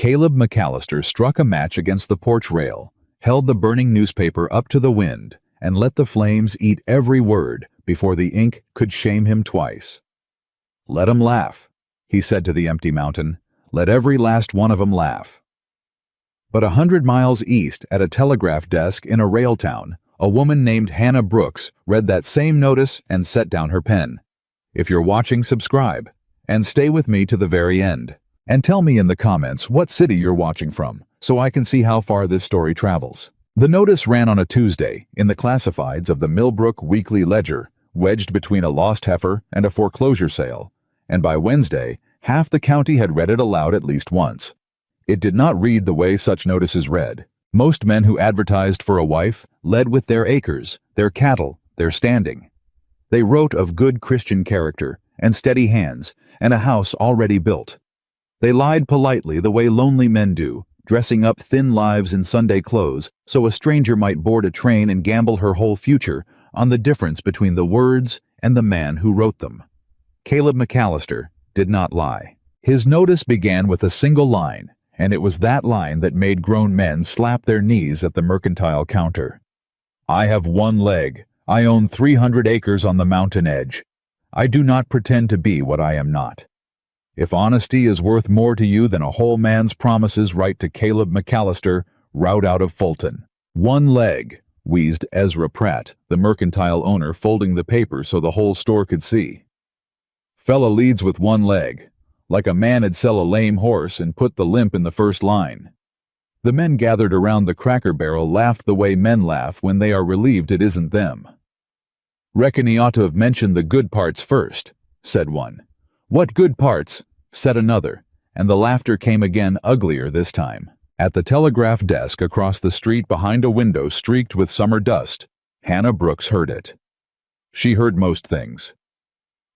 Caleb McAllister struck a match against the porch rail, held the burning newspaper up to the wind, and let the flames eat every word before the ink could shame him twice. "Let 'em laugh," he said to the empty mountain. "Let every last one of 'em laugh." But 100 miles east, at a telegraph desk in a rail town, a woman named Hannah Brooks read that same notice and set down her pen. If you're watching, subscribe, and stay with me to the very end. And tell me in the comments what city you're watching from, so I can see how far this story travels. The notice ran on a Tuesday in the classifieds of the Millbrook Weekly Ledger, wedged between a lost heifer and a foreclosure sale, and by Wednesday, half the county had read it aloud at least once. It did not read the way such notices read. Most men who advertised for a wife led with their acres, their cattle, their standing. They wrote of good Christian character and steady hands and a house already built. They lied politely the way lonely men do, dressing up thin lives in Sunday clothes so a stranger might board a train and gamble her whole future on the difference between the words and the man who wrote them. Caleb McAllister did not lie. His notice began with a single line, and it was that line that made grown men slap their knees at the mercantile counter. "I have one leg. I own 300 acres on the mountain edge. I do not pretend to be what I am not. If honesty is worth more to you than a whole man's promises, write to Caleb McAllister, route out of Fulton." "One leg," wheezed Ezra Pratt, the mercantile owner, folding the paper so the whole store could see. "Fella leads with one leg, like a man'd sell a lame horse and put the limp in the first line." The men gathered around the Cracker Barrel laughed the way men laugh when they are relieved it isn't them. "Reckon he ought to have mentioned the good parts first," said one. "What good parts?" said another, and the laughter came again, uglier this time. At the telegraph desk across the street behind a window streaked with summer dust, Hannah Brooks heard it. She heard most things.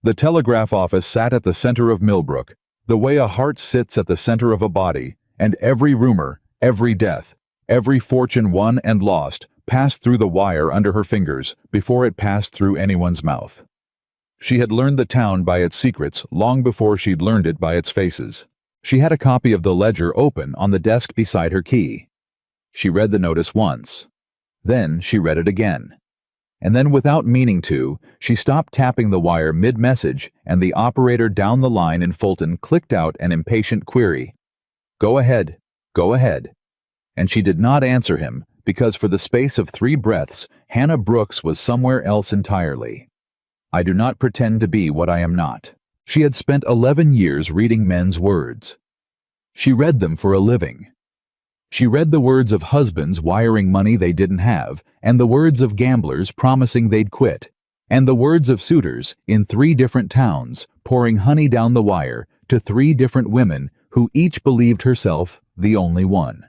The telegraph office sat at the center of Millbrook, the way a heart sits at the center of a body, and every rumor, every death, every fortune won and lost passed through the wire under her fingers before it passed through anyone's mouth. She had learned the town by its secrets long before she'd learned it by its faces. She had a copy of the ledger open on the desk beside her key. She read the notice once. Then she read it again. And then, without meaning to, she stopped tapping the wire mid-message, and the operator down the line in Fulton clicked out an impatient query. "Go ahead, go ahead." And she did not answer him, because for the space of 3 breaths, Hannah Brooks was somewhere else entirely. "I do not pretend to be what I am not." She had spent 11 years reading men's words. She read them for a living. She read the words of husbands wiring money they didn't have, and the words of gamblers promising they'd quit, and the words of suitors in 3 different towns pouring honey down the wire to 3 different women who each believed herself the only one.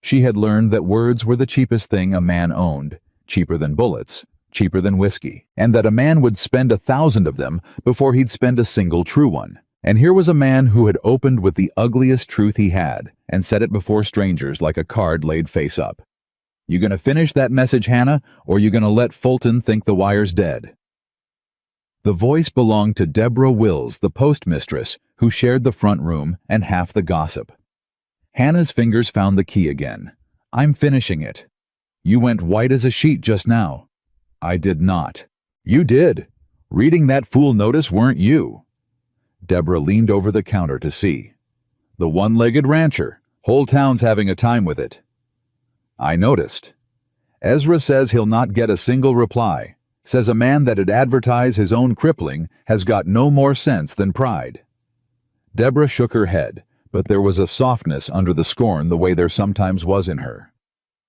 She had learned that words were the cheapest thing a man owned, cheaper than bullets, cheaper than whiskey, and that a man would spend 1,000 of them before he'd spend a single true one. And here was a man who had opened with the ugliest truth he had and set it before strangers like a card laid face up. "You gonna finish that message, Hannah, or you gonna let Fulton think the wire's dead?" The voice belonged to Deborah Wills, the postmistress, who shared the front room and half the gossip. Hannah's fingers found the key again. "I'm finishing it." "You went white as a sheet just now." "I did not." "You did. Reading that fool notice weren't you." Deborah leaned over the counter to see. "The one-legged rancher. Whole town's having a time with it." "I noticed. Ezra says he'll not get a single reply. Says a man that'd advertise his own crippling has got no more sense than pride." Deborah shook her head, but there was a softness under the scorn the way there sometimes was in her.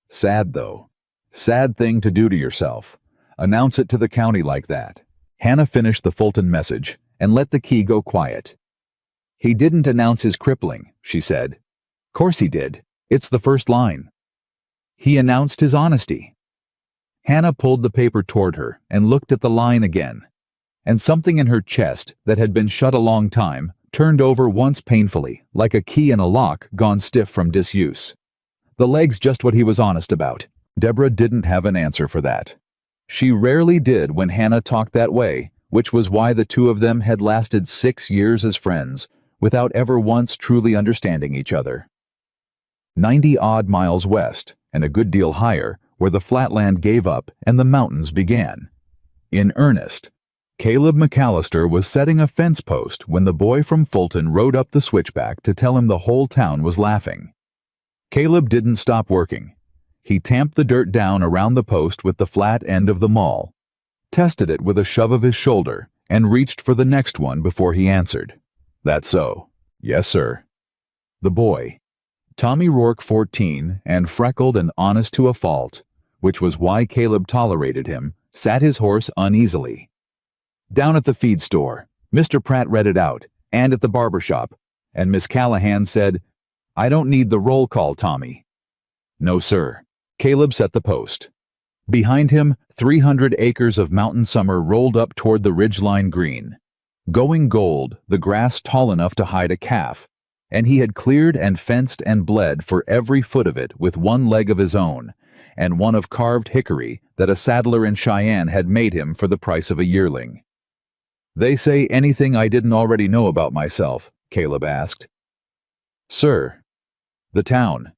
"Sad, though. Sad thing to do to yourself. Announce it to the county like that." Hannah finished the Fulton message and let the key go quiet. "He didn't announce his crippling," she said. "Course he did. It's the first line." "He announced his honesty." Hannah pulled the paper toward her and looked at the line again, and something in her chest that had been shut a long time turned over once painfully, like a key in a lock gone stiff from disuse. The leg's just what he was honest about. Deborah didn't have an answer for that. She rarely did when Hannah talked that way, which was why the two of them had lasted 6 years as friends, without ever once truly understanding each other. 90-odd miles west, and a good deal higher, where the flatland gave up and the mountains began. In earnest, Caleb McAllister was setting a fence post when the boy from Fulton rode up the switchback to tell him the whole town was laughing. Caleb didn't stop working. He tamped the dirt down around the post with the flat end of the maul, tested it with a shove of his shoulder, and reached for the next one before he answered. "That's so." "Yes, sir." The boy, Tommy Rourke, 14, and freckled and honest to a fault, which was why Caleb tolerated him, sat his horse uneasily. "Down at the feed store, Mr. Pratt read it out, and at the barber shop, and Miss Callahan said, 'I don't need the roll call, Tommy.'" "No, sir." Caleb set the post. Behind him, 300 acres of mountain summer rolled up toward the ridgeline green, going gold, the grass tall enough to hide a calf, and he had cleared and fenced and bled for every foot of it with one leg of his own, and one of carved hickory that a saddler in Cheyenne had made him for the price of a yearling. "They say anything I didn't already know about myself?" Caleb asked. "Sir." "The town.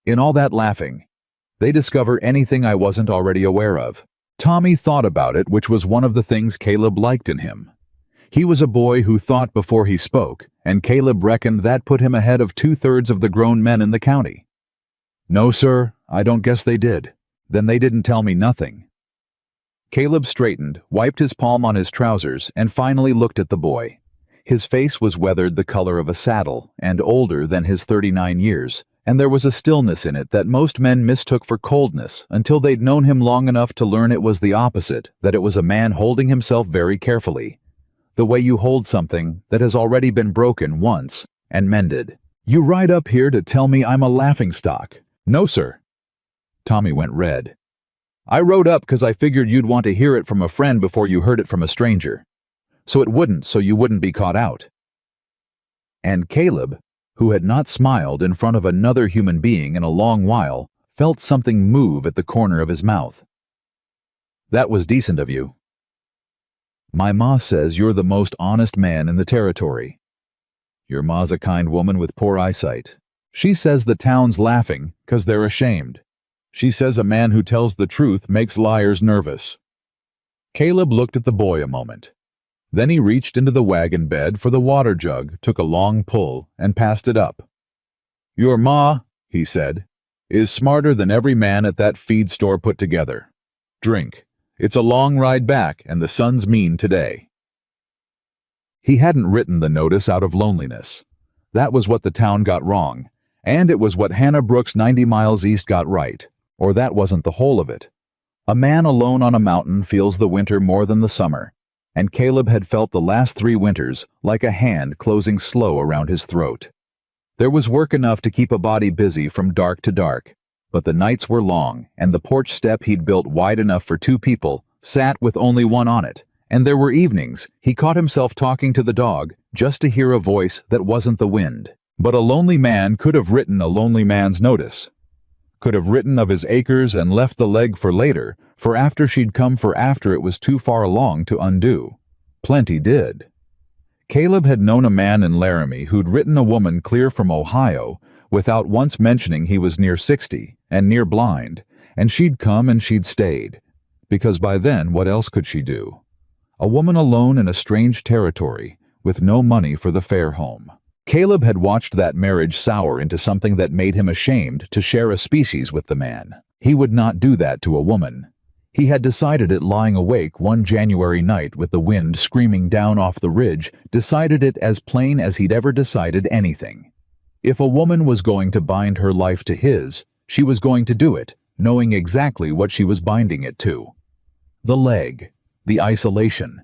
In all that laughing, they discover anything I wasn't already aware of?" Tommy thought about it, which was one of the things Caleb liked in him. He was a boy who thought before he spoke, and Caleb reckoned that put him ahead of 2/3 of the grown men in the county. "No, sir, I don't guess they did." "Then they didn't tell me nothing." Caleb straightened, wiped his palm on his trousers, and finally looked at the boy. His face was weathered the color of a saddle, and older than his 39 years, and there was a stillness in it that most men mistook for coldness until they'd known him long enough to learn it was the opposite, that it was a man holding himself very carefully. The way you hold something that has already been broken once and mended. "You ride up here to tell me I'm a laughingstock?" "No, sir." Tommy went red. "I rode up because I figured you'd want to hear it from a friend before you heard it from a stranger. So you wouldn't be caught out." And Caleb, who had not smiled in front of another human being in a long while, felt something move at the corner of his mouth. "That was decent of you." "My ma says you're the most honest man in the territory." "Your ma's a kind woman with poor eyesight. She says the town's laughing 'cause they're ashamed. She says a man who tells the truth makes liars nervous." Caleb looked at the boy a moment. Then he reached into the wagon bed for the water jug, took a long pull, and passed it up. "Your ma," he said, "is smarter than every man at that feed store put together. Drink. It's a long ride back, and the sun's mean today." He hadn't written the notice out of loneliness. That was what the town got wrong, and it was what Hannah Brooks 90 miles east got right. Or that wasn't the whole of it. A man alone on a mountain feels the winter more than the summer, and Caleb had felt the last 3 winters like a hand closing slow around his throat. There was work enough to keep a body busy from dark to dark, but the nights were long, and the porch step he'd built wide enough for 2 people sat with only one on it, and there were evenings he caught himself talking to the dog just to hear a voice that wasn't the wind. But a lonely man could have written a lonely man's notice. Could have written of his acres and left the leg for later, for after she'd come for after it was too far along to undo. Plenty did. Caleb had known a man in Laramie who'd written a woman clear from Ohio without once mentioning he was near 60 and near blind, and she'd come and she'd stayed, because by then what else could she do? A woman alone in a strange territory, with no money for the fare home. Caleb had watched that marriage sour into something that made him ashamed to share a species with the man. He would not do that to a woman. He had decided it lying awake one January night with the wind screaming down off the ridge, decided it as plain as he'd ever decided anything. If a woman was going to bind her life to his, she was going to do it, knowing exactly what she was binding it to. The leg, the isolation,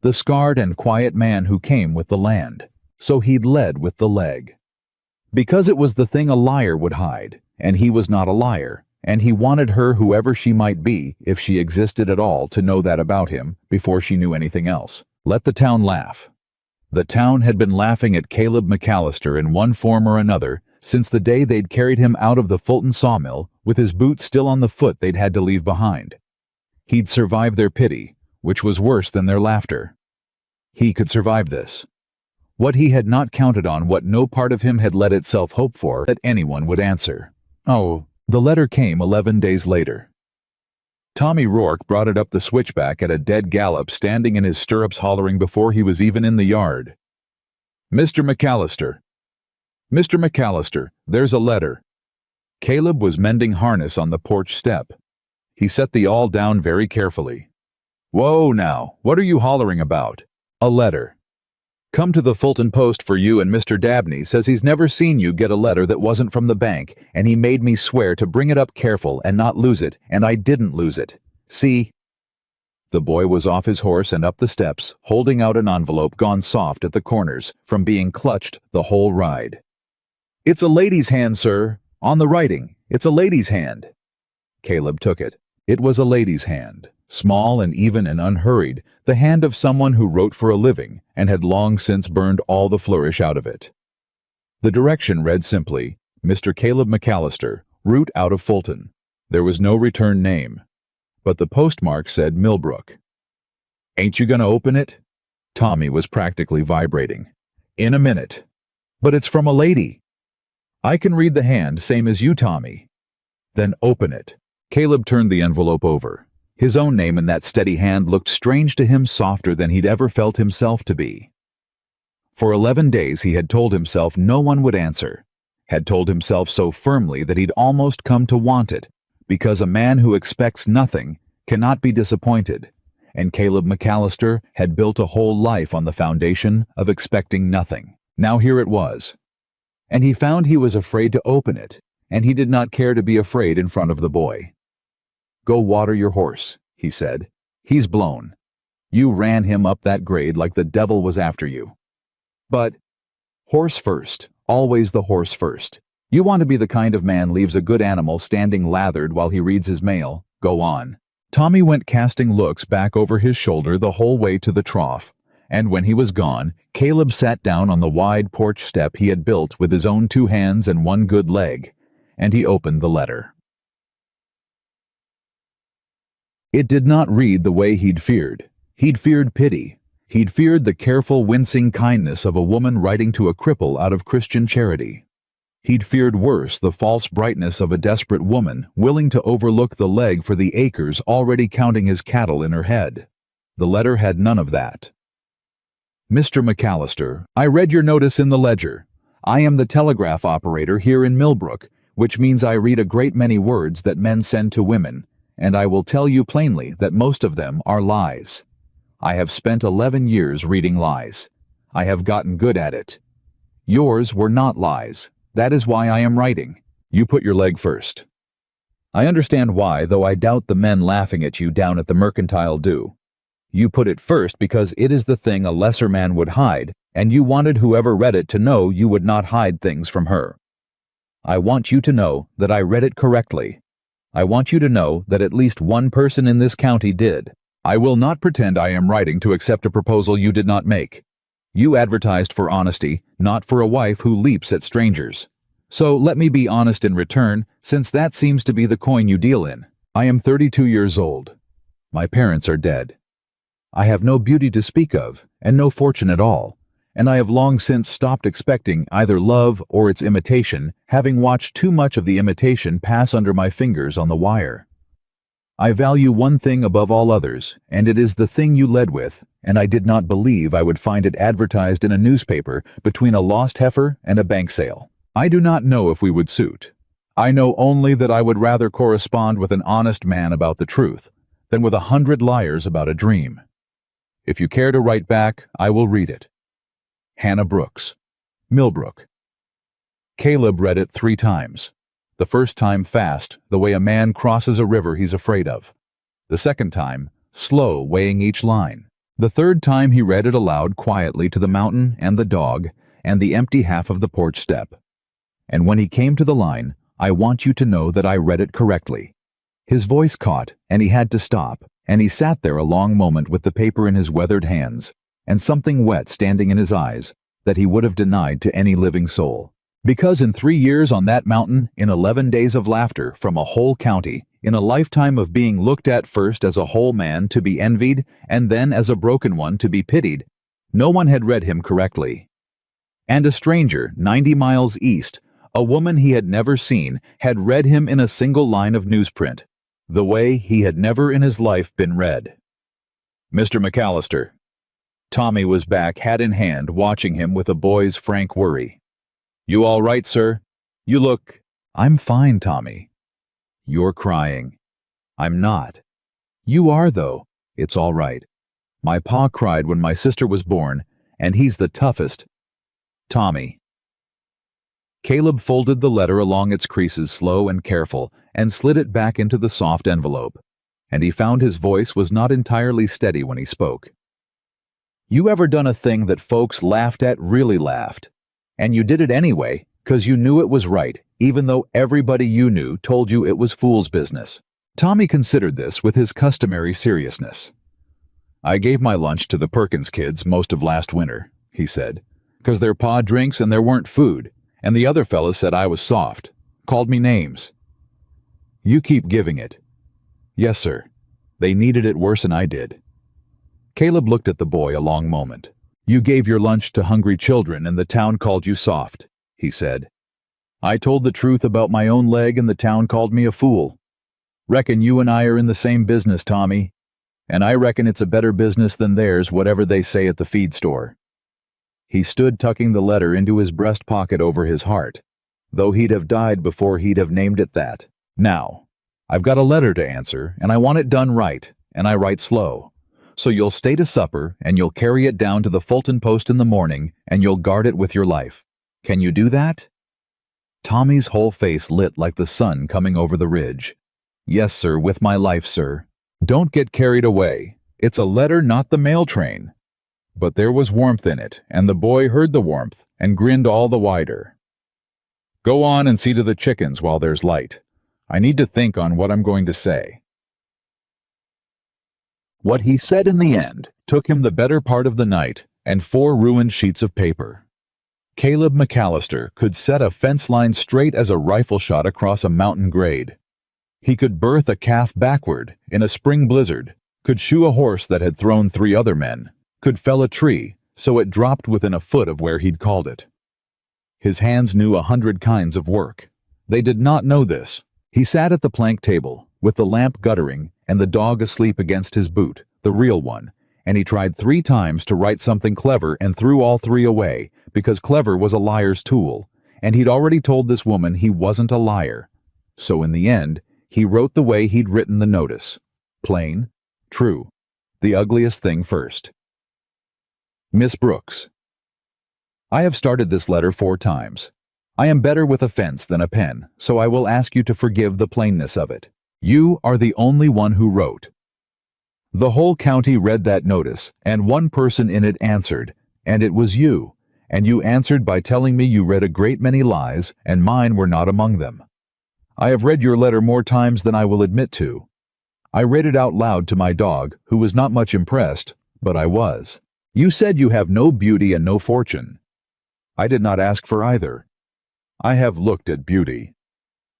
the scarred and quiet man who came with the land. So he'd led with the leg. Because it was the thing a liar would hide, and he was not a liar, and he wanted her, whoever she might be, if she existed at all, to know that about him before she knew anything else. Let the town laugh. The town had been laughing at Caleb McAllister in one form or another since the day they'd carried him out of the Fulton sawmill with his boots still on the foot they'd had to leave behind. He'd survived their pity, which was worse than their laughter. He could survive this. What he had not counted on, what no part of him had let itself hope for, that anyone would answer. Oh, the letter came 11 days later. Tommy Rourke brought it up the switchback at a dead gallop, standing in his stirrups, hollering before he was even in the yard. "Mr. McAllister! Mr. McAllister, there's a letter." Caleb was mending harness on the porch step. He set the awl down very carefully. "Whoa now, what are you hollering about?" "A letter. Come to the Fulton Post for you, and Mr. Dabney says he's never seen you get a letter that wasn't from the bank, and he made me swear to bring it up careful and not lose it, and I didn't lose it. See?" The boy was off his horse and up the steps, holding out an envelope gone soft at the corners from being clutched the whole ride. "It's a lady's hand, sir. On the writing, it's a lady's hand." Caleb took it. It was a lady's hand, small and even and unhurried, the hand of someone who wrote for a living and had long since burned all the flourish out of it. The direction read simply, "Mr. Caleb McAllister, route out of Fulton." There was no return name, but the postmark said Millbrook. "Ain't you gonna open it?" Tommy was practically vibrating. "In a minute." "But it's from a lady." "I can read the hand, same as you, Tommy." "Then open it." Caleb turned the envelope over. His own name in that steady hand looked strange to him, softer than he'd ever felt himself to be. For 11 days he had told himself no one would answer, had told himself so firmly that he'd almost come to want it, because a man who expects nothing cannot be disappointed, and Caleb McAllister had built a whole life on the foundation of expecting nothing. Now here it was. And he found he was afraid to open it, and he did not care to be afraid in front of the boy. "Go water your horse," he said. "He's blown. You ran him up that grade like the devil was after you. But horse first, always the horse first. You want to be the kind of man leaves a good animal standing lathered while he reads his mail. Go on." Tommy went casting looks back over his shoulder the whole way to the trough, and when he was gone, Caleb sat down on the wide porch step he had built with his own 2 hands and 1 good leg, and he opened the letter. It did not read the way he'd feared. He'd feared pity. He'd feared the careful, wincing kindness of a woman writing to a cripple out of Christian charity. He'd feared worse, the false brightness of a desperate woman willing to overlook the leg for the acres, already counting his cattle in her head. The letter had none of that. "Mr. McAllister, I read your notice in the Ledger. I am the telegraph operator here in Millbrook, which means I read a great many words that men send to women, and I will tell you plainly that most of them are lies. I have spent 11 years reading lies. I have gotten good at it. Yours were not lies. That is why I am writing. You put your leg first. I understand why, though I doubt the men laughing at you down at the Mercantile do. You put it first because it is the thing a lesser man would hide, and you wanted whoever read it to know you would not hide things from her. I want you to know that I read it correctly. I want you to know that at least one person in this county did. I will not pretend I am writing to accept a proposal you did not make. You advertised for honesty, not for a wife who leaps at strangers. So let me be honest in return, since that seems to be the coin you deal in. I am 32 years old. My parents are dead. I have no beauty to speak of, and no fortune at all, and I have long since stopped expecting either love or its imitation, having watched too much of the imitation pass under my fingers on the wire. I value one thing above all others, and it is the thing you led with, and I did not believe I would find it advertised in a newspaper between a lost heifer and a bank sale. I do not know if we would suit. I know only that I would rather correspond with an honest man about the truth than with 100 liars about a dream. If you care to write back, I will read it. Hannah Brooks, Millbrook. Caleb read it 3 times. The first time fast, the way a man crosses a river he's afraid of. The second time, slow, weighing each line. The third time he read it aloud quietly to the mountain and the dog and the empty half of the porch step. And when he came to the line, I want you to know that I read it correctly. His voice caught, and he had to stop, and he sat there a long moment with the paper in his weathered hands, and something wet standing in his eyes that he would have denied to any living soul. Because in 3 years on that mountain, in 11 days of laughter from a whole county, in a lifetime of being looked at first as a whole man to be envied, and then as a broken one to be pitied, no one had read him correctly. And a stranger, 90 miles east, a woman he had never seen, had read him in a single line of newsprint, the way he had never in his life been read. "Mr. McAllister." Tommy was back, hat in hand, watching him with a boy's frank worry. "You all right, sir? You look—" "I'm fine, Tommy." "You're crying." "I'm not." "You are, though." "It's all right. My pa cried when my sister was born, and he's the toughest." "Tommy." Caleb folded the letter along its creases, slow and careful, and slid it back into the soft envelope. And he found his voice was not entirely steady when he spoke. "You ever done a thing that folks laughed at, really laughed? And you did it anyway, 'cause you knew it was right, even though everybody you knew told you it was fool's business?" Tommy considered this with his customary seriousness. "I gave my lunch to the Perkins kids most of last winter," he said, "'cause their pa drinks and there weren't food, and the other fellas said I was soft, called me names." "You keep giving it." "Yes, sir. They needed it worse than I did." Caleb looked at the boy a long moment. "You gave your lunch to hungry children and the town called you soft," he said. "I told the truth about my own leg and the town called me a fool. Reckon you and I are in the same business, Tommy. And I reckon it's a better business than theirs, whatever they say at the feed store." He stood tucking the letter into his breast pocket over his heart, though he'd have died before he'd have named it that. "Now, I've got a letter to answer, and I want it done right, and I write slow. So you'll stay to supper, and you'll carry it down to the Fulton Post in the morning, and you'll guard it with your life. Can you do that?" Tommy's whole face lit like the sun coming over the ridge. "Yes, sir, with my life, sir." "Don't get carried away. It's a letter, not the mail train." But there was warmth in it, and the boy heard the warmth and grinned all the wider. "Go on and see to the chickens while there's light. I need to think on what I'm going to say." What he said in the end took him the better part of the night and 4 ruined sheets of paper. Caleb McAllister could set a fence line straight as a rifle shot across a mountain grade. He could birth a calf backward in a spring blizzard, could shoe a horse that had thrown 3 other men, could fell a tree so it dropped within a foot of where he'd called it. His hands knew 100 kinds of work. They did not know this. He sat at the plank table, with the lamp guttering and the dog asleep against his boot, the real one, and he tried 3 times to write something clever and threw all 3 away, because clever was a liar's tool, and he'd already told this woman he wasn't a liar. So in the end, he wrote the way he'd written the notice. Plain, true, the ugliest thing first. Miss Brooks, I have started this letter 4 times. I am better with a fence than a pen, so I will ask you to forgive the plainness of it. You are the only one who wrote. The whole county read that notice, and one person in it answered, and it was you, and you answered by telling me you read a great many lies, and mine were not among them. I have read your letter more times than I will admit to. I read it out loud to my dog, who was not much impressed, but I was. You said you have no beauty and no fortune. I did not ask for either. I have looked at beauty.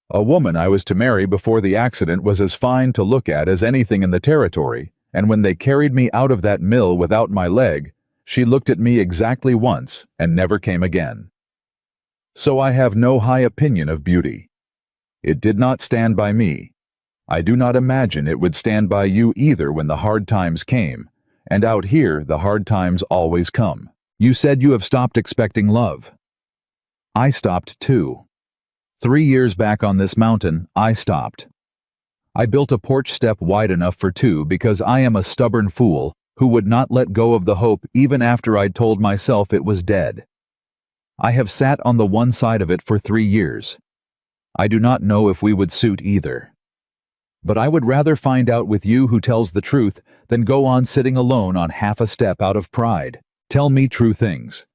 A woman I was to marry before the accident was as fine to look at as anything in the territory, and when they carried me out of that mill without my leg, she looked at me exactly once and never came again. So I have no high opinion of beauty. It did not stand by me. I do not imagine it would stand by you either when the hard times came, and out here the hard times always come. You said you have stopped expecting love. I stopped too. 3 years back on this mountain, I stopped. I built a porch step wide enough for 2 because I am a stubborn fool who would not let go of the hope even after I'd told myself it was dead. I have sat on the one side of it for 3 years. I do not know if we would suit either. But I would rather find out with you who tells the truth than go on sitting alone on half a step out of pride. Tell me true things.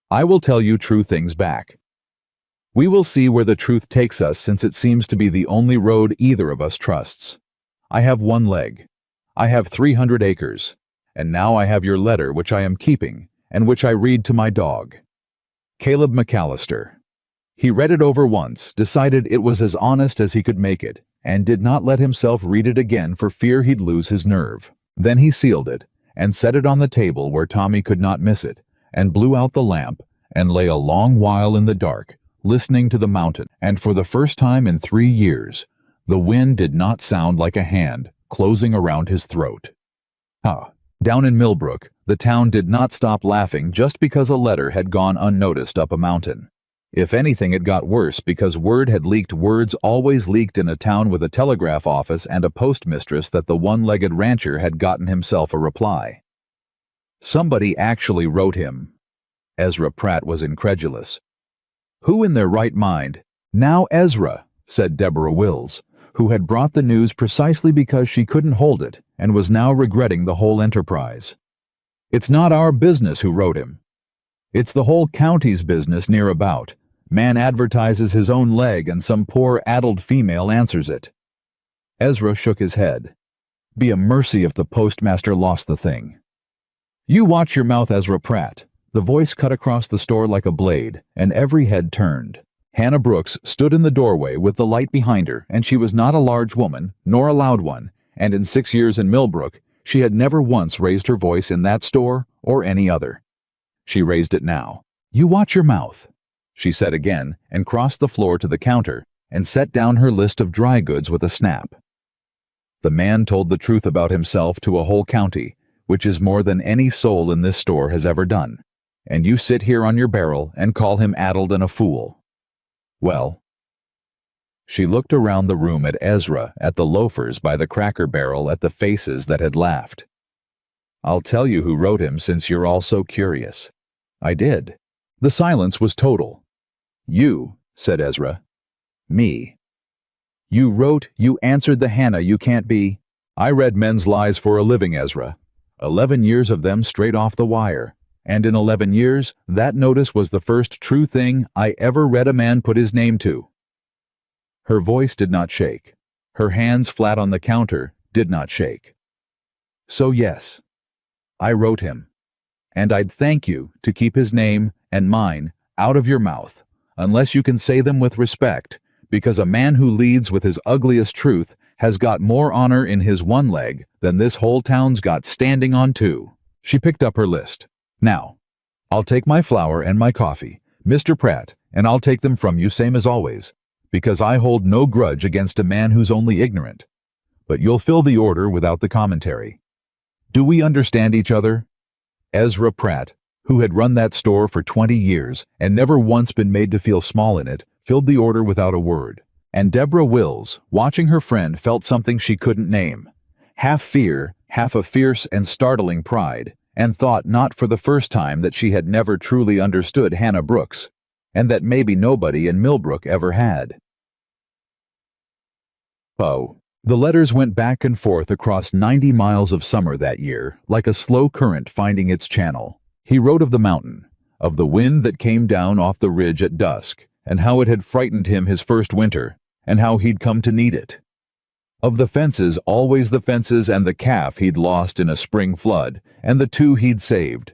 I will tell you true things back. We will see where the truth takes us, since it seems to be the only road either of us trusts. I have 1 leg. I have 300 acres. And now I have your letter, which I am keeping, and which I read to my dog. Caleb McAllister. He read it over once, decided it was as honest as he could make it, and did not let himself read it again for fear he'd lose his nerve. Then he sealed it, and set it on the table where Tommy could not miss it, and blew out the lamp, and lay a long while in the dark, listening to the mountain. And for the first time in 3 years, the wind did not sound like a hand closing around his throat. Down in Millbrook, the town did not stop laughing just because a letter had gone unnoticed up a mountain. If anything, it got worse because word had leaked. Words always leaked in a town with a telegraph office and a postmistress that the one-legged rancher had gotten himself a reply. Somebody actually wrote him. Ezra Pratt was incredulous. Who in their right mind? Now Ezra, said Deborah Wills, who had brought the news precisely because she couldn't hold it and was now regretting the whole enterprise. It's not our business who wrote him. It's the whole county's business near about. Man advertises his own leg and some poor addled female answers it. Ezra shook his head. Be a mercy if the postmaster lost the thing. You watch your mouth, Ezra Pratt. The voice cut across the store like a blade, and every head turned. Hannah Brooks stood in the doorway with the light behind her, and she was not a large woman, nor a loud one, and in 6 years in Millbrook, she had never once raised her voice in that store or any other. She raised it now. You watch your mouth, she said again, and crossed the floor to the counter and set down her list of dry goods with a snap. The man told the truth about himself to a whole county, which is more than any soul in this store has ever done, and you sit here on your barrel and call him addled and a fool. Well, she looked around the room at Ezra, at the loafers by the Cracker Barrel, at the faces that had laughed. I'll tell you who wrote him since you're all so curious. I did. The silence was total. You, said Ezra. Me. You wrote, you answered the Hannah you can't be. I read men's lies for a living, Ezra. 11 years of them straight off the wire. And in 11 years, that notice was the first true thing I ever read a man put his name to. Her voice did not shake. Her hands flat on the counter did not shake. So yes, I wrote him. And I'd thank you to keep his name and mine out of your mouth, unless you can say them with respect, because a man who leads with his ugliest truth has got more honor in his one leg than this whole town's got standing on two. She picked up her list. Now, I'll take my flour and my coffee, Mr. Pratt, and I'll take them from you same as always, because I hold no grudge against a man who's only ignorant. But you'll fill the order without the commentary. Do we understand each other? Ezra Pratt, who had run that store for 20 years and never once been made to feel small in it, filled the order without a word. And Deborah Wills, watching her friend, felt something she couldn't name. Half fear, half a fierce and startling pride, and thought not for the first time that she had never truly understood Hannah Brooks, and that maybe nobody in Millbrook ever had. The letters went back and forth across 90 miles of summer that year, like a slow current finding its channel. He wrote of the mountain, of the wind that came down off the ridge at dusk, and how it had frightened him his first winter, and how he'd come to need it. Of the fences, always the fences, and the calf he'd lost in a spring flood, and the 2 he'd saved.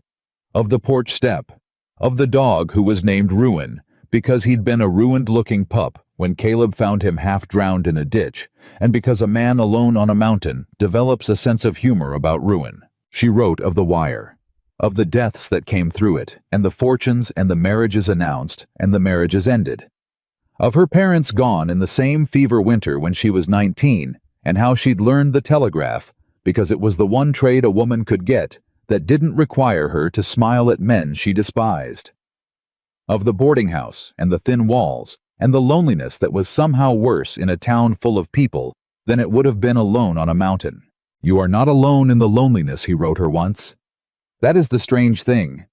Of the porch step. Of the dog who was named Ruin, because he'd been a ruined-looking pup when Caleb found him half-drowned in a ditch, and because a man alone on a mountain develops a sense of humor about ruin. She wrote of the wire. Of the deaths that came through it, and the fortunes and the marriages announced, and the marriages ended. Of her parents gone in the same fever winter when she was 19, and how she'd learned the telegraph because it was the one trade a woman could get that didn't require her to smile at men she despised. Of the boarding house and the thin walls and the loneliness that was somehow worse in a town full of people than it would have been alone on a mountain. You are not alone in the loneliness, he wrote her once. That is the strange thing.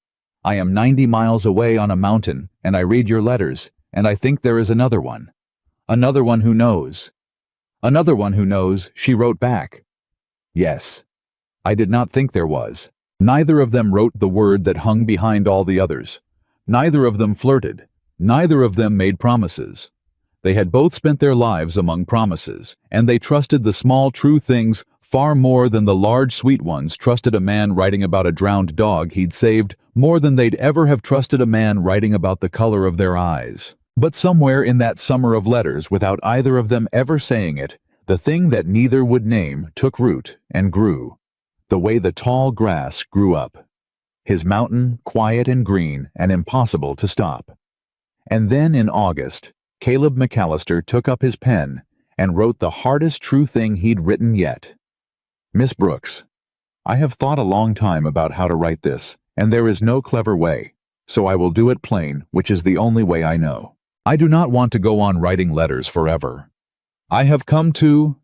I am 90 miles away on a mountain, and I read your letters, and I think there is another one. Another one who knows. Another one who knows, she wrote back. Yes. I did not think there was. Neither of them wrote the word that hung behind all the others. Neither of them flirted. Neither of them made promises. They had both spent their lives among promises, and they trusted the small true things far more than the large sweet ones trusted a man writing about a drowned dog he'd saved more than they'd ever have trusted a man writing about the color of their eyes. But somewhere in that summer of letters, without either of them ever saying it, the thing that neither would name took root and grew, the way the tall grass grew up. His mountain, quiet and green and impossible to stop. And then in August, Caleb McAllister took up his pen and wrote the hardest true thing he'd written yet. Miss Brooks, I have thought a long time about how to write this, and there is no clever way, so I will do it plain, which is the only way I know. I do not want to go on writing letters forever. I have come to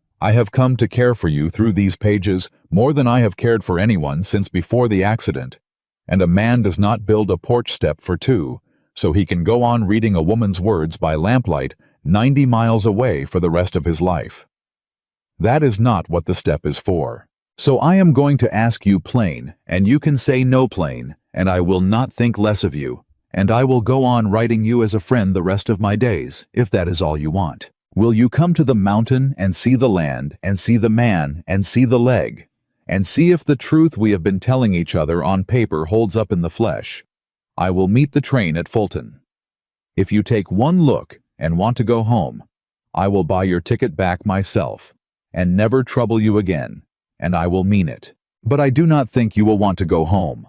care for you through these pages more than I have cared for anyone since before the accident, and a man does not build a porch step for two, so he can go on reading a woman's words by lamplight 90 miles away for the rest of his life. That is not what the step is for. So I am going to ask you plain, and you can say no plain, and I will not think less of you, and I will go on writing you as a friend the rest of my days, if that is all you want. Will you come to the mountain and see the land, and see the man, and see the leg, and see if the truth we have been telling each other on paper holds up in the flesh? I will meet the train at Fulton. If you take one look and want to go home, I will buy your ticket back myself, and never trouble you again, and I will mean it. But I do not think you will want to go home.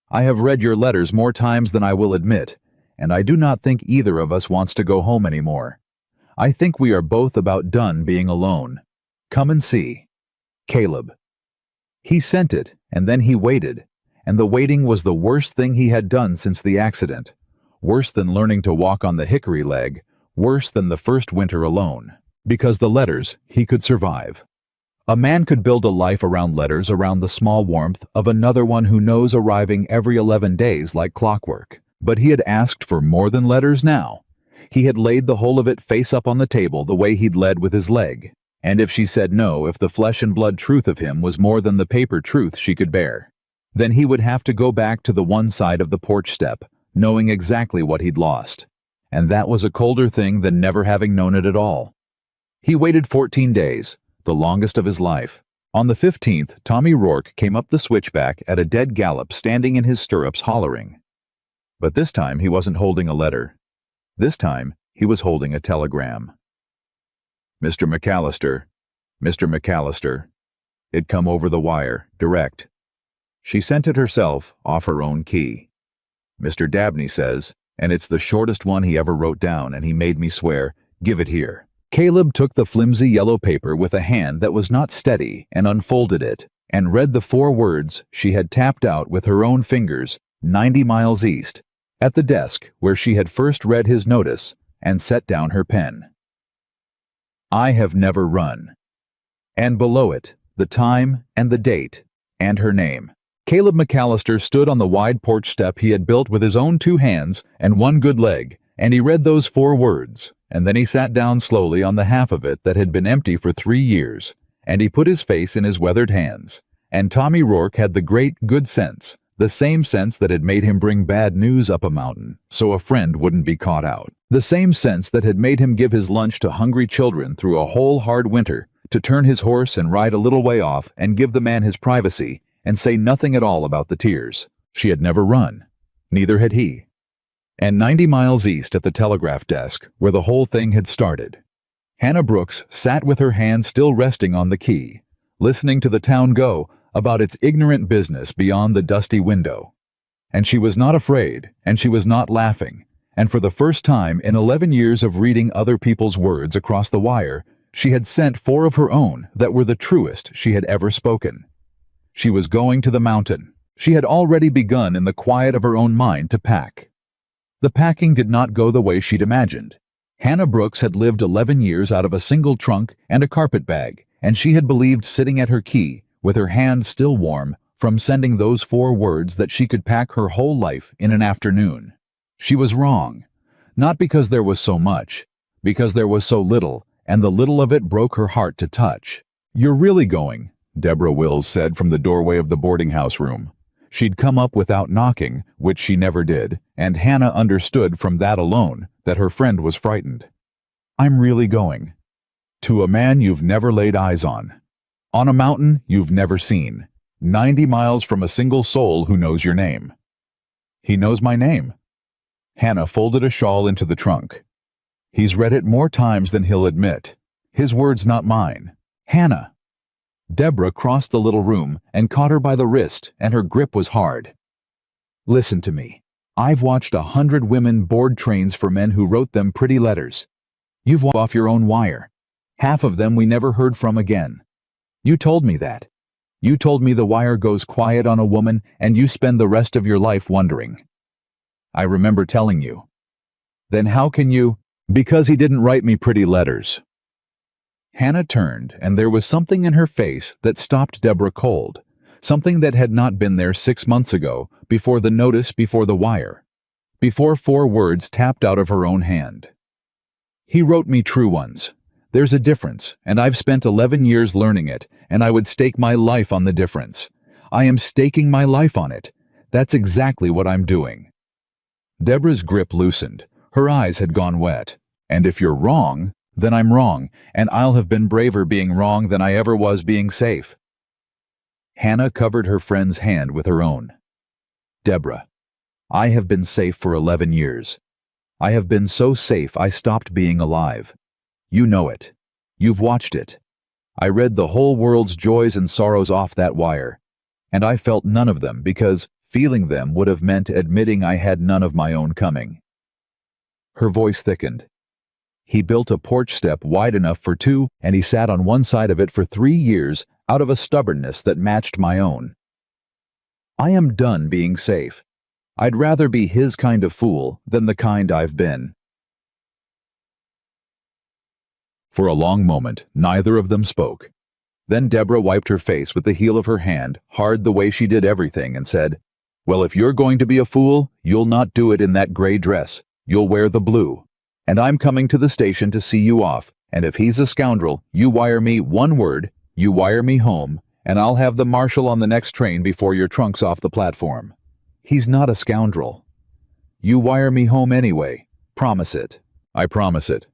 I have read your letters more times than I will admit, and I do not think either of us wants to go home anymore. I think we are both about done being alone. Come and see. Caleb. He sent it, and then he waited, and the waiting was the worst thing he had done since the accident, worse than learning to walk on the hickory leg, worse than the first winter alone, because the letters he could survive. A man could build a life around letters, around the small warmth of another one who knows arriving every 11 days like clockwork. But he had asked for more than letters now. He had laid the whole of it face up on the table the way he'd led with his leg. And if she said no, if the flesh and blood truth of him was more than the paper truth she could bear, then he would have to go back to the one side of the porch step, knowing exactly what he'd lost. And that was a colder thing than never having known it at all. He waited 14 days, the longest of his life. On the 15th, Tommy Rourke came up the switchback at a dead gallop, standing in his stirrups hollering. But this time he wasn't holding a letter. This time he was holding a telegram. Mr. McAllister. It come over the wire, direct. She sent it herself, off her own key. Mr. Dabney says, and it's the shortest one he ever wrote down, and he made me swear, give it here. Caleb took the flimsy yellow paper with a hand that was not steady and unfolded it, and read the 4 words she had tapped out with her own fingers, 90 miles east, at the desk where she had first read his notice, and set down her pen. I have never run. And below it, the time and the date, and her name. Caleb McAllister stood on the wide porch step he had built with his own 2 hands and 1 good leg, and he read those 4 words, and then he sat down slowly on the half of it that had been empty for 3 years, and he put his face in his weathered hands. And Tommy Rourke had the great good sense, the same sense that had made him bring bad news up a mountain so a friend wouldn't be caught out. The same sense that had made him give his lunch to hungry children through a whole hard winter, to turn his horse and ride a little way off and give the man his privacy and say nothing at all about the tears. She had never run. Neither had he. And 90 miles east at the telegraph desk, where the whole thing had started, Hannah Brooks sat with her hand still resting on the key, listening to the town go about its ignorant business beyond the dusty window. And she was not afraid, and she was not laughing, and for the first time in 11 years of reading other people's words across the wire, she had sent 4 of her own that were the truest she had ever spoken. She was going to the mountain. She had already begun in the quiet of her own mind to pack. The packing did not go the way she'd imagined. Hannah Brooks had lived 11 years out of a single trunk and a carpet bag, and she had believed sitting at her key, with her hand still warm, from sending those 4 words that she could pack her whole life in an afternoon. She was wrong. Not because there was so much, because there was so little, and the little of it broke her heart to touch. You're really going, Deborah Wills said from the doorway of the boarding house room. She'd come up without knocking, which she never did, and Hannah understood from that alone that her friend was frightened. I'm really going. To a man you've never laid eyes on a mountain you've never seen, 90 miles from a single soul who knows your name. He knows my name. Hannah folded a shawl into the trunk. He's read it more times than he'll admit. His words, not mine. Hannah. Deborah crossed the little room and caught her by the wrist, and her grip was hard. Listen to me. I've watched 100 women board trains for men who wrote them pretty letters. You've walked off your own wire. Half of them we never heard from again. You told me that. You told me the wire goes quiet on a woman and you spend the rest of your life wondering. I remember telling you. Then how can you? Because he didn't write me pretty letters. Hannah turned, and there was something in her face that stopped Deborah cold, something that had not been there 6 months ago, before the notice, before the wire, before 4 words tapped out of her own hand. He wrote me true ones. There's a difference, and I've spent 11 years learning it, and I would stake my life on the difference. I am staking my life on it. That's exactly what I'm doing. Deborah's grip loosened. Her eyes had gone wet. And if you're wrong, then I'm wrong, and I'll have been braver being wrong than I ever was being safe. Hannah covered her friend's hand with her own. Deborah, I have been safe for 11 years. I have been so safe I stopped being alive. You know it. You've watched it. I read the whole world's joys and sorrows off that wire, and I felt none of them because feeling them would have meant admitting I had none of my own coming. Her voice thickened. He built a porch step wide enough for 2, and he sat on one side of it for 3 years out of a stubbornness that matched my own. I am done being safe. I'd rather be his kind of fool than the kind I've been. For a long moment, neither of them spoke. Then Deborah wiped her face with the heel of her hand, hard the way she did everything, and said, "Well, if you're going to be a fool, you'll not do it in that gray dress. You'll wear the blue. And I'm coming to the station to see you off, and if he's a scoundrel, you wire me 1 word, you wire me home, and I'll have the marshal on the next train before your trunk's off the platform. He's not a scoundrel. You wire me home anyway. Promise it." "I promise it."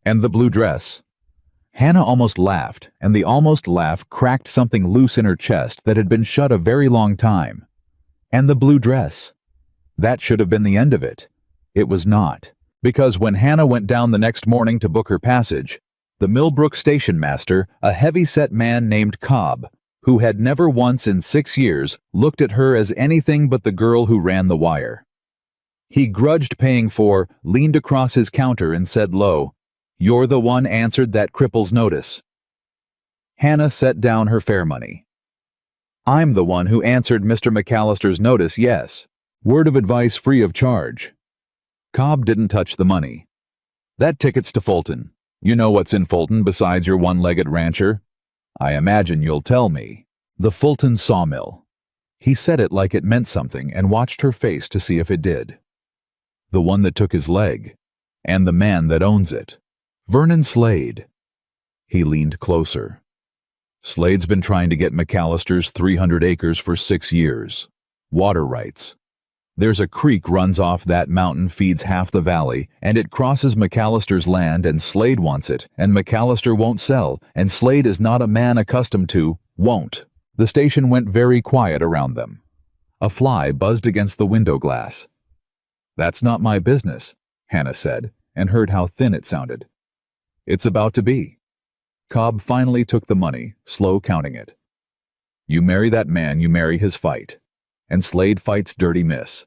"And the blue dress." Hannah almost laughed, and the almost laugh cracked something loose in her chest that had been shut a very long time. And the blue dress. That should have been the end of it. It was not, because when Hannah went down the next morning to book her passage, the Millbrook station master, a heavy-set man named Cobb, who had never once in 6 years looked at her as anything but the girl who ran the wire. He grudged paying for, leaned across his counter and said low, "You're the one answered that cripple's notice." Hannah set down her fare money. "I'm the one who answered Mr. McAllister's notice, yes. Word of advice free of charge." Cobb didn't touch the money. "That ticket's to Fulton. You know what's in Fulton besides your one-legged rancher? I imagine you'll tell me. The Fulton sawmill." He said it like it meant something and watched her face to see if it did. "The one that took his leg. And the man that owns it. Vernon Slade." He leaned closer. "Slade's been trying to get McAllister's 300 acres for 6 years. Water rights. There's a creek runs off that mountain, feeds half the valley, and it crosses McAllister's land, and Slade wants it, and McAllister won't sell, and Slade is not a man accustomed to, won't." The station went very quiet around them. A fly buzzed against the window glass. "That's not my business," Hannah said, and heard how thin it sounded. "It's about to be." Cobb finally took the money, slow counting it. "You marry that man, you marry his fight. And Slade fights dirty miss.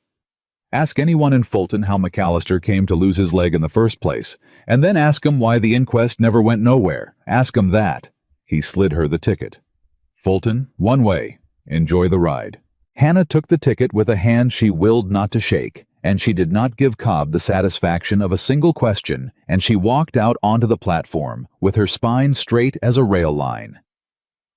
Ask anyone in Fulton how McAllister came to lose his leg in the first place, and then ask him why the inquest never went nowhere. Ask him that." He slid her the ticket. "Fulton, one way. Enjoy the ride." Hannah took the ticket with a hand she willed not to shake, and she did not give Cobb the satisfaction of a single question, and she walked out onto the platform, with her spine straight as a rail line.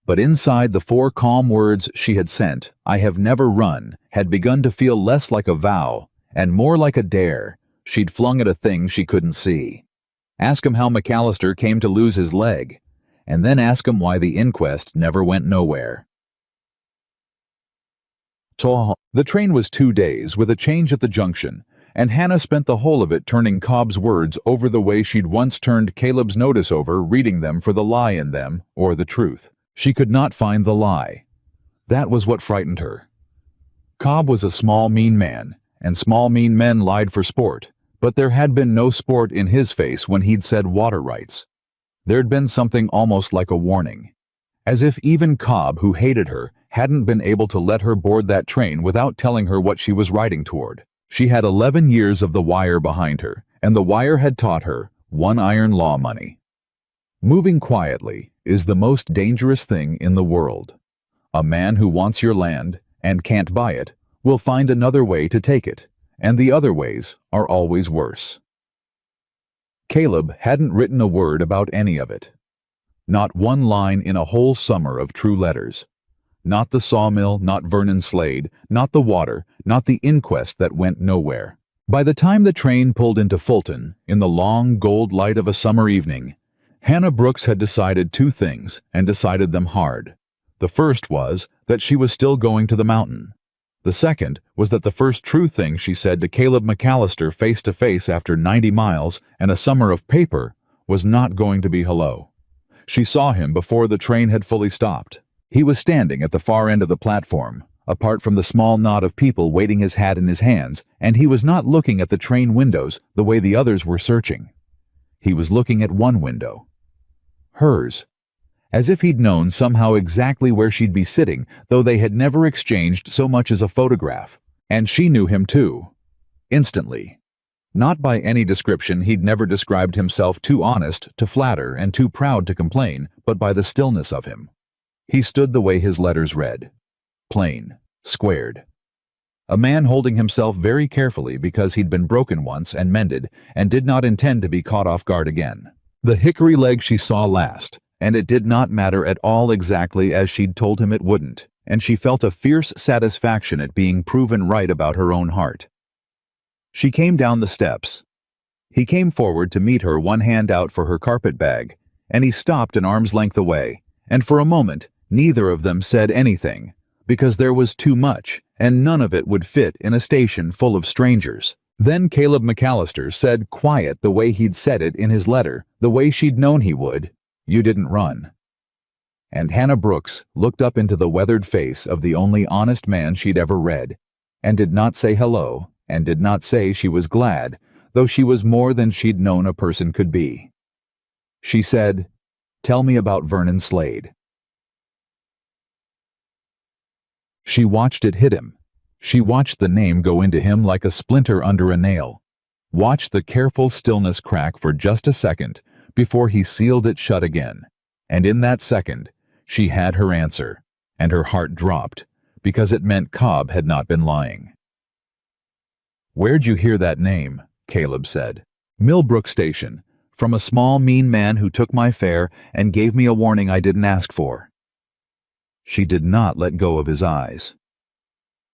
But inside the 4 calm words she had sent, "I have never run," had begun to feel less like a vow, and more like a dare. She'd flung at a thing she couldn't see. Ask him how McAllister came to lose his leg, and then ask him why the inquest never went nowhere. The train was 2 days, with a change at the junction, and Hannah spent the whole of it turning Cobb's words over the way she'd once turned Caleb's notice over, reading them for the lie in them, or the truth. She could not find the lie. That was what frightened her. Cobb was a small, mean man, and small, mean men lied for sport, but there had been no sport in his face when he'd said water rights. There'd been something almost like a warning. As if even Cobb, who hated her, hadn't been able to let her board that train without telling her what she was riding toward. She had 11 years of The Wire behind her, and The Wire had taught her one iron law: money. Moving quietly is the most dangerous thing in the world. A man who wants your land and can't buy it will find another way to take it, and the other ways are always worse. Caleb hadn't written a word about any of it. Not one line in a whole summer of true letters. Not the sawmill, not Vernon Slade, not the water, not the inquest that went nowhere. By the time the train pulled into Fulton, in the long gold light of a summer evening, Hannah Brooks had decided two things, and decided them hard. The first was that she was still going to the mountain. The second was that the first true thing she said to Caleb McAllister face to face after 90 miles and a summer of paper was not going to be hello. She saw him before the train had fully stopped. He was standing at the far end of the platform, apart from the small knot of people waiting, his hat in his hands, and he was not looking at the train windows the way the others were searching. He was looking at one window. Hers. As if he'd known somehow exactly where she'd be sitting, though they had never exchanged so much as a photograph. And she knew him too. Instantly. Not by any description. He'd never described himself too honest to flatter and too proud to complain, but by the stillness of him. He stood the way his letters read. Plain, squared. A man holding himself very carefully because he'd been broken once and mended and did not intend to be caught off guard again. The hickory leg she saw last, and it did not matter at all exactly as she'd told him it wouldn't, and she felt a fierce satisfaction at being proven right about her own heart. She came down the steps. He came forward to meet her, one hand out for her carpet bag, and he stopped an arm's length away, and for a moment neither of them said anything, because there was too much, and none of it would fit in a station full of strangers. Then Caleb McAllister said, quiet the way he'd said it in his letter, the way she'd known he would, "You didn't run." And Hannah Brooks looked up into the weathered face of the only honest man she'd ever read, and did not say hello, and did not say she was glad, though she was more than she'd known a person could be. She said, "Tell me about Vernon Slade." She watched it hit him. She watched the name go into him like a splinter under a nail. Watched the careful stillness crack for just a second before he sealed it shut again. And in that second, she had her answer, and her heart dropped, because it meant Cobb had not been lying. "Where'd you hear that name?" Caleb said. "Millbrook Station, from a small mean man who took my fare and gave me a warning I didn't ask for." She did not let go of his eyes.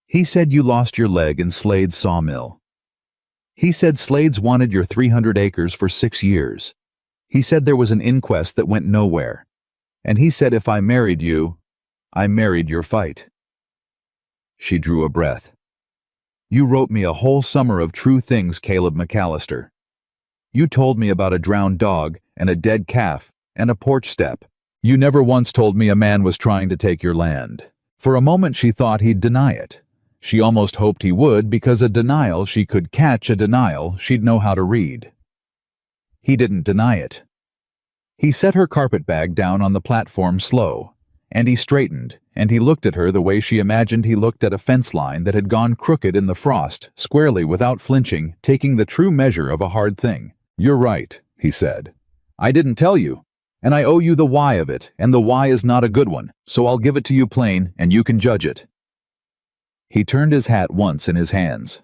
"He said you lost your leg in Slade's sawmill. He said Slade's wanted your 300 acres for 6 years. He said there was an inquest that went nowhere. And he said if I married you, I married your fight." She drew a breath. "You wrote me a whole summer of true things, Caleb McAllister. You told me about a drowned dog and a dead calf and a porch step. You never once told me a man was trying to take your land." For a moment she thought he'd deny it. She almost hoped he would, because a denial she could catch, a denial she'd know how to read. He didn't deny it. He set her carpetbag down on the platform slow, and he straightened, and he looked at her the way she imagined he looked at a fence line that had gone crooked in the frost, squarely without flinching, taking the true measure of a hard thing. "You're right," he said. "I didn't tell you, and I owe you the why of it, and the why is not a good one, so I'll give it to you plain, and you can judge it." He turned his hat once in his hands.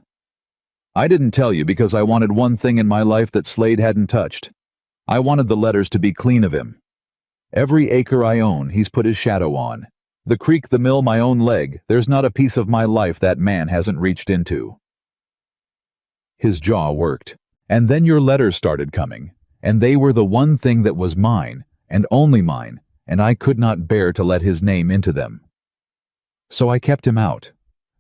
"I didn't tell you because I wanted one thing in my life that Slade hadn't touched. I wanted the letters to be clean of him. Every acre I own, he's put his shadow on. The creek, the mill, my own leg, there's not a piece of my life that man hasn't reached into." His jaw worked. "And then your letters started coming, and they were the one thing that was mine, and only mine, and I could not bear to let his name into them. So I kept him out.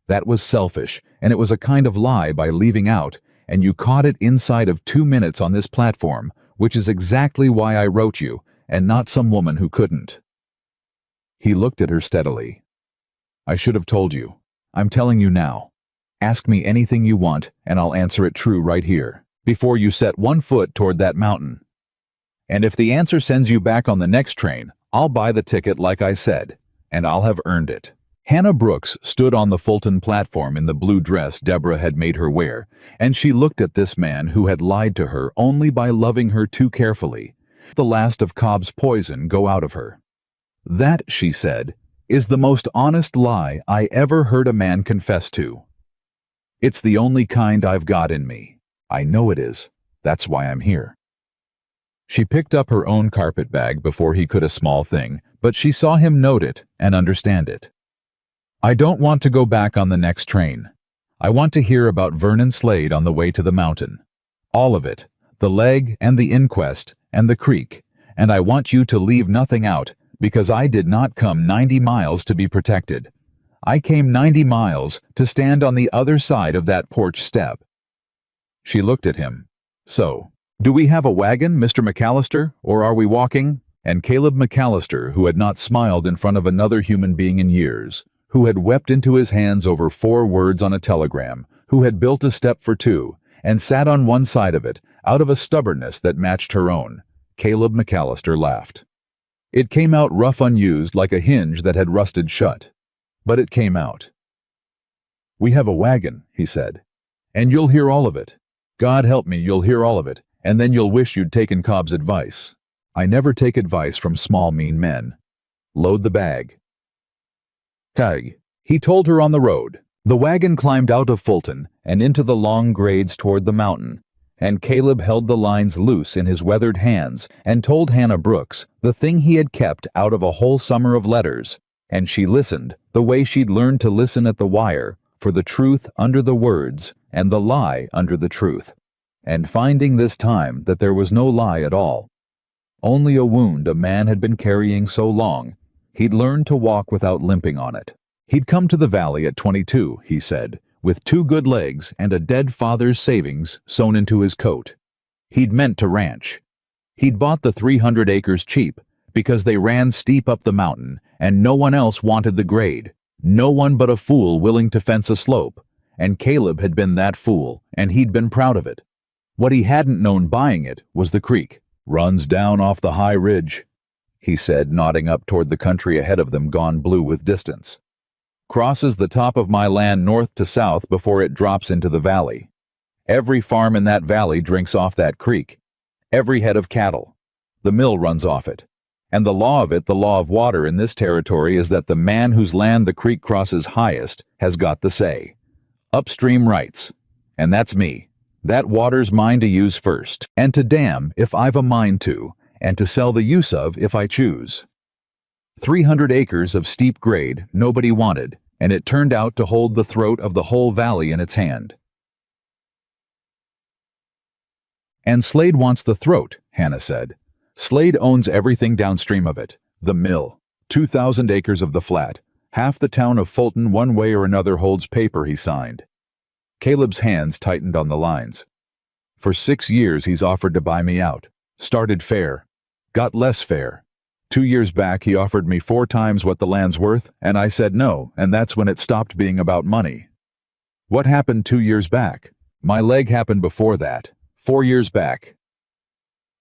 That was selfish, and it was a kind of lie by leaving out, and you caught it inside of 2 minutes on this platform, which is exactly why I wrote you, and not some woman who couldn't." He looked at her steadily. "I should have told you. I'm telling you now. Ask me anything you want, and I'll answer it true right here, before you set one foot toward that mountain. And if the answer sends you back on the next train, I'll buy the ticket like I said, and I'll have earned it." Hannah Brooks stood on the Fulton platform in the blue dress Deborah had made her wear, and she looked at this man who had lied to her only by loving her too carefully. The last of Cobb's poison go out of her. "That," she said, "is the most honest lie I ever heard a man confess to. It's the only kind I've got in me. I know it is. That's why I'm here." She picked up her own carpet bag before he could a small thing, but she saw him note it and understand it. "I don't want to go back on the next train. I want to hear about Vernon Slade on the way to the mountain. All of it, the leg and the inquest and the creek, and I want you to leave nothing out, because I did not come 90 miles to be protected. I came 90 miles to stand on the other side of that porch step." She looked at him. "So, do we have a wagon, Mr. McAllister, or are we walking?" And Caleb McAllister, who had not smiled in front of another human being in years, who had wept into his hands over 4 words on a telegram, who had built a step for 2, and sat on one side of it, out of a stubbornness that matched her own, Caleb McAllister laughed. It came out rough unused like a hinge that had rusted shut. But it came out. "We have a wagon," he said, "and you'll hear all of it. God help me, you'll hear all of it, and then you'll wish you'd taken Cobb's advice. I never take advice from small, mean men. Load the bag." "Hey," he told her on the road. The wagon climbed out of Fulton and into the long grades toward the mountain, and Caleb held the lines loose in his weathered hands and told Hannah Brooks the thing he had kept out of a whole summer of letters, and she listened the way she'd learned to listen at the wire, for the truth under the words and the lie under the truth, and finding this time that there was no lie at all. Only a wound a man had been carrying so long, he'd learned to walk without limping on it. He'd come to the valley at 22, he said, with 2 good legs and a dead father's savings sewn into his coat. He'd meant to ranch. He'd bought the 300 acres cheap because they ran steep up the mountain and no one else wanted the grade, no one but a fool willing to fence a slope, and Caleb had been that fool, and he'd been proud of it. What he hadn't known buying it was the creek. "Runs down off the high ridge," he said, nodding up toward the country ahead of them gone blue with distance. "Crosses the top of my land north to south before it drops into the valley. Every farm in that valley drinks off that creek. Every head of cattle. The mill runs off it. And the law of it, the law of water in this territory, is that the man whose land the creek crosses highest has got the say. Upstream rights. And that's me. That water's mine to use first, and to dam if I've a mind to, and to sell the use of if I choose. 300 acres of steep grade nobody wanted, and it turned out to hold the throat of the whole valley in its hand." "And Slade wants the throat," Hannah said. "Slade owns everything downstream of it. The mill, 2,000 acres of the flat. Half the town of Fulton one way or another holds paper he signed." Caleb's hands tightened on the lines. "For 6 years he's offered to buy me out. Started fair. Got less fair. 2 years back he offered me 4 times what the land's worth, and I said no, and that's when it stopped being about money." "What happened 2 years back?" "My leg happened before that. 4 years back."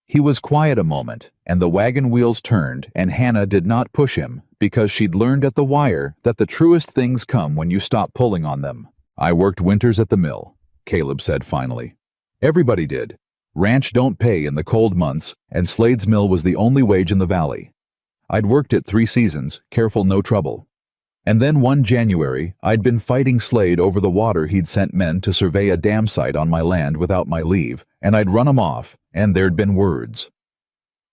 He was quiet a moment, and the wagon wheels turned, and Hannah did not push him, because she'd learned at the wire that the truest things come when you stop pulling on them. "I worked winters at the mill," Caleb said finally. "Everybody did. Ranch don't pay in the cold months, and Slade's mill was the only wage in the valley. I'd worked it 3 seasons, careful no trouble. And then one January, I'd been fighting Slade over the water he'd sent men to survey a dam site on my land without my leave, and I'd run 'em off, and there'd been words."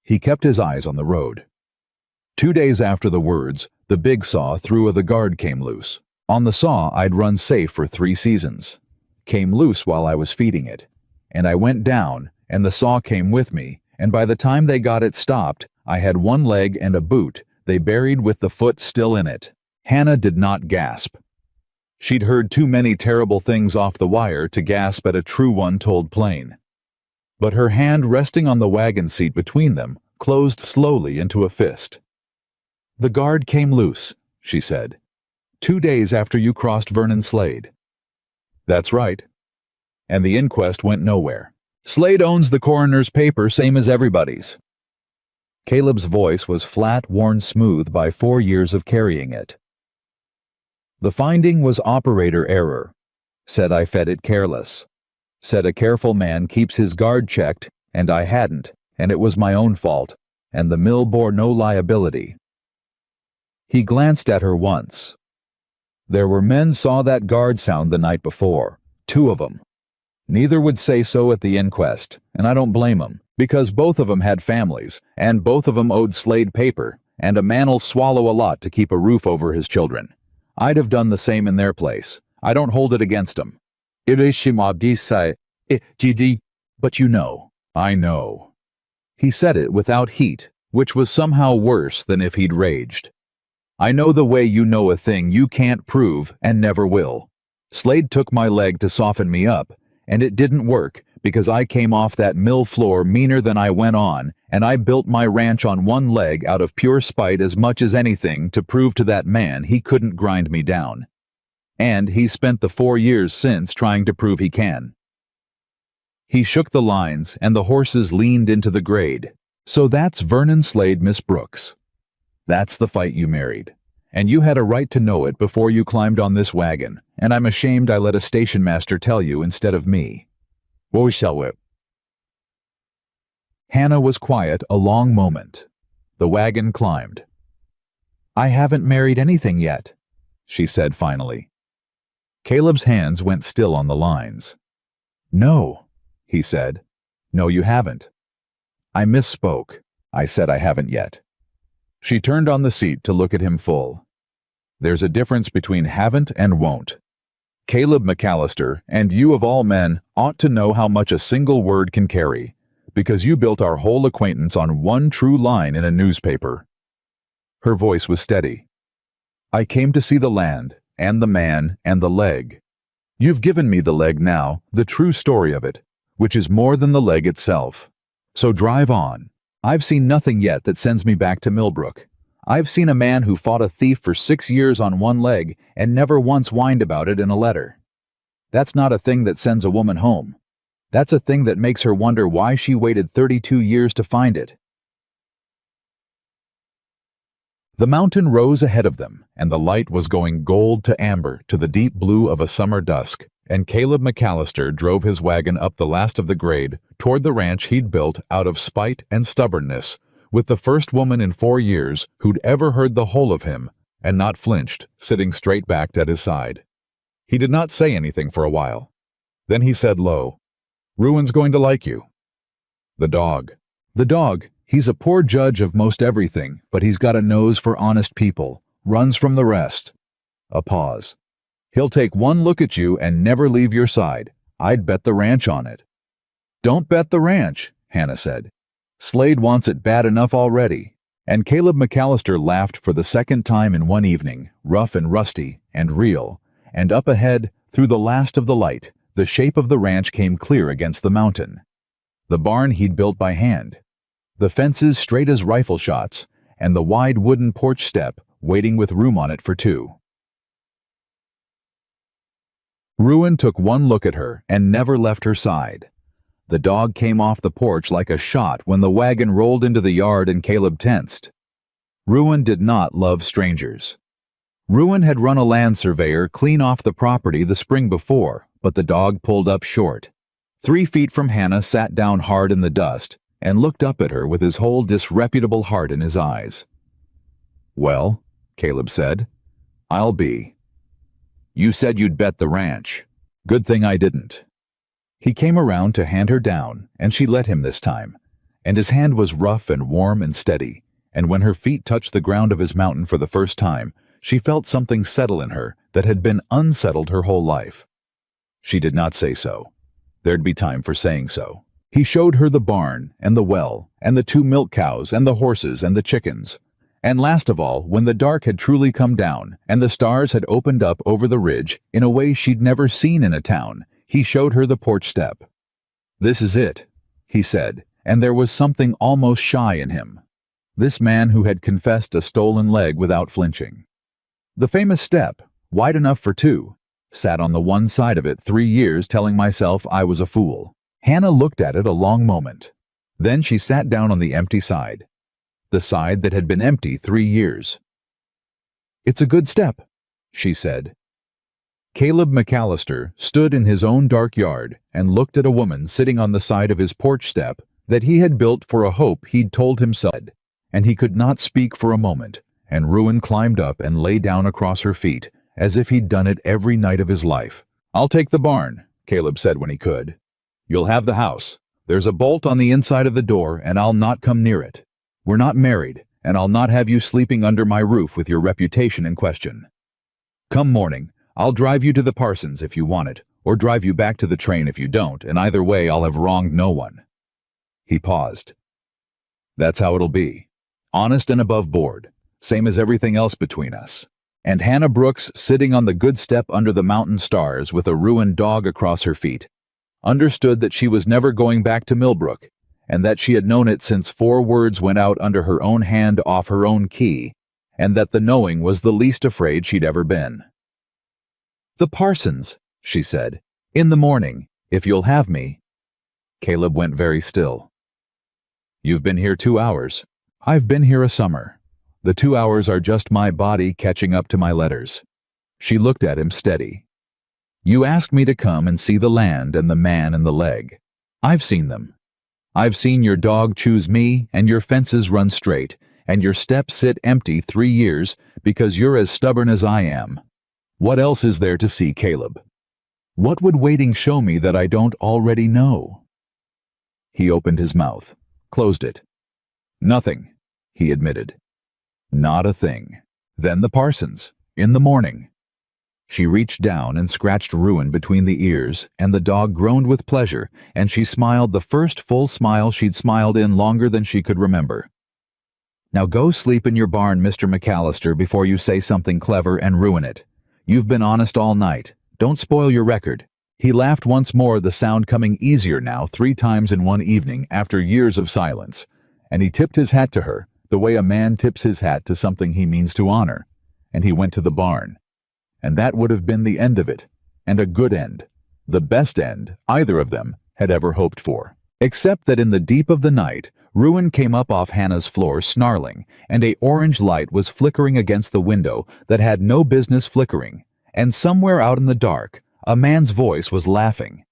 He kept his eyes on the road. 2 days after the words, the big saw through of the guard came loose. On the saw I'd run safe for 3 seasons. Came loose while I was feeding it. And I went down, and the saw came with me, and by the time they got it stopped, I had 1 leg and a boot they buried with the foot still in it. Hannah did not gasp. She'd heard too many terrible things off the wire to gasp at a true one told plain. But her hand resting on the wagon seat between them closed slowly into a fist. "The guard came loose," she said. 2 days after you crossed Vernon Slade." "That's right." "And the inquest went nowhere. Slade owns the coroner's paper same as everybody's." Caleb's voice was flat, worn smooth by 4 years of carrying it. The finding was operator error. Said I fed it careless. Said a careful man keeps his guard checked, and I hadn't, and it was my own fault, and the mill bore no liability. He glanced at her once. There were men saw that guard sound the night before, 2 of 'em. Neither would say so at the inquest, and I don't blame 'em, because both of 'em had families, and both of 'em owed Slade paper, and a man'll swallow a lot to keep a roof over his children. I'd have done the same in their place. I don't hold it against 'em. But you know. I know. He said it without heat, which was somehow worse than if he'd raged. I know the way you know a thing you can't prove and never will. Slade took my leg to soften me up, and it didn't work because I came off that mill floor meaner than I went on, and I built my ranch on one leg out of pure spite as much as anything to prove to that man he couldn't grind me down. And he's spent the 4 years since trying to prove he can. He shook the lines, and the horses leaned into the grade. So that's Vernon Slade, Miss Brooks. That's the fight you married. And you had a right to know it before you climbed on this wagon, and I'm ashamed I let a station master tell you instead of me. What shall we? Hannah was quiet a long moment. The wagon climbed. I haven't married anything yet, she said finally. Caleb's hands went still on the lines. No, he said. No, you haven't. I misspoke. I said I haven't yet. She turned on the seat to look at him full. There's a difference between haven't and won't. Caleb McAllister, and you of all men, ought to know how much a single word can carry, because you built our whole acquaintance on one true line in a newspaper. Her voice was steady. I came to see the land, and the man, and the leg. You've given me the leg now, the true story of it, which is more than the leg itself. So drive on. I've seen nothing yet that sends me back to Millbrook. I've seen a man who fought a thief for 6 years on one leg and never once whined about it in a letter. That's not a thing that sends a woman home. That's a thing that makes her wonder why she waited 32 years to find it. The mountain rose ahead of them, and the light was going gold to amber to the deep blue of a summer dusk, and Caleb McAllister drove his wagon up the last of the grade toward the ranch he'd built out of spite and stubbornness, with the first woman in 4 years who'd ever heard the whole of him, and not flinched, sitting straight-backed at his side. He did not say anything for a while. Then he said low, Ruin's going to like you. The dog. The dog, he's a poor judge of most everything, but he's got a nose for honest people, runs from the rest. A pause. He'll take one look at you and never leave your side. I'd bet the ranch on it. Don't bet the ranch, Hannah said. Slade wants it bad enough already. And Caleb McAllister laughed for the second time in one evening, rough and rusty and real, and up ahead, through the last of the light, the shape of the ranch came clear against the mountain. The barn he'd built by hand. The fences straight as rifle shots, and the wide wooden porch step waiting with room on it for 2. Ruin took one look at her and never left her side. The dog came off the porch like a shot when the wagon rolled into the yard and Caleb tensed. Ruin did not love strangers. Ruin had run a land surveyor clean off the property the spring before, but the dog pulled up short. 3 feet from Hannah sat down hard in the dust and looked up at her with his whole disreputable heart in his eyes. Well, Caleb said, I'll be. You said you'd bet the ranch. Good thing I didn't. He came around to hand her down, and she let him this time, and his hand was rough and warm and steady, and when her feet touched the ground of his mountain for the first time, she felt something settle in her that had been unsettled her whole life. She did not say so. There'd be time for saying so. He showed her the barn, and the well, and the 2 milk cows, and the horses, and the chickens. And last of all, when the dark had truly come down, and the stars had opened up over the ridge in a way she'd never seen in a town, he showed her the porch step. This is it, he said, and there was something almost shy in him. This man who had confessed a stolen leg without flinching. The famous step, wide enough for 2, sat on the one side of it 3 years telling myself I was a fool. Hannah looked at it a long moment. Then she sat down on the empty side. The side that had been empty 3 years. It's a good step, she said. Caleb McAllister stood in his own dark yard and looked at a woman sitting on the side of his porch step that he had built for a hope he'd told himself, and he could not speak for a moment, and Ruin climbed up and lay down across her feet, as if he'd done it every night of his life. "I'll take the barn," Caleb said when he could. "You'll have the house. There's a bolt on the inside of the door, and I'll not come near it. We're not married, and I'll not have you sleeping under my roof with your reputation in question. Come morning, I'll drive you to the Parsons if you want it, or drive you back to the train if you don't, and either way I'll have wronged no one." He paused. "That's how it'll be. Honest and above board, same as everything else between us." And Hannah Brooks, sitting on the good step under the mountain stars with a ruined dog across her feet, understood that she was never going back to Millbrook, and that she had known it since 4 words went out under her own hand off her own key, and that the knowing was the least afraid she'd ever been. "The Parsons," she said. "In the morning, if you'll have me." Caleb went very still. "You've been here 2 hours. I've been here a summer. The 2 hours are just my body catching up to my letters." She looked at him steady. "You asked me to come and see the land and the man and the leg. I've seen them. I've seen your dog choose me and your fences run straight and your steps sit empty 3 years because you're as stubborn as I am. What else is there to see, Caleb? What would waiting show me that I don't already know?" He opened his mouth, closed it. "Nothing," he admitted. "Not a thing. Then the Parsons, in the morning." She reached down and scratched Ruin between the ears, and the dog groaned with pleasure, and she smiled the first full smile she'd smiled in longer than she could remember. "Now go sleep in your barn, Mr. McAllister, before you say something clever and ruin it. You've been honest all night. Don't spoil your record." He laughed once more, the sound coming easier now 3 times in one evening after years of silence, and he tipped his hat to her, the way a man tips his hat to something he means to honor, and he went to the barn. And that would have been the end of it, and a good end, the best end either of them had ever hoped for. Except that in the deep of the night, Ruin came up off Hannah's floor snarling, and a orange light was flickering against the window that had no business flickering, and somewhere out in the dark, a man's voice was laughing.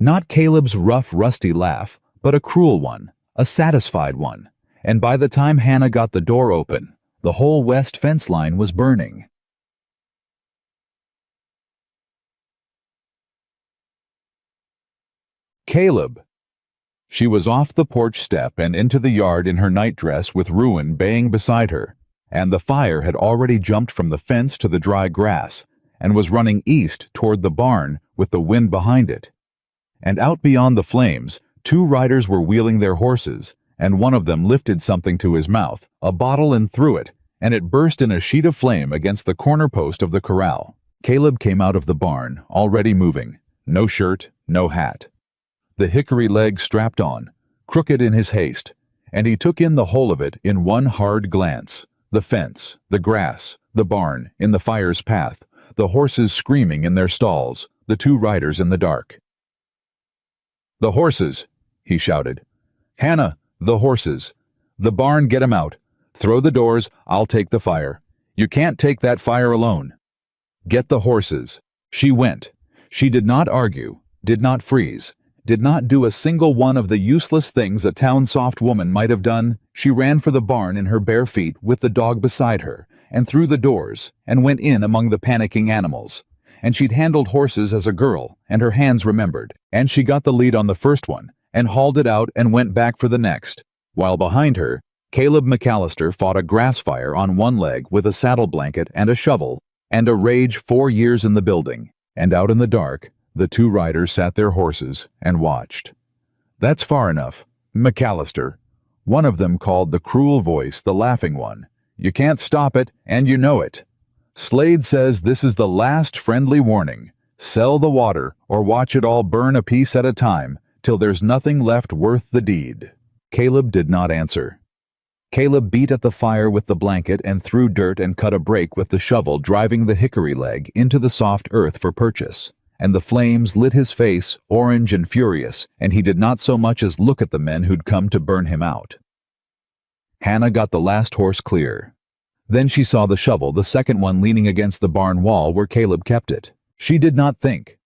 Not Caleb's rough, rusty laugh, but a cruel one, a satisfied one, and by the time Hannah got the door open, the whole west fence line was burning. "Caleb!" She was off the porch step and into the yard in her nightdress with Ruin baying beside her, and the fire had already jumped from the fence to the dry grass, and was running east toward the barn with the wind behind it. And out beyond the flames, 2 riders were wheeling their horses, and one of them lifted something to his mouth, a bottle, and threw it, and it burst in a sheet of flame against the corner post of the corral. Caleb came out of the barn, already moving, no shirt, no hat. The hickory leg strapped on, crooked in his haste, and he took in the whole of it in one hard glance, the fence, the grass, the barn, in the fire's path, the horses screaming in their stalls, the 2 riders in the dark. "The horses!" he shouted. "Hannah, the horses! The barn, get 'em out! Throw the doors, I'll take the fire. You can't take that fire alone. Get the horses." She went. She did not argue, did not freeze, did not do a single one of the useless things a town-soft woman might have done. She ran for the barn in her bare feet with the dog beside her, and through the doors, and went in among the panicking animals. And she'd handled horses as a girl, and her hands remembered, and she got the lead on the first one, and hauled it out and went back for the next, while behind her, Caleb McAllister fought a grass fire on one leg with a saddle blanket and a shovel, and a rage 4 years in the building, and out in the dark, the 2 riders sat their horses and watched. "That's far enough, McAllister," one of them called the cruel voice the laughing one. "You can't stop it, and you know it. Slade says this is the last friendly warning. Sell the water, or watch it all burn a piece at a time, till there's nothing left worth the deed." Caleb did not answer. Caleb beat at the fire with the blanket and threw dirt and cut a break with the shovel, driving the hickory leg into the soft earth for purchase. And the flames lit his face, orange and furious, and he did not so much as look at the men who'd come to burn him out. Hannah got the last horse clear. Then she saw the shovel, the second one leaning against the barn wall where Caleb kept it. She did not think.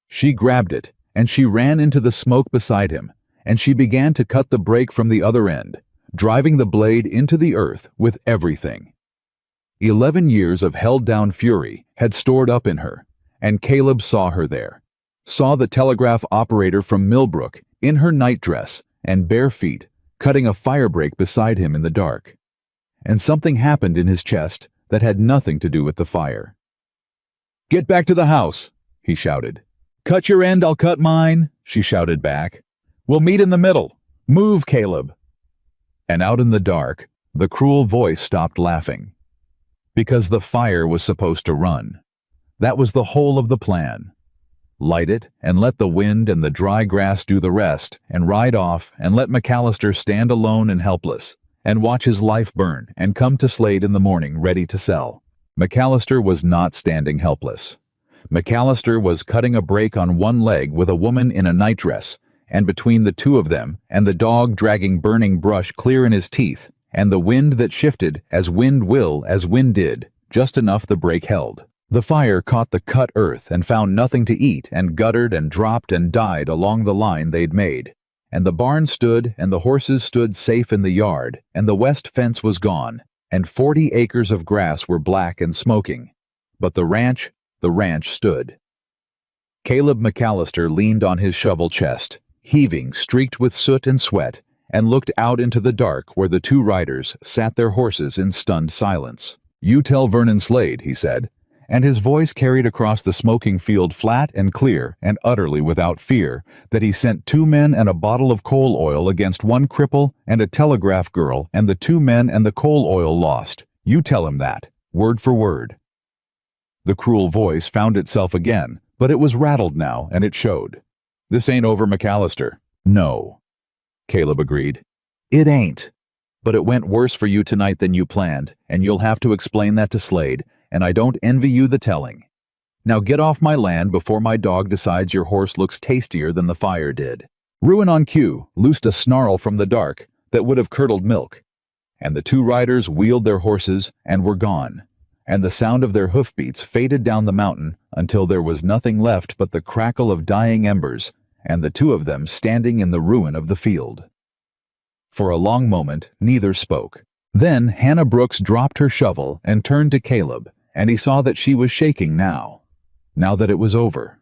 She grabbed it, and she ran into the smoke beside him, and she began to cut the brake from the other end, driving the blade into the earth with everything. 11 years of held-down fury had stored up in her, and Caleb saw her there, saw the telegraph operator from Millbrook in her nightdress and bare feet, cutting a firebreak beside him in the dark. And something happened in his chest that had nothing to do with the fire. "Get back to the house," he shouted. "Cut your end, I'll cut mine," she shouted back. "We'll meet in the middle. Move, Caleb." And out in the dark, the cruel voice stopped laughing. Because the fire was supposed to run. That was the whole of the plan. Light it and let the wind and the dry grass do the rest, and ride off and let McAllister stand alone and helpless, and watch his life burn and come to Slade in the morning ready to sell. McAllister was not standing helpless. McAllister was cutting a break on one leg with a woman in a nightdress, and between the two of them and the dog dragging burning brush clear in his teeth, and the wind that shifted as wind will as wind did, just enough the break held. The fire caught the cut earth and found nothing to eat and guttered and dropped and died along the line they'd made. And the barn stood and the horses stood safe in the yard, and the west fence was gone, and 40 acres of grass were black and smoking. But the ranch stood. Caleb McAllister leaned on his shovel chest, heaving, streaked with soot and sweat, and looked out into the dark where the two riders sat their horses in stunned silence. "You tell Vernon Slade," he said, and his voice carried across the smoking field flat and clear and utterly without fear, that he sent 2 men and a bottle of coal oil against 1 cripple and a telegraph girl, and the 2 men and the coal oil lost. You tell him that, word for word. The cruel voice found itself again, but it was rattled now, and it showed. "This ain't over, McAllister." "No," Caleb agreed. "It ain't. But it went worse for you tonight than you planned, and you'll have to explain that to Slade, and I don't envy you the telling. Now get off my land before my dog decides your horse looks tastier than the fire did." Ruin on cue loosed a snarl from the dark that would have curdled milk, and the 2 riders wheeled their horses and were gone, and the sound of their hoofbeats faded down the mountain until there was nothing left but the crackle of dying embers, and the 2 of them standing in the ruin of the field. For a long moment, neither spoke. Then Hannah Brooks dropped her shovel and turned to Caleb, and he saw that she was shaking now that it was over,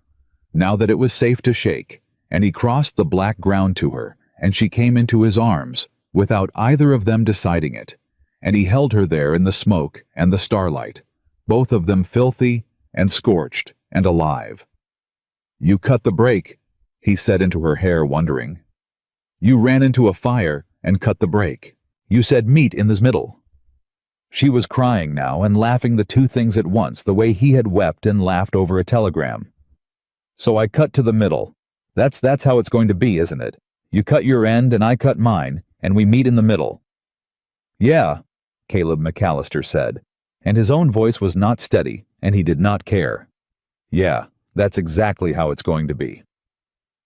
now that it was safe to shake, and he crossed the black ground to her, and she came into his arms, without either of them deciding it, and he held her there in the smoke and the starlight, both of them filthy and scorched and alive. "You cut the brake," he said into her hair, wondering. "You ran into a fire and cut the brake. You said meet in this middle." She was crying now and laughing the 2 things at once, the way he had wept and laughed over a telegram. "So I cut to the middle. That's how it's going to be, isn't it? You cut your end and I cut mine, and we meet in the middle." "Yeah," Caleb McAllister said, and his own voice was not steady, and he did not care. "Yeah, that's exactly how it's going to be."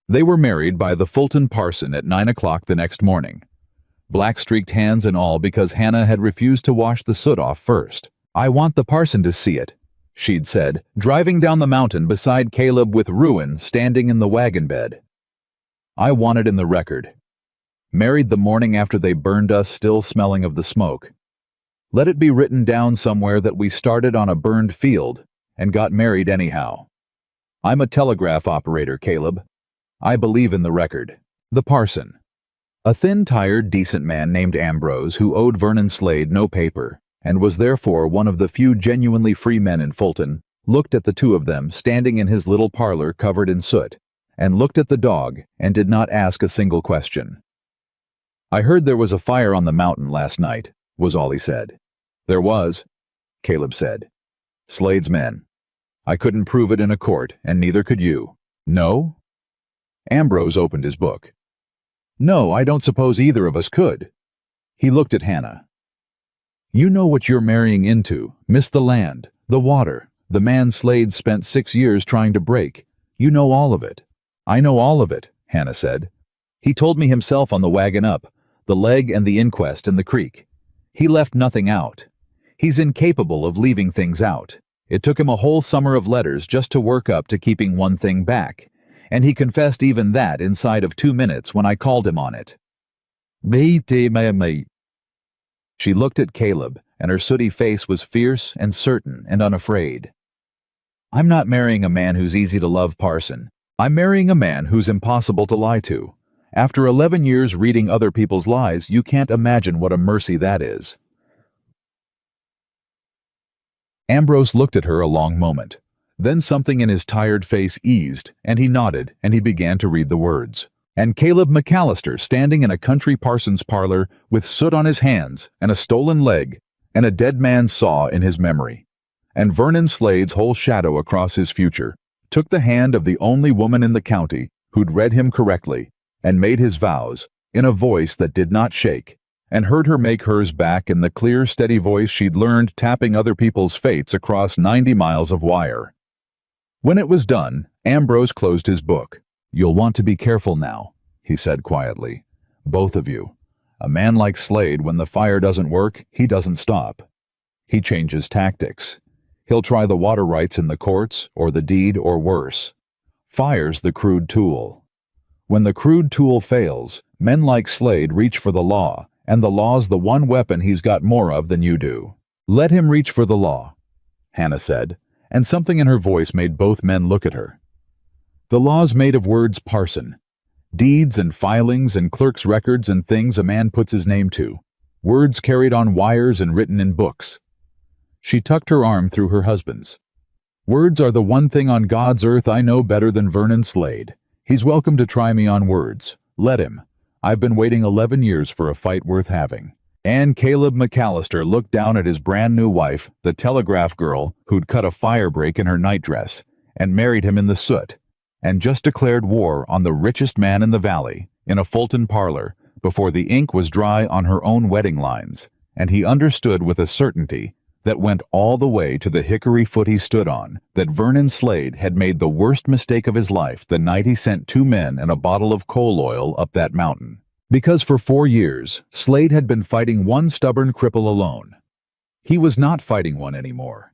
They were married by the Fulton parson at 9 o'clock the next morning. Black-streaked hands and all, because Hannah had refused to wash the soot off first. "I want the parson to see it," she'd said, driving down the mountain beside Caleb with Ruin standing in the wagon bed. "I want it in the record. Married the morning after they burned us, still smelling of the smoke. Let it be written down somewhere that we started on a burned field and got married anyhow. I'm a telegraph operator, Caleb. I believe in the record." The parson, a thin, tired, decent man named Ambrose, who owed Vernon Slade no paper, and was therefore one of the few genuinely free men in Fulton, looked at the 2 of them standing in his little parlor covered in soot, and looked at the dog, and did not ask a single question. "I heard there was a fire on the mountain last night," was all he said. "There was," Caleb said. "Slade's men. I couldn't prove it in a court, and neither could you." "No?" Ambrose opened his book. "No, I don't suppose either of us could." He looked at Hannah. "You know what you're marrying into, miss the land, the water, the man Slade spent 6 years trying to break. You know all of it." "I know all of it," Hannah said. "He told me himself on the wagon up, the leg and the inquest and the creek. He left nothing out. He's incapable of leaving things out. It took him a whole summer of letters just to work up to keeping one thing back, and he confessed even that inside of 2 minutes when I called him on it. She looked at Caleb, and her sooty face was fierce and certain and unafraid. I'm not marrying a man who's easy to love, Parson. I'm marrying a man who's impossible to lie to. After 11 years reading other people's lies, you can't imagine what a mercy that is. Ambrose looked at her a long moment. Then something in his tired face eased, and he nodded, and he began to read the words. And Caleb McAllister standing in a country parson's parlor with soot on his hands and a stolen leg and a dead man's saw in his memory. And Vernon Slade's whole shadow across his future took the hand of the only woman in the county who'd read him correctly and made his vows in a voice that did not shake, and heard her make hers back in the clear, steady voice she'd learned tapping other people's fates across 90 miles of wire. When it was done, Ambrose closed his book. You'll want to be careful now, he said quietly. Both of you. A man like Slade, when the fire doesn't work, he doesn't stop. He changes tactics. He'll try the water rights in the courts, or the deed, or worse. Fire's the crude tool. When the crude tool fails, men like Slade reach for the law, and the law's the one weapon he's got more of than you do. Let him reach for the law, Hannah said, and something in her voice made both men look at her. The law's made of words, Parson. Deeds and filings and clerk's records and things a man puts his name to. Words carried on wires and written in books. She tucked her arm through her husband's. Words are the one thing on God's earth I know better than Vernon Slade. He's welcome to try me on words. Let him. I've been waiting 11 years for a fight worth having. And Caleb McAllister looked down at his brand new wife, the telegraph girl who'd cut a fire break in her nightdress, and married him in the soot, and just declared war on the richest man in the valley, in a Fulton parlor, before the ink was dry on her own wedding lines, and he understood with a certainty that went all the way to the hickory foot he stood on, that Vernon Slade had made the worst mistake of his life the night he sent 2 men and a bottle of coal oil up that mountain. Because for 4 years, Slade had been fighting one stubborn cripple alone. He was not fighting one anymore.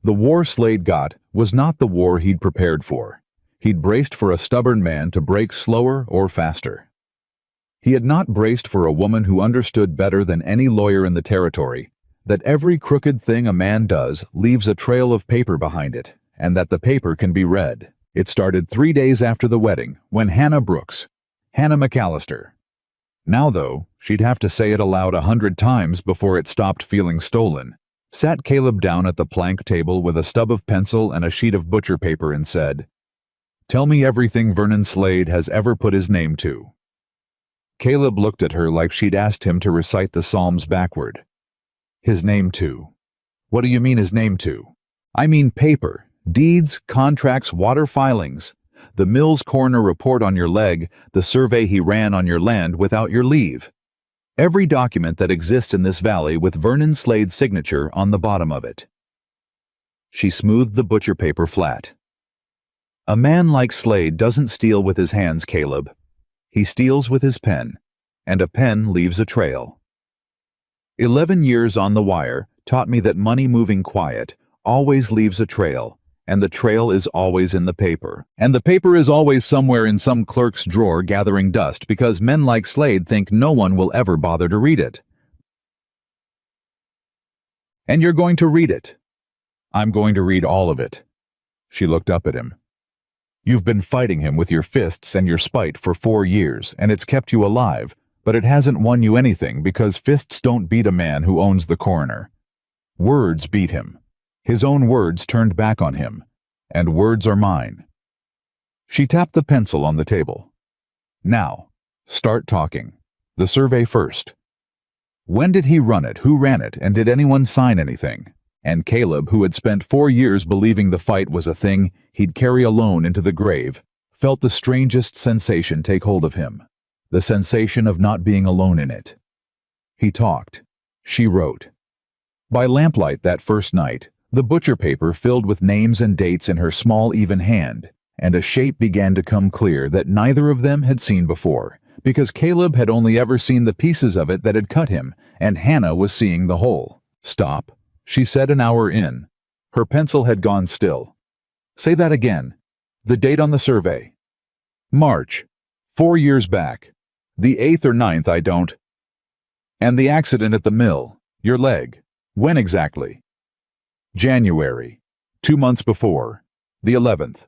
The war Slade got was not the war he'd prepared for. He'd braced for a stubborn man to break slower or faster. He had not braced for a woman who understood better than any lawyer in the territory that every crooked thing a man does leaves a trail of paper behind it, and that the paper can be read. It started 3 days after the wedding, when Hannah McAllister. Now, though, she'd have to say it aloud 100 times before it stopped feeling stolen, sat Caleb down at the plank table with a stub of pencil and a sheet of butcher paper and said, "Tell me everything Vernon Slade has ever put his name to." Caleb looked at her like she'd asked him to recite the Psalms backward. His name to? What do you mean his name to? I mean paper, deeds, contracts, water filings, the Mills coroner report on your leg, the survey he ran on your land without your leave. Every document that exists in this valley with Vernon Slade's signature on the bottom of it. She smoothed the butcher paper flat. A man like Slade doesn't steal with his hands, Caleb. He steals with his pen, and a pen leaves a trail. 11 years on the wire taught me that money moving quiet always leaves a trail, and the trail is always in the paper, and the paper is always somewhere in some clerk's drawer gathering dust because men like Slade think no one will ever bother to read it. And you're going to read it. I'm going to read all of it. She looked up at him. You've been fighting him with your fists and your spite for 4 years, and it's kept you alive, but it hasn't won you anything because fists don't beat a man who owns the coroner. Words beat him. His own words turned back on him, and words are mine. She tapped the pencil on the table. Now, start talking. The survey first. When did he run it? Who ran it? And did anyone sign anything? And Caleb, who had spent 4 years believing the fight was a thing he'd carry alone into the grave, felt the strangest sensation take hold of him. The sensation of not being alone in it. He talked. She wrote. By lamplight that first night, the butcher paper filled with names and dates in her small, even hand, and a shape began to come clear that neither of them had seen before, because Caleb had only ever seen the pieces of it that had cut him, and Hannah was seeing the whole. Stop. she said an hour in. Her pencil had gone still. Say that again. The date on the survey. March. 4 years back. The 8th or 9th, I don't. And the accident at the mill. Your leg. When exactly? January. 2 months before. The 11th.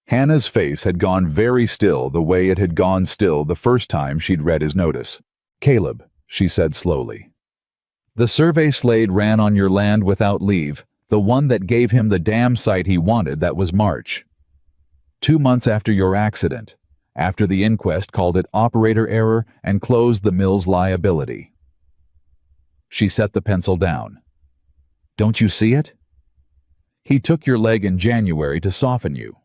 Hannah's face had gone very still the way it had gone still the first time she'd read his notice. Caleb, she said slowly. The survey Slade ran on your land without leave, the one that gave him the damn site he wanted, that was March. 2 months after your accident, after the inquest called it operator error and closed the mill's liability. She set the pencil down. Don't you see it? He took your leg in January to soften you.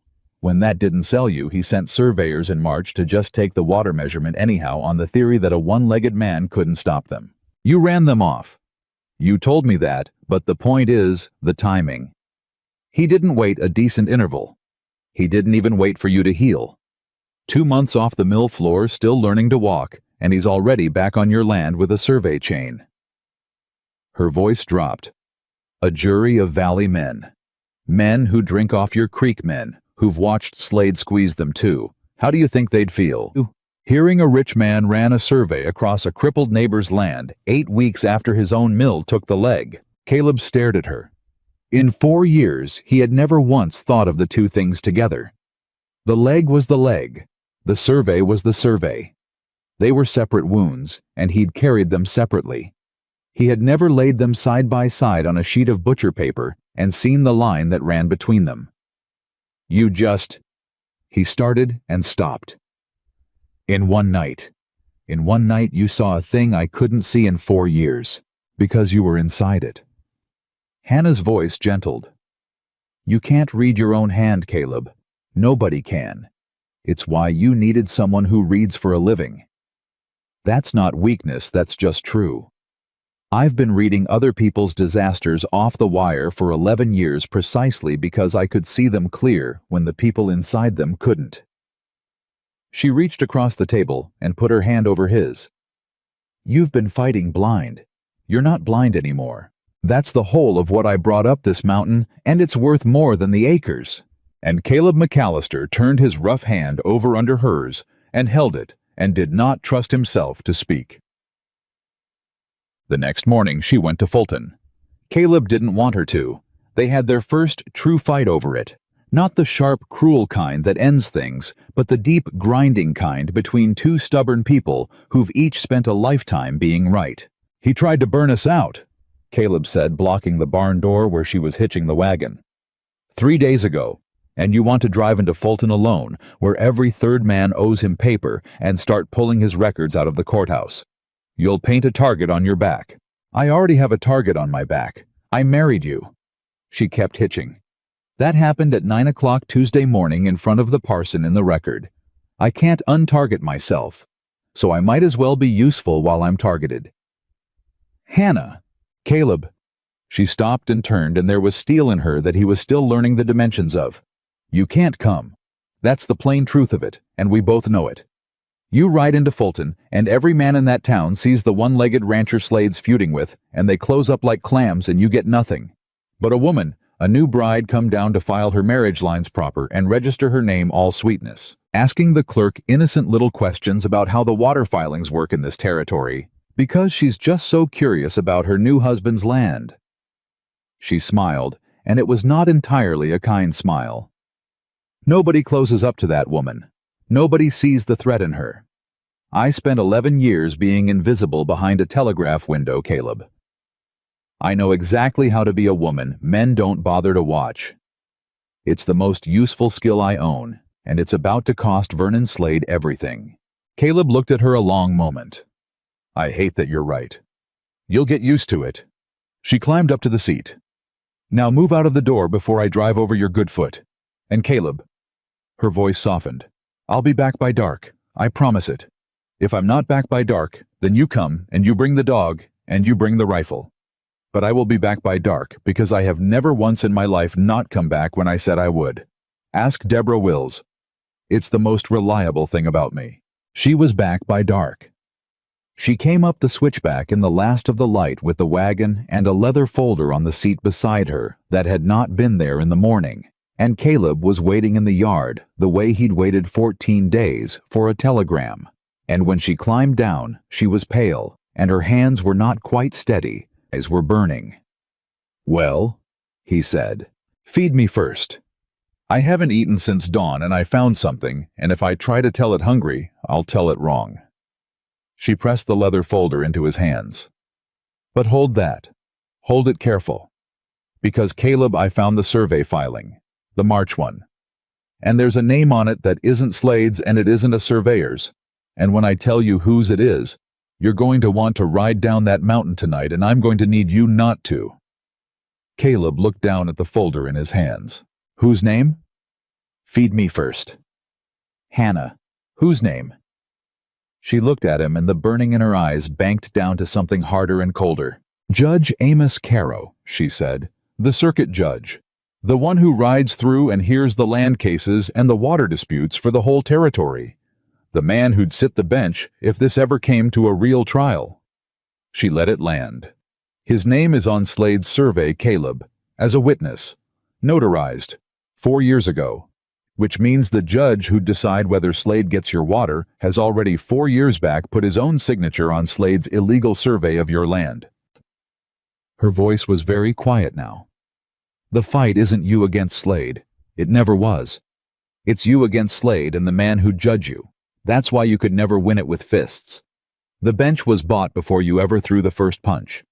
When that didn't sell you, he sent surveyors in March to just take the water measurement anyhow on the theory that a one-legged man couldn't stop them. You ran them off. You told me that, but the point is the timing. He didn't wait a decent interval. He didn't even wait for you to heal. 2 months off the mill floor, still learning to walk, and he's already back on your land with a survey chain. Her voice dropped. A jury of valley men. Men who drink off your creek men, who've watched Slade squeeze them too. How do you think they'd feel? Hearing a rich man ran a survey across a crippled neighbor's land 8 weeks after his own mill took the leg. Caleb stared at her. In 4 years, he had never once thought of the two things together. The leg was the leg. The survey was the survey. They were separate wounds, and he'd carried them separately. He had never laid them side by side on a sheet of butcher paper and seen the line that ran between them. You just... He started and stopped. In one night you saw a thing I couldn't see in 4 years, because you were inside it. Hannah's voice gentled. You can't read your own hand, Caleb. Nobody can. It's why you needed someone who reads for a living. That's not weakness, that's just true. I've been reading other people's disasters off the wire for 11 years precisely because I could see them clear when the people inside them couldn't. She reached across the table and put her hand over his. You've been fighting blind. You're not blind anymore. That's the whole of what I brought up this mountain, and it's worth more than the acres. And Caleb McAllister turned his rough hand over under hers and held it and did not trust himself to speak. The next morning she went to Fulton. Caleb didn't want her to. They had their first true fight over it. Not the sharp, cruel kind that ends things, but the deep, grinding kind between two stubborn people who've each spent a lifetime being right. He tried to burn us out, Caleb said, blocking the barn door where she was hitching the wagon. 3 days ago, and you want to drive into Fulton alone, where every third man owes him paper, and start pulling his records out of the courthouse. You'll paint a target on your back. I already have a target on my back. I married you. She kept hitching. That happened at 9 o'clock Tuesday morning in front of the parson in the record. I can't untarget myself, so I might as well be useful while I'm targeted. Hannah! Caleb! She stopped and turned, and there was steel in her that he was still learning the dimensions of. You can't come. That's the plain truth of it, and we both know it. You ride into Fulton, and every man in that town sees the one-legged rancher Slade's feuding with, and they close up like clams and you get nothing. But a woman, a new bride, come down to file her marriage lines proper and register her name all sweetness, asking the clerk innocent little questions about how the water filings work in this territory, because she's just so curious about her new husband's land. She smiled, and it was not entirely a kind smile. Nobody closes up to that woman. Nobody sees the threat in her. I spent 11 years being invisible behind a telegraph window, Caleb. I know exactly how to be a woman men don't bother to watch. It's the most useful skill I own, and it's about to cost Vernon Slade everything. Caleb looked at her a long moment. I hate that you're right. You'll get used to it. She climbed up to the seat. Now move out of the door before I drive over your good foot. And Caleb. Her voice softened. I'll be back by dark. I promise it. If I'm not back by dark, then you come, and you bring the dog, and you bring the rifle. But I will be back by dark, because I have never once in my life not come back when I said I would. Ask Deborah Wills. It's the most reliable thing about me. She was back by dark. She came up the switchback in the last of the light with the wagon and a leather folder on the seat beside her that had not been there in the morning, and Caleb was waiting in the yard the way he'd waited 14 days for a telegram. And when she climbed down, she was pale, and her hands were not quite steady, eyes were burning. "Well," he said, "feed me first. I haven't eaten since dawn and I found something, and if I try to tell it hungry, I'll tell it wrong." She pressed the leather folder into his hands. "But hold that. Hold it careful. Because, Caleb, I found the survey filing, the March one. And there's a name on it that isn't Slade's and it isn't a surveyor's. And when I tell you whose it is, you're going to want to ride down that mountain tonight and I'm going to need you not to." Caleb looked down at the folder in his hands. "Whose name?" "Feed me first." "Hannah. Whose name?" She looked at him and the burning in her eyes banked down to something harder and colder. "Judge Amos Caro," she said. "The circuit judge. The one who rides through and hears the land cases and the water disputes for the whole territory. The man who'd sit the bench if this ever came to a real trial." She let it land. "His name is on Slade's survey, Caleb, as a witness, notarized, 4 years ago, which means the judge who'd decide whether Slade gets your water has already 4 years back put his own signature on Slade's illegal survey of your land." Her voice was very quiet now. "The fight isn't you against Slade. It never was. It's you against Slade and the man who'd judge you. That's why you could never win it with fists. The bench was bought before you ever threw the first punch."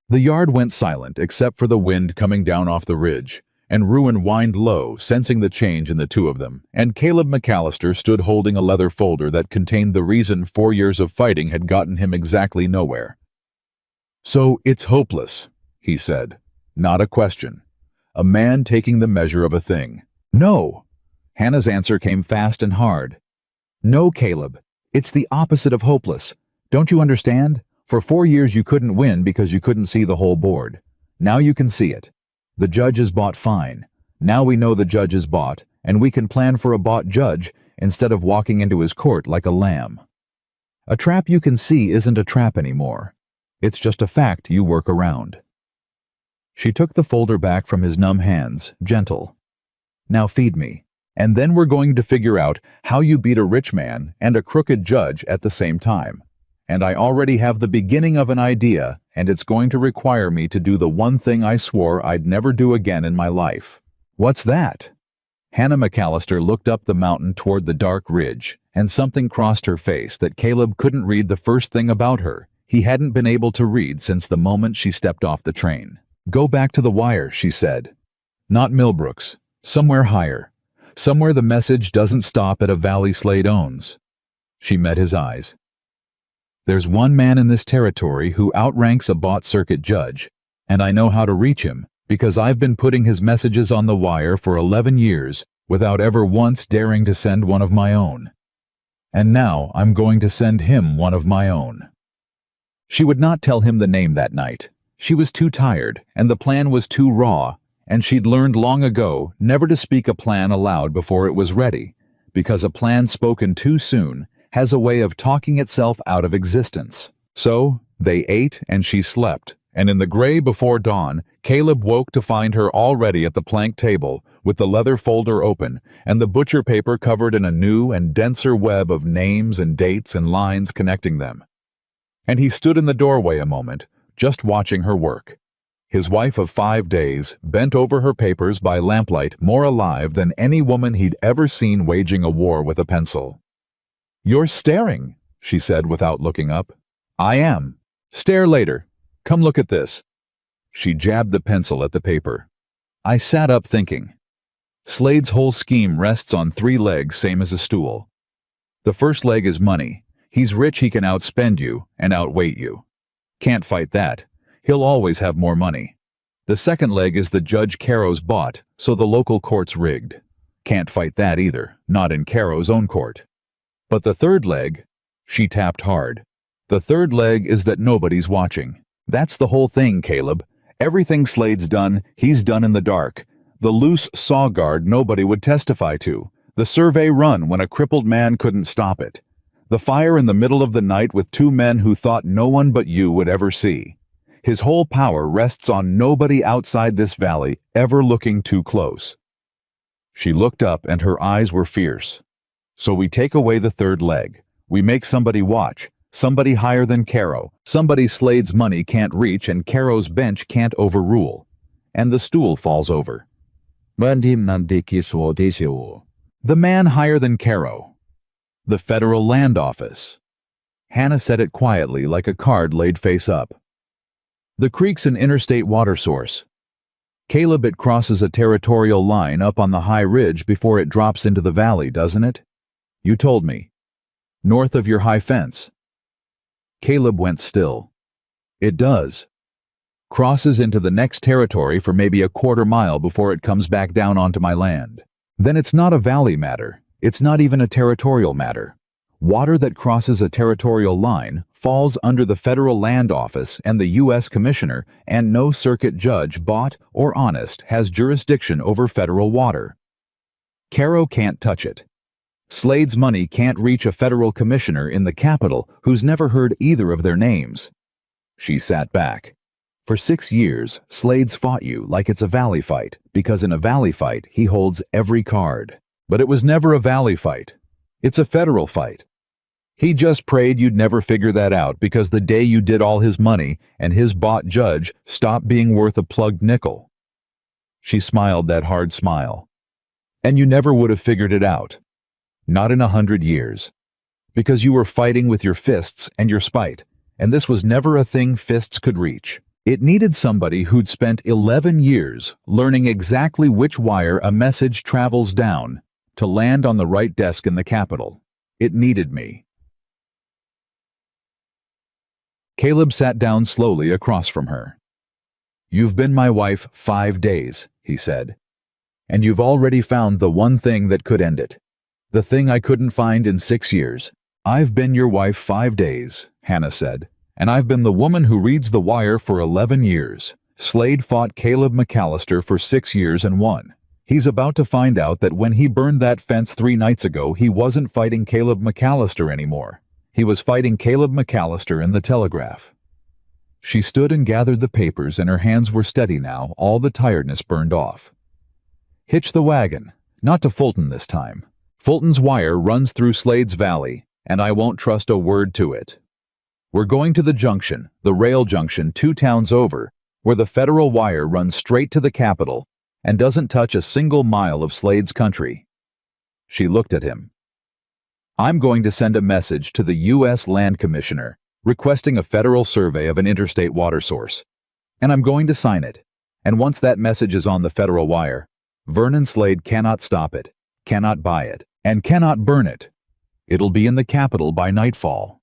The yard went silent except for the wind coming down off the ridge, and Ruin whined low, sensing the change in the two of them, and Caleb McAllister stood holding a leather folder that contained the reason 4 years of fighting had gotten him exactly nowhere. "So it's hopeless," he said. "Not a question. A man taking the measure of a thing." "No!" Hannah's answer came fast and hard. "No, Caleb. It's the opposite of hopeless. Don't you understand? For 4 years you couldn't win because you couldn't see the whole board. Now you can see it. The judge is bought fine. Now we know the judge is bought, and we can plan for a bought judge instead of walking into his court like a lamb. A trap you can see isn't a trap anymore. It's just a fact you work around." She took the folder back from his numb hands, gentle. "Now feed me. And then we're going to figure out how you beat a rich man and a crooked judge at the same time. And I already have the beginning of an idea, and it's going to require me to do the one thing I swore I'd never do again in my life." "What's that?" Hannah McAllister looked up the mountain toward the dark ridge, and something crossed her face that Caleb couldn't read the first thing about her. He hadn't been able to read since the moment she stepped off the train. "Go back to the wire," she said. "Not Millbrooks. Somewhere higher. Somewhere the message doesn't stop at a valley Slade owns." She met his eyes. "There's one man in this territory who outranks a bought circuit judge, and I know how to reach him because I've been putting his messages on the wire for 11 years without ever once daring to send one of my own. And now I'm going to send him one of my own." She would not tell him the name that night. She was too tired, and the plan was too raw, and she'd learned long ago never to speak a plan aloud before it was ready, because a plan spoken too soon has a way of talking itself out of existence. So they ate and she slept, and in the gray before dawn, Caleb woke to find her already at the plank table with the leather folder open and the butcher paper covered in a new and denser web of names and dates and lines connecting them. And he stood in the doorway a moment, just watching her work. His wife of 5 days, bent over her papers by lamplight, more alive than any woman he'd ever seen waging a war with a pencil. "You're staring," she said without looking up. "I am. Stare later. Come look at this." She jabbed the pencil at the paper. I sat up thinking. Slade's whole scheme rests on 3 legs, same as a stool. The first leg is money. He's rich, he can outspend you and outweight you. Can't fight that. He'll always have more money. The second leg is the Judge Caro's bought, so the local court's rigged. Can't fight that either, not in Caro's own court. But the third leg, she tapped hard. The third leg is that nobody's watching. That's the whole thing, Caleb. Everything Slade's done, he's done in the dark. The loose saw guard nobody would testify to. The survey run when a crippled man couldn't stop it. The fire in the middle of the night with two men who thought no one but you would ever see. His whole power rests on nobody outside this valley ever looking too close. She looked up and her eyes were fierce. So we take away the third leg. We make somebody watch, somebody higher than Caro, somebody Slade's money can't reach and Caro's bench can't overrule. And the stool falls over. The man higher than Caro. The Federal Land Office. Hannah said it quietly like a card laid face up. The creek's an interstate water source. Caleb, it crosses a territorial line up on the high ridge before it drops into the valley, doesn't it? You told me. North of your high fence. Caleb went still. It does. Crosses into the next territory for maybe a quarter mile before it comes back down onto my land. Then it's not a valley matter. It's not even a territorial matter. Water that crosses a territorial line falls under the Federal Land Office and the U.S. Commissioner, and no circuit judge, bought or honest, has jurisdiction over federal water. Caro can't touch it. Slade's money can't reach a federal commissioner in the capital who's never heard either of their names. She sat back. For 6 years, Slade's fought you like it's a valley fight, because in a valley fight he holds every card. But it was never a valley fight. It's a federal fight. He just prayed you'd never figure that out, because the day you did all his money and his bought judge stopped being worth a plugged nickel. She smiled that hard smile. And you never would have figured it out. Not in 100 years. Because you were fighting with your fists and your spite, and this was never a thing fists could reach. It needed somebody who'd spent 11 years learning exactly which wire a message travels down to land on the right desk in the Capitol. It needed me. Caleb sat down slowly across from her. You've been my wife 5 days, he said. And you've already found the one thing that could end it. The thing I couldn't find in 6 years. I've been your wife 5 days, Hannah said. And I've been the woman who reads the wire for 11 years. Slade fought Caleb McAllister for 6 years and won. He's about to find out that when he burned that fence 3 nights ago, he wasn't fighting Caleb McAllister anymore. He was fighting Caleb McAllister and the Telegraph. She stood and gathered the papers, and her hands were steady now, all the tiredness burned off. Hitch the wagon. Not to Fulton this time. Fulton's wire runs through Slade's Valley, and I won't trust a word to it. We're going to the junction, the rail junction 2 towns over, where the federal wire runs straight to the Capitol and doesn't touch a single mile of Slade's country. She looked at him. I'm going to send a message to the U.S. Land Commissioner requesting a federal survey of an interstate water source. And I'm going to sign it. And once that message is on the federal wire, Vernon Slade cannot stop it, cannot buy it, and cannot burn it. It'll be in the Capitol by nightfall.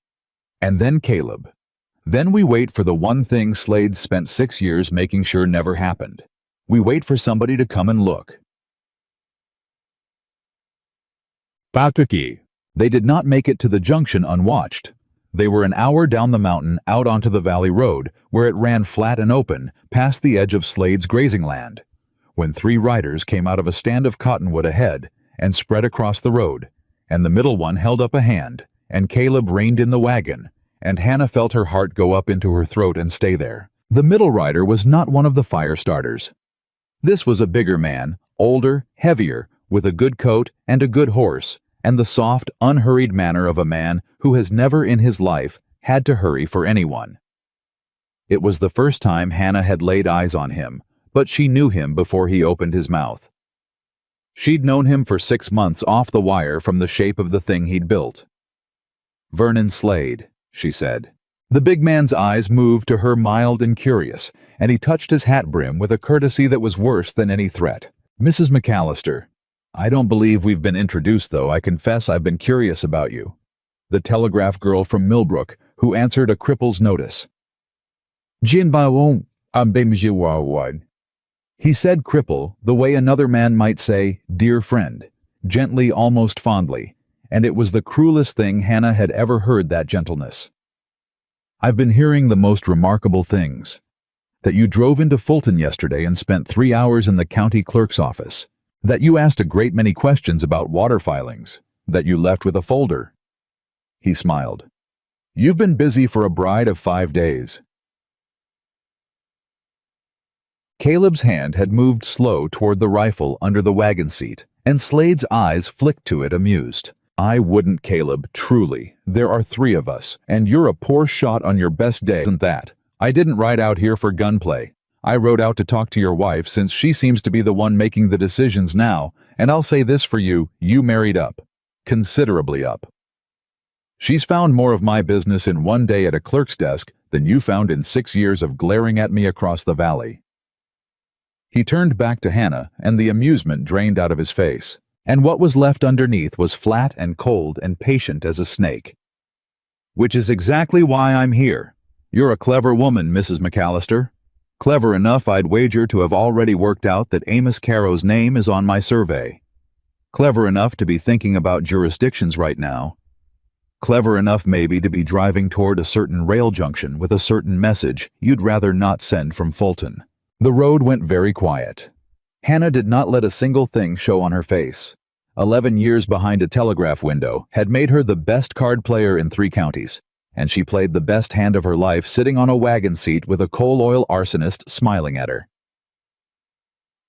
And then Caleb. Then we wait for the one thing Slade spent 6 years making sure never happened. We wait for somebody to come and look. Pakaki. They did not make it to the junction unwatched. They were an hour down the mountain out onto the valley road, where it ran flat and open, past the edge of Slade's grazing land, when 3 riders came out of a stand of cottonwood ahead and spread across the road, and the middle one held up a hand, and Caleb reined in the wagon, and Hannah felt her heart go up into her throat and stay there. The middle rider was not one of the fire starters. This was a bigger man, older, heavier, with a good coat and a good horse, and the soft, unhurried manner of a man who has never in his life had to hurry for anyone. It was the first time Hannah had laid eyes on him, but she knew him before he opened his mouth. She'd known him for 6 months off the wire from the shape of the thing he'd built. Vernon Slade, she said. The big man's eyes moved to her, mild and curious, and he touched his hat brim with a courtesy that was worse than any threat. Mrs. McAllister. I don't believe we've been introduced, though. I confess I've been curious about you. The telegraph girl from Millbrook, who answered a cripple's notice. He said cripple the way another man might say, dear friend, gently, almost fondly, and it was the cruelest thing Hannah had ever heard, that gentleness. I've been hearing the most remarkable things. That you drove into Fulton yesterday and spent 3 hours in the county clerk's office. That you asked a great many questions about water filings. That you left with a folder. He smiled. You've been busy for a bride of 5 days. Caleb's hand had moved slow toward the rifle under the wagon seat, and Slade's eyes flicked to it amused. I wouldn't, Caleb, truly. There are 3 of us, and you're a poor shot on your best day, isn't that? I didn't ride out here for gunplay. I rode out to talk to your wife since she seems to be the one making the decisions now, and I'll say this for you, you married up. Considerably up. She's found more of my business in 1 day at a clerk's desk than you found in 6 years of glaring at me across the valley. He turned back to Hannah, and the amusement drained out of his face, and what was left underneath was flat and cold and patient as a snake. Which is exactly why I'm here. You're a clever woman, Mrs. McAllister. Clever enough I'd wager to have already worked out that Amos Caro's name is on my survey. Clever enough to be thinking about jurisdictions right now. Clever enough maybe to be driving toward a certain rail junction with a certain message you'd rather not send from Fulton. The road went very quiet. Hannah did not let a single thing show on her face. 11 years behind a telegraph window had made her the best card player in 3 counties, and she played the best hand of her life sitting on a wagon seat with a coal oil arsonist smiling at her.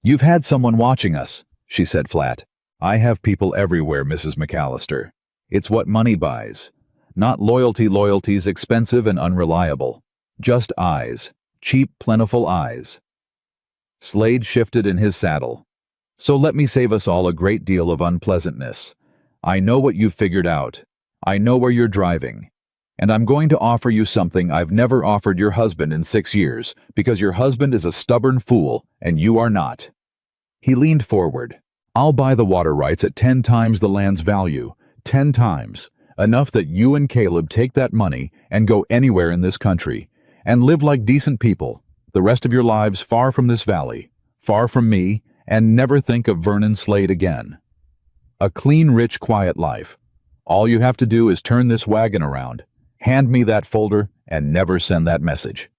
You've had someone watching us, she said flat. I have people everywhere, Mrs. McAllister. It's what money buys. Not loyalty. Loyalty's expensive and unreliable. Just eyes. Cheap, plentiful eyes. Slade shifted in his saddle. So let me save us all a great deal of unpleasantness. I know what you've figured out. I know where you're driving. And I'm going to offer you something I've never offered your husband in 6 years, because your husband is a stubborn fool, and you are not. He leaned forward. I'll buy the water rights at 10 times the land's value. 10 times. Enough that you and Caleb take that money and go anywhere in this country, and live like decent people, the rest of your lives far from this valley, far from me, and never think of Vernon Slade again. A clean, rich, quiet life. All you have to do is turn this wagon around, hand me that folder, and never send that message.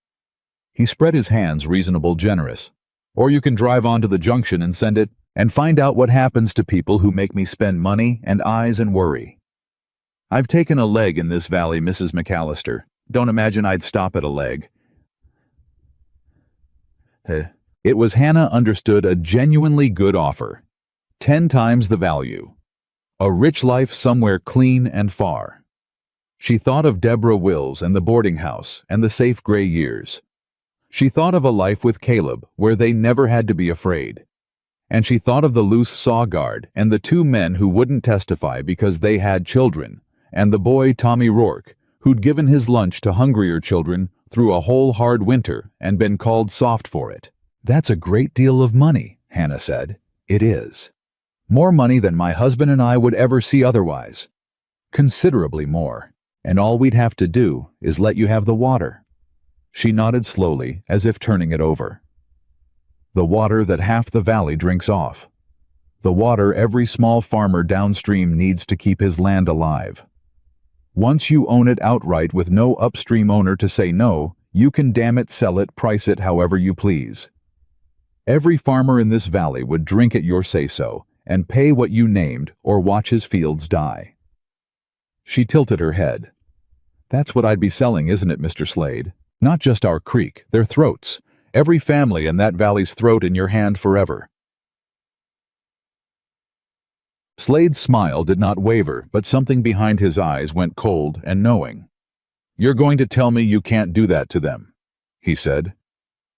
He spread his hands, reasonable, generous. Or you can drive on to the junction and send it, and find out what happens to people who make me spend money and eyes and worry. I've taken a leg in this valley, Mrs. McAllister. Don't imagine I'd stop at a leg. It was, Hannah understood, a genuinely good offer. 10 times the value. A rich life somewhere clean and far. She thought of Deborah Wills and the boarding house and the safe gray years. She thought of a life with Caleb where they never had to be afraid. And she thought of the loose saw guard and the 2 men who wouldn't testify because they had children, and the boy Tommy Rourke, who'd given his lunch to hungrier children through a whole hard winter and been called soft for it. That's a great deal of money, Hannah said. It is. More money than my husband and I would ever see otherwise. Considerably more. And all we'd have to do is let you have the water. She nodded slowly, as if turning it over. The water that half the valley drinks off. The water every small farmer downstream needs to keep his land alive. Once you own it outright with no upstream owner to say no, you can damn it, sell it, price it however you please. Every farmer in this valley would drink at your say-so and pay what you named or watch his fields die. She tilted her head. That's what I'd be selling, isn't it, Mr. Slade? Not just our creek, their throats. Every family in that valley's throat in your hand forever. Slade's smile did not waver, but something behind his eyes went cold and knowing. You're going to tell me you can't do that to them, he said.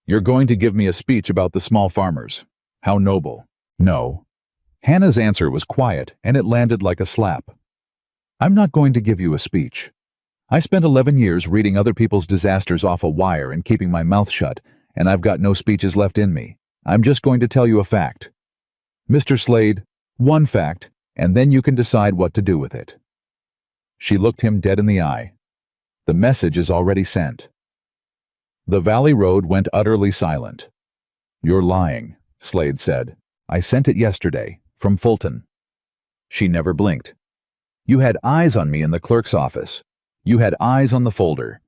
You're going to give me a speech about the small farmers. How noble. No. Hannah's answer was quiet, and it landed like a slap. I'm not going to give you a speech. I spent 11 years reading other people's disasters off a wire and keeping my mouth shut, and I've got no speeches left in me. I'm just going to tell you a fact. Mr. Slade, one fact, and then you can decide what to do with it. She looked him dead in the eye. The message is already sent. The valley road went utterly silent. You're lying, Slade said. I sent it yesterday, from Fulton. She never blinked. You had eyes on me in the clerk's office. You had eyes on the folder.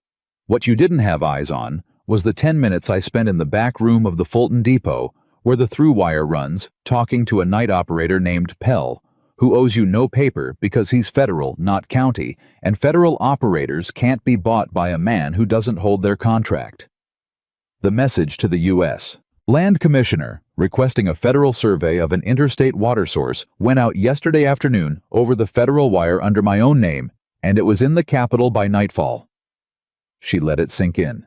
What you didn't have eyes on was the 10 minutes I spent in the back room of the Fulton Depot, where the through wire runs, talking to a night operator named Pell, who owes you no paper because he's federal, not county, and federal operators can't be bought by a man who doesn't hold their contract. The message to the U.S. Land Commissioner, requesting a federal survey of an interstate water source, went out yesterday afternoon over the federal wire under my own name, and it was in the Capitol by nightfall. She let it sink in.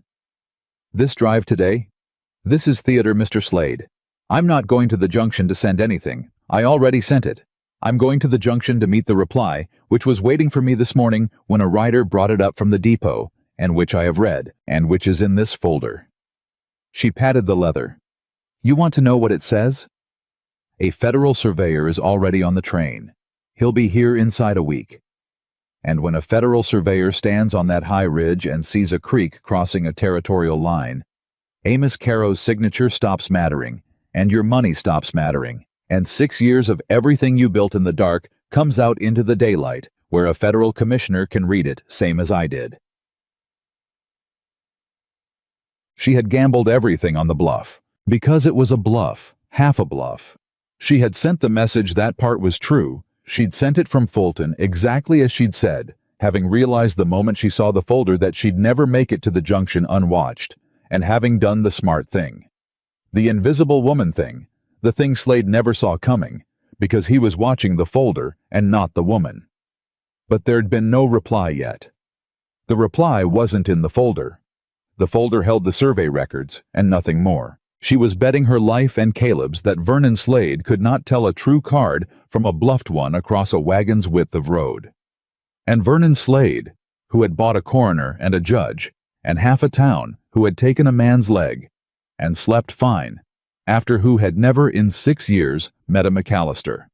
This drive today? This is theater, Mr. Slade. I'm not going to the junction to send anything. I already sent it. I'm going to the junction to meet the reply, which was waiting for me this morning when a rider brought it up from the depot, and which I have read, and which is in this folder. She patted the leather. You want to know what it says? A federal surveyor is already on the train. He'll be here inside a week. And when a federal surveyor stands on that high ridge and sees a creek crossing a territorial line, Amos Caro's signature stops mattering, and your money stops mattering, and 6 years of everything you built in the dark comes out into the daylight, where a federal commissioner can read it, same as I did. She had gambled everything on the bluff, because it was a bluff, half a bluff. She had sent the message that part was true. She'd sent it from Fulton exactly as she'd said, having realized the moment she saw the folder that she'd never make it to the junction unwatched, and having done the smart thing. The invisible woman thing, the thing Slade never saw coming, because he was watching the folder and not the woman. But there'd been no reply yet. The reply wasn't in the folder. The folder held the survey records, and nothing more. She was betting her life and Caleb's that Vernon Slade could not tell a true card from a bluffed one across a wagon's width of road. And Vernon Slade, who had bought a coroner and a judge, and half a town, who had taken a man's leg, and slept fine, after who had never in 6 years met a McAllister.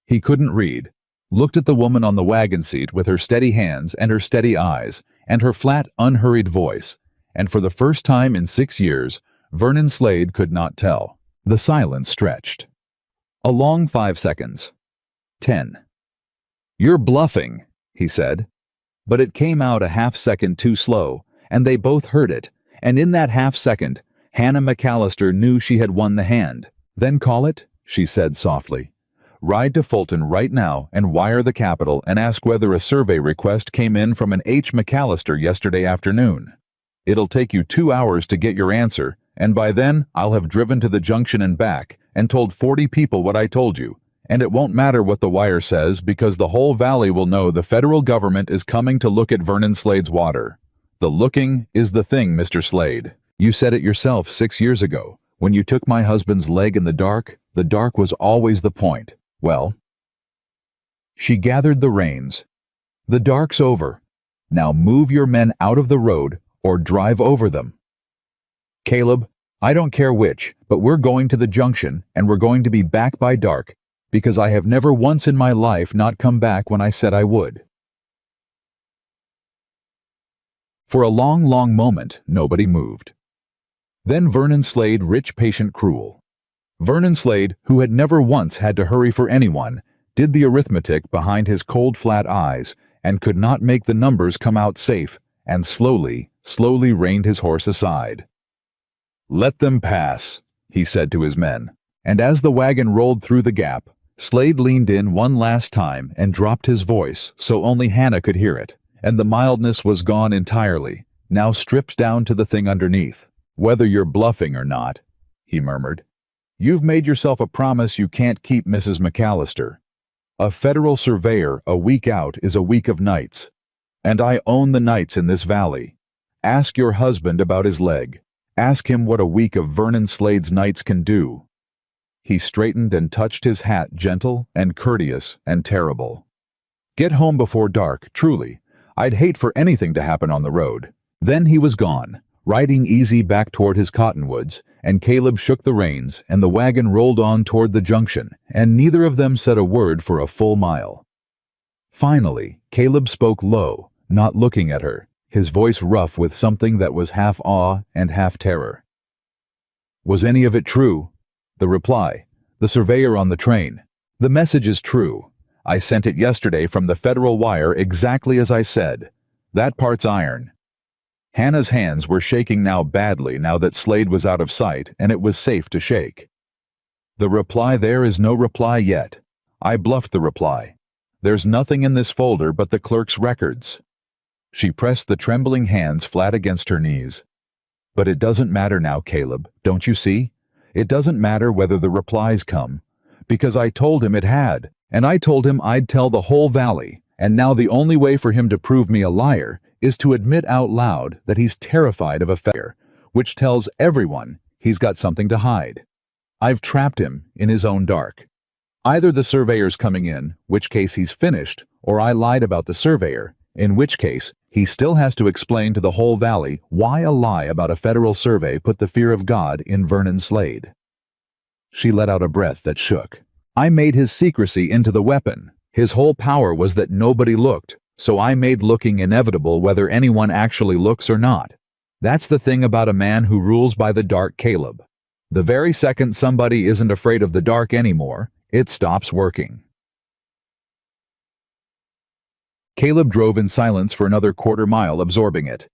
He couldn't read, looked at the woman on the wagon seat with her steady hands and her steady eyes, and her flat, unhurried voice, and for the first time in 6 years, Vernon Slade could not tell. The silence stretched. A long 5 seconds. 10. You're bluffing, he said. But it came out a half-second too slow, and they both heard it, and in that half-second, Hannah McAllister knew she had won the hand. Then call it, she said softly. Ride to Fulton right now and wire the Capitol and ask whether a survey request came in from an H. McAllister yesterday afternoon. It'll take you 2 hours to get your answer, and by then I'll have driven to the junction and back and told 40 people what I told you, and it won't matter what the wire says because the whole valley will know the federal government is coming to look at Vernon Slade's water. The looking is the thing, Mr. Slade. You said it yourself 6 years ago. When you took my husband's leg in the dark was always the point. Well, she gathered the reins. The dark's over. Now move your men out of the road or drive over them. Caleb, I don't care which, but we're going to the junction and we're going to be back by dark because I have never once in my life not come back when I said I would. For a long, long moment, nobody moved. Then Vernon Slade, rich, patient, cruel. Vernon Slade, who had never once had to hurry for anyone, did the arithmetic behind his cold, flat eyes and could not make the numbers come out safe and slowly reined his horse aside. Let them pass, he said to his men, and as the wagon rolled through the gap, Slade leaned in one last time and dropped his voice so only Hannah could hear it, and the mildness was gone entirely, now stripped down to the thing underneath. Whether you're bluffing or not, he murmured, you've made yourself a promise you can't keep, Mrs. McAllister. A federal surveyor a week out is a week of nights, and I own the nights in this valley. Ask your husband about his leg. Ask him what a week of Vernon Slade's nights can do. He straightened and touched his hat, gentle and courteous and terrible. Get home before dark, truly. I'd hate for anything to happen on the road. Then he was gone, riding easy back toward his cottonwoods, and Caleb shook the reins, and the wagon rolled on toward the junction, and neither of them said a word for a full mile. Finally, Caleb spoke low, not looking at her, his voice rough with something that was half awe and half terror. Was any of it true? The reply. The surveyor on the train. The message is true. I sent it yesterday from the federal wire exactly as I said. That part's iron. Hannah's hands were shaking now badly now that Slade was out of sight and it was safe to shake. The reply there is no reply yet. I bluffed the reply. There's nothing in this folder but the clerk's records. She pressed the trembling hands flat against her knees. But it doesn't matter now, Caleb, don't you see? It doesn't matter whether the replies come, because I told him it had, and I told him I'd tell the whole valley, and now the only way for him to prove me a liar is to admit out loud that he's terrified of a failure, which tells everyone he's got something to hide. I've trapped him in his own dark. Either the surveyor's coming in, which case he's finished, or I lied about the surveyor, in which case he still has to explain to the whole valley why a lie about a federal survey put the fear of God in Vernon Slade. She let out a breath that shook. I made his secrecy into the weapon. His whole power was that nobody looked, so I made looking inevitable whether anyone actually looks or not. That's the thing about a man who rules by the dark, Caleb. The very second somebody isn't afraid of the dark anymore, it stops working. Caleb drove in silence for another quarter-mile, absorbing it.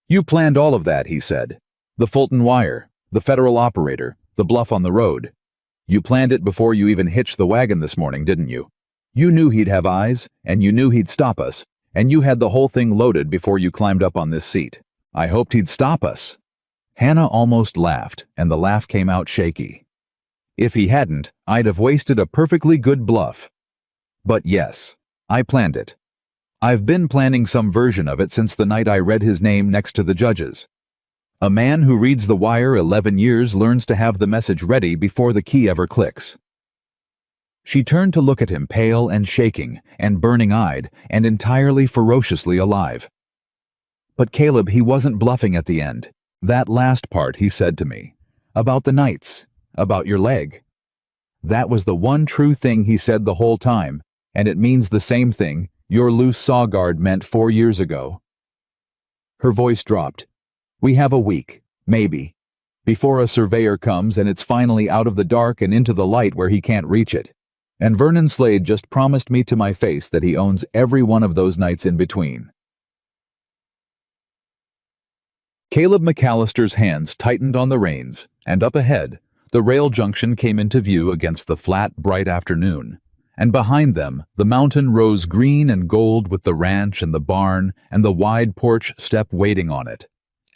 You planned all of that, he said. The Fulton wire, the federal operator, the bluff on the road. You planned it before you even hitched the wagon this morning, didn't you? You knew he'd have eyes, and you knew he'd stop us, and you had the whole thing loaded before you climbed up on this seat. I hoped he'd stop us. Hannah almost laughed, and the laugh came out shaky. If he hadn't, I'd have wasted a perfectly good bluff. But yes, I planned it. I've been planning some version of it since the night I read his name next to the judge's. A man who reads the wire 11 years learns to have the message ready before the key ever clicks. She turned to look at him, pale and shaking, and burning-eyed, and entirely ferociously alive. But Caleb, he wasn't bluffing at the end. That last part he said to me. About the nights. About your leg. That was the one true thing he said the whole time, and it means the same thing your loose saw guard meant 4 years ago. Her voice dropped. We have a week, maybe, before a surveyor comes and it's finally out of the dark and into the light where he can't reach it. And Vernon Slade just promised me to my face that he owns every one of those nights in between. Caleb McAllister's hands tightened on the reins, and up ahead, the rail junction came into view against the flat, bright afternoon. And behind them, the mountain rose green and gold with the ranch and the barn and the wide porch step waiting on it.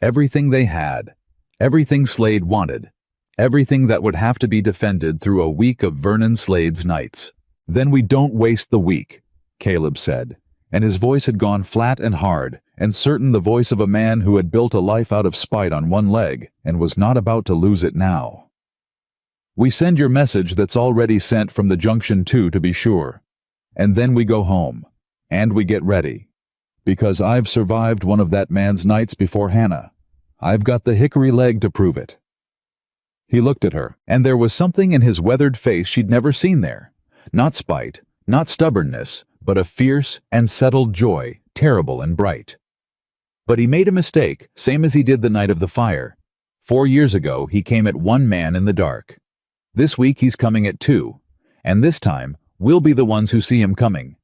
Everything they had. Everything Slade wanted. Everything that would have to be defended through a week of Vernon Slade's nights. Then we don't waste the week, Caleb said, and his voice had gone flat and hard, and certain the voice of a man who had built a life out of spite on one leg and was not about to lose it now. We send your message that's already sent from the junction too, to be sure. And then we go home. And we get ready. Because I've survived one of that man's nights before Hannah. I've got the hickory leg to prove it. He looked at her, and there was something in his weathered face she'd never seen there. Not spite, not stubbornness, but a fierce and settled joy, terrible and bright. But he made a mistake, same as he did the night of the fire. 4 years ago, he came at one man in the dark. This week he's coming at 2, and this time we'll be the ones who see him coming.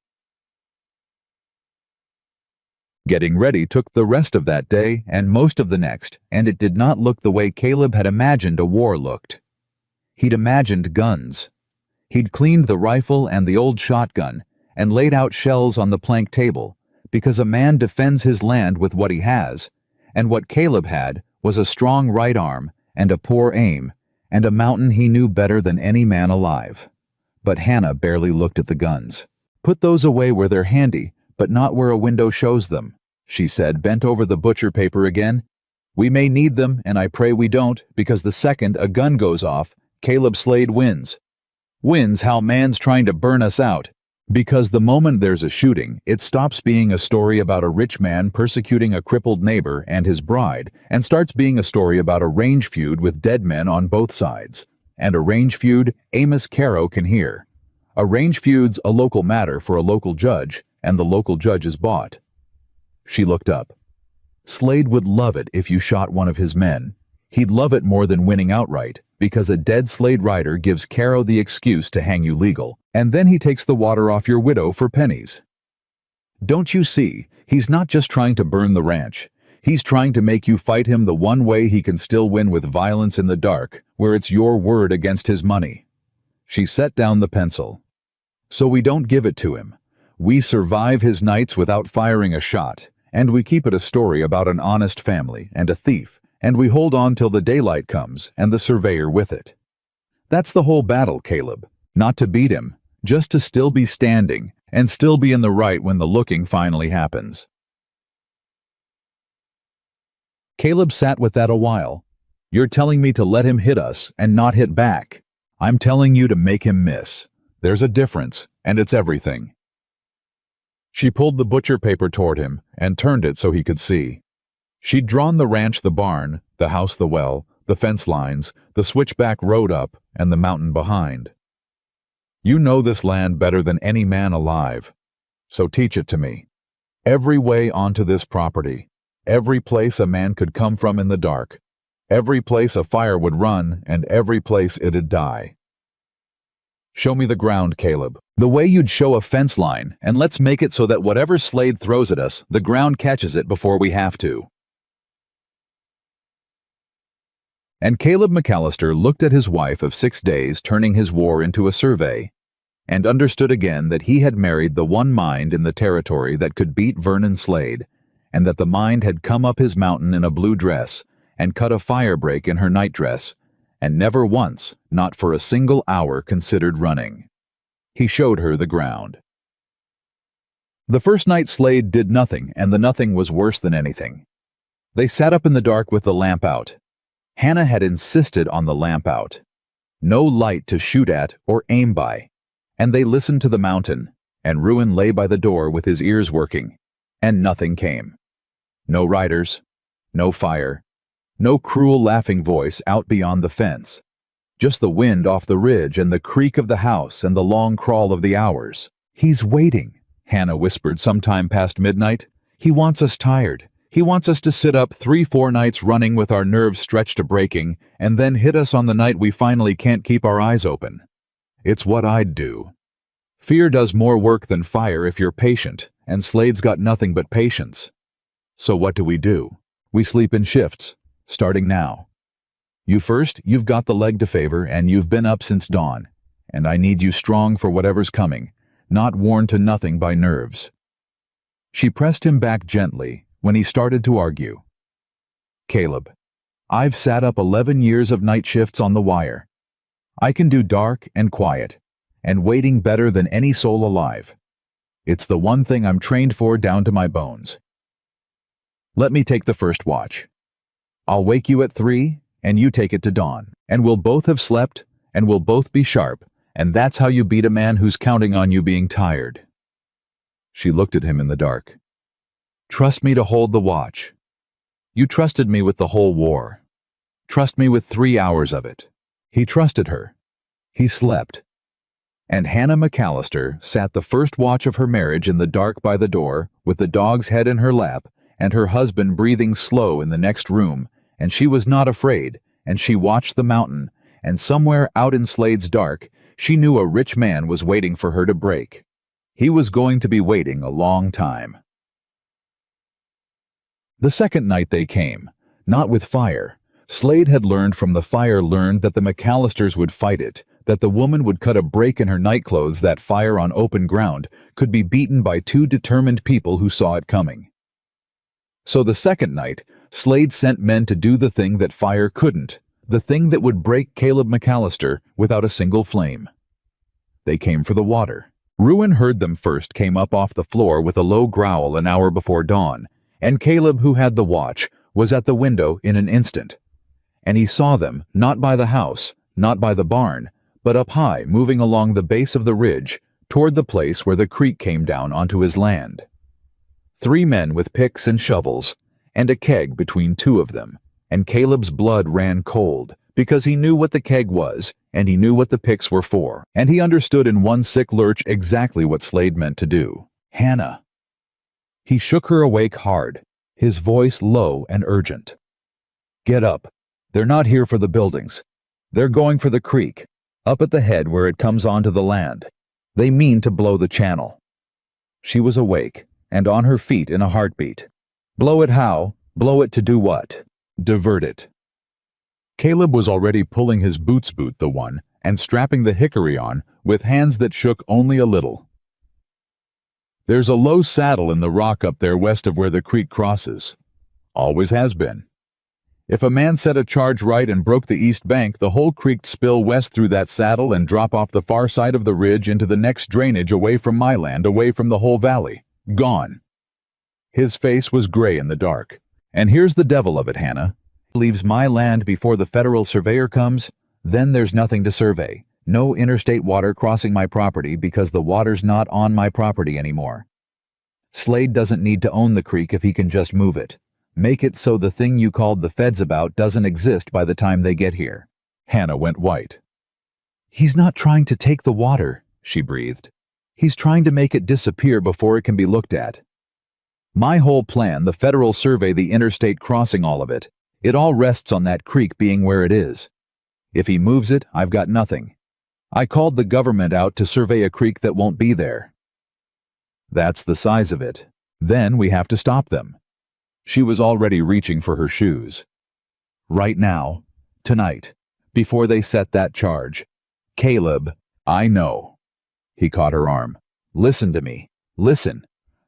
Getting ready took the rest of that day and most of the next, and it did not look the way Caleb had imagined a war looked. He'd imagined guns. He'd cleaned the rifle and the old shotgun and laid out shells on the plank table, because a man defends his land with what he has, and what Caleb had was a strong right arm and a poor aim, and a mountain he knew better than any man alive. But Hannah barely looked at the guns. Put those away where they're handy, but not where a window shows them, she said, bent over the butcher paper again. We may need them, and I pray we don't, because the second a gun goes off, Caleb Slade wins. Wins how man's trying to burn us out. Because the moment there's a shooting, it stops being a story about a rich man persecuting a crippled neighbor and his bride, and starts being a story about a range feud with dead men on both sides. And a range feud Amos Caro can hear. A range feud's a local matter for a local judge, and the local judge is bought. She looked up. Slade would love it if you shot one of his men. He'd love it more than winning outright, because a dead Slade rider gives Caro the excuse to hang you legal, and then he takes the water off your widow for pennies. Don't you see, he's not just trying to burn the ranch. He's trying to make you fight him the one way he can still win with violence in the dark, where it's your word against his money. She set down the pencil. So we don't give it to him. We survive his nights without firing a shot, and we keep it a story about an honest family and a thief, and we hold on till the daylight comes and the surveyor with it. That's the whole battle, Caleb. Not to beat him, just to still be standing and still be in the right when the looking finally happens. Caleb sat with that a while. You're telling me to let him hit us and not hit back. I'm telling you to make him miss. There's a difference, and it's everything. She pulled the butcher paper toward him and turned it so he could see. She'd drawn the ranch, the barn, the house, the well, the fence lines, the switchback road up, and the mountain behind. You know this land better than any man alive, so teach it to me. Every way onto this property, every place a man could come from in the dark, every place a fire would run, and every place it'd die. Show me the ground, Caleb. The way you'd show a fence line, and let's make it so that whatever Slade throws at us, the ground catches it before we have to. And Caleb McAllister looked at his wife of 6 days turning his war into a survey, and understood again that he had married the one mind in the territory that could beat Vernon Slade, and that the mind had come up his mountain in a blue dress, and cut a fire break in her nightdress, and never once, not for a single hour, considered running. He showed her the ground. The first night Slade did nothing, and the nothing was worse than anything. They sat up in the dark with the lamp out. Hannah had insisted on the lamp out. No light to shoot at or aim by. And they listened to the mountain, and Ruin lay by the door with his ears working, and nothing came. No riders, no fire, no cruel laughing voice out beyond the fence. Just the wind off the ridge and the creak of the house and the long crawl of the hours. He's waiting, Hannah whispered sometime past midnight. He wants us tired. He wants us to sit up 3-4 nights running with our nerves stretched to breaking, and then hit us on the night we finally can't keep our eyes open. It's what I'd do. Fear does more work than fire if you're patient, and Slade's got nothing but patience. So what do? We sleep in shifts, starting now. You first, you've got the leg to favor, and you've been up since dawn, and I need you strong for whatever's coming, not worn to nothing by nerves. She pressed him back gently when he started to argue. Caleb, I've sat up 11 years of night shifts on the wire. I can do dark and quiet, and waiting better than any soul alive. It's the one thing I'm trained for down to my bones. Let me take the first watch. I'll wake you at 3, and you take it to dawn, and we'll both have slept, and we'll both be sharp, and that's how you beat a man who's counting on you being tired. She looked at him in the dark. Trust me to hold the watch. You trusted me with the whole war. Trust me with 3 hours of it. He trusted her. He slept. And Hannah McAllister sat the first watch of her marriage in the dark by the door, with the dog's head in her lap, and her husband breathing slow in the next room, and she was not afraid, and she watched the mountain, and somewhere out in Slade's dark, she knew a rich man was waiting for her to break. He was going to be waiting a long time. The second night they came, not with fire. Slade had learned from the fire that the McAllisters would fight it, that the woman would cut a break in her nightclothes, that fire on open ground could be beaten by 2 determined people who saw it coming. So the second night, Slade sent men to do the thing that fire couldn't, the thing that would break Caleb McAllister without a single flame. They came for the water. Ruin heard them first, came up off the floor with a low growl an hour before dawn, and Caleb, who had the watch, was at the window in an instant. And he saw them, not by the house, not by the barn, but up high, moving along the base of the ridge, toward the place where the creek came down onto his land. 3 men with picks and shovels, and a keg between 2 of them, and Caleb's blood ran cold, because he knew what the keg was, and he knew what the picks were for, and he understood in one sick lurch exactly what Slade meant to do. Hannah. He shook her awake hard, his voice low and urgent. Get up. They're not here for the buildings. They're going for the creek, up at the head where it comes onto the land. They mean to blow the channel. She was awake, and on her feet in a heartbeat. Blow it how? Blow it to do what? Divert it. Caleb was already pulling his boots boot the one, and strapping the hickory on with hands that shook only a little. There's a low saddle in the rock up there west of where the creek crosses. Always has been. If a man set a charge right and broke the east bank, the whole creek'd spill west through that saddle and drop off the far side of the ridge into the next drainage away from my land, away from the whole valley. Gone. His face was gray in the dark. And here's the devil of it, Hannah. Leaves my land before the federal surveyor comes, then there's nothing to survey. No interstate water crossing my property because the water's not on my property anymore. Slade doesn't need to own the creek if he can just move it. Make it so the thing you called the feds about doesn't exist by the time they get here. Hannah went white. He's not trying to take the water, she breathed. He's trying to make it disappear before it can be looked at. My whole plan, the federal survey, the interstate crossing, all of it, it all rests on that creek being where it is. If he moves it, I've got nothing. I called the government out to survey a creek that won't be there. That's the size of it. Then we have to stop them. She was already reaching for her shoes. Right now, tonight, before they set that charge. Caleb, I know. He caught her arm. Listen to me. Listen.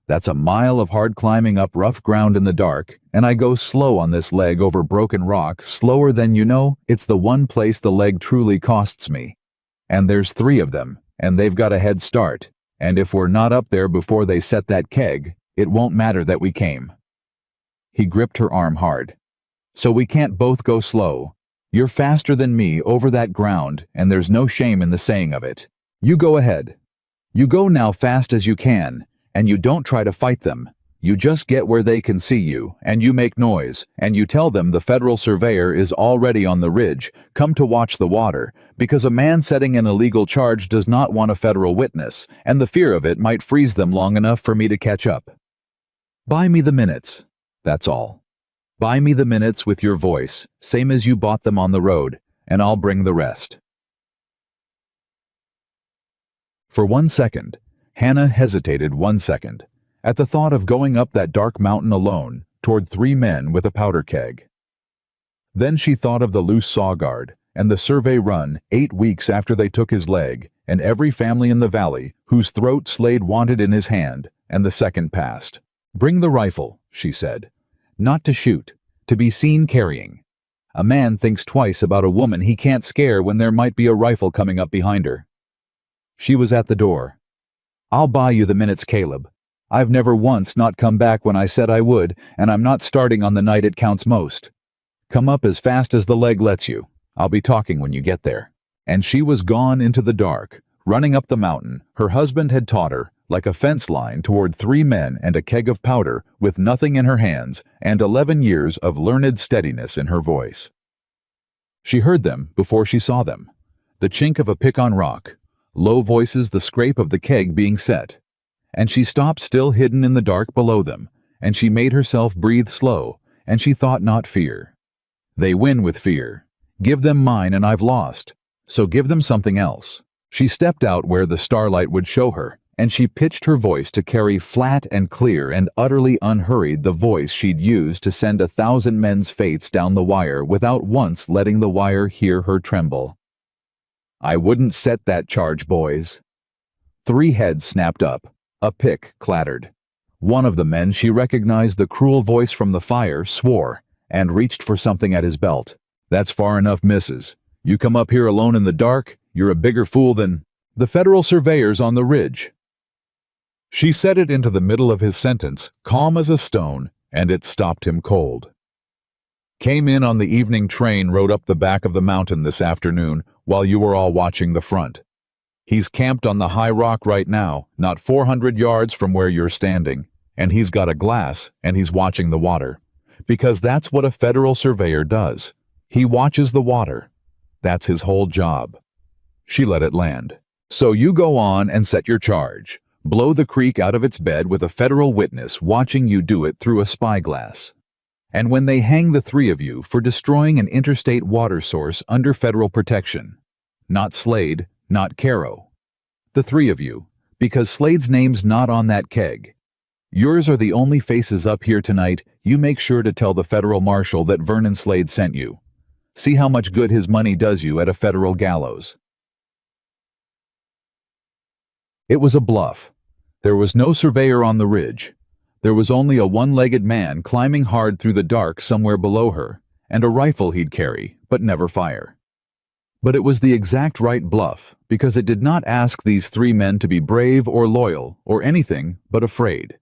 That's a mile of hard climbing up rough ground in the dark, and I go slow on this leg over broken rock, slower than you know. It's the one place the leg truly costs me. And there's 3 of them, and they've got a head start. And if we're not up there before they set that keg, it won't matter that we came. He gripped her arm hard. So we can't both go slow. You're faster than me over that ground, and there's no shame in the saying of it. You go ahead. You go now fast as you can, and you don't try to fight them. You just get where they can see you, and you make noise, and you tell them the federal surveyor is already on the ridge, come to watch the water, because a man setting an illegal charge does not want a federal witness, and the fear of it might freeze them long enough for me to catch up. Buy me the minutes. That's all. Buy me the minutes with your voice, same as you bought them on the road, and I'll bring the rest. For 1 second, Hannah hesitated 1 second, at the thought of going up that dark mountain alone, toward 3 men with a powder keg. Then she thought of the loose saw guard, and the survey run 8 weeks after they took his leg, and every family in the valley whose throat Slade wanted in his hand, and the second passed. Bring the rifle, she said. Not to shoot, to be seen carrying. A man thinks twice about a woman he can't scare when there might be a rifle coming up behind her. She was at the door. I'll buy you the minutes, Caleb. I've never once not come back when I said I would, and I'm not starting on the night it counts most. Come up as fast as the leg lets you. I'll be talking when you get there. And she was gone into the dark, running up the mountain. Her husband had taught her, like a fence line, toward 3 men and a keg of powder, with nothing in her hands, and 11 years of learned steadiness in her voice. She heard them before she saw them. The chink of a pick on rock, low voices, the scrape of the keg being set. And she stopped still hidden in the dark below them, and she made herself breathe slow, and she thought not fear. They win with fear. Give them mine and I've lost, so give them something else. She stepped out where the starlight would show her, and she pitched her voice to carry flat and clear and utterly unhurried the voice she'd used to send 1,000 men's fates down the wire without once letting the wire hear her tremble. I wouldn't set that charge, boys. 3 heads snapped up. A pick clattered. One of the men she recognized the cruel voice from the fire swore and reached for something at his belt. That's far enough, missus. You come up here alone in the dark, you're a bigger fool than the federal surveyors on the ridge. She said it into the middle of his sentence, calm as a stone, and it stopped him cold. Came in on the evening train, rode up the back of the mountain this afternoon while you were all watching the front. He's camped on the high rock right now, not 400 yards from where you're standing, and he's got a glass, and he's watching the water. Because that's what a federal surveyor does. He watches the water. That's his whole job. She let it land. So you go on and set your charge. Blow the creek out of its bed with a federal witness watching you do it through a spyglass. And when they hang the 3 of you for destroying an interstate water source under federal protection, not Slade, not Caro, the 3 of you, because Slade's name's not on that keg. Yours are the only faces up here tonight. You make sure to tell the federal marshal that Vernon Slade sent you. See how much good his money does you at a federal gallows. It was a bluff. There was no surveyor on the ridge. There was only a one-legged man climbing hard through the dark somewhere below her, and a rifle he'd carry, but never fire. But it was the exact right bluff, because it did not ask these three men to be brave or loyal or anything but afraid.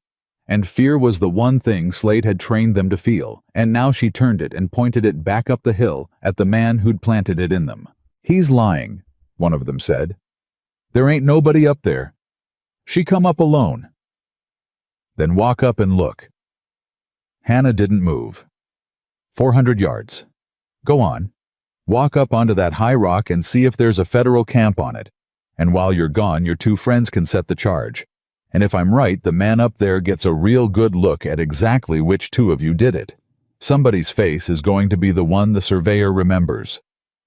And fear was the one thing Slade had trained them to feel, and now she turned it and pointed it back up the hill at the man who'd planted it in them. "He's lying," one of them said. "There ain't nobody up there. She come up alone." "Then walk up and look." Hannah didn't move. 400 yards. "Go on. Walk up onto that high rock and see if there's a federal camp on it. And while you're gone, your two friends can set the charge. And if I'm right, the man up there gets a real good look at exactly which two of you did it. Somebody's face is going to be the one the surveyor remembers.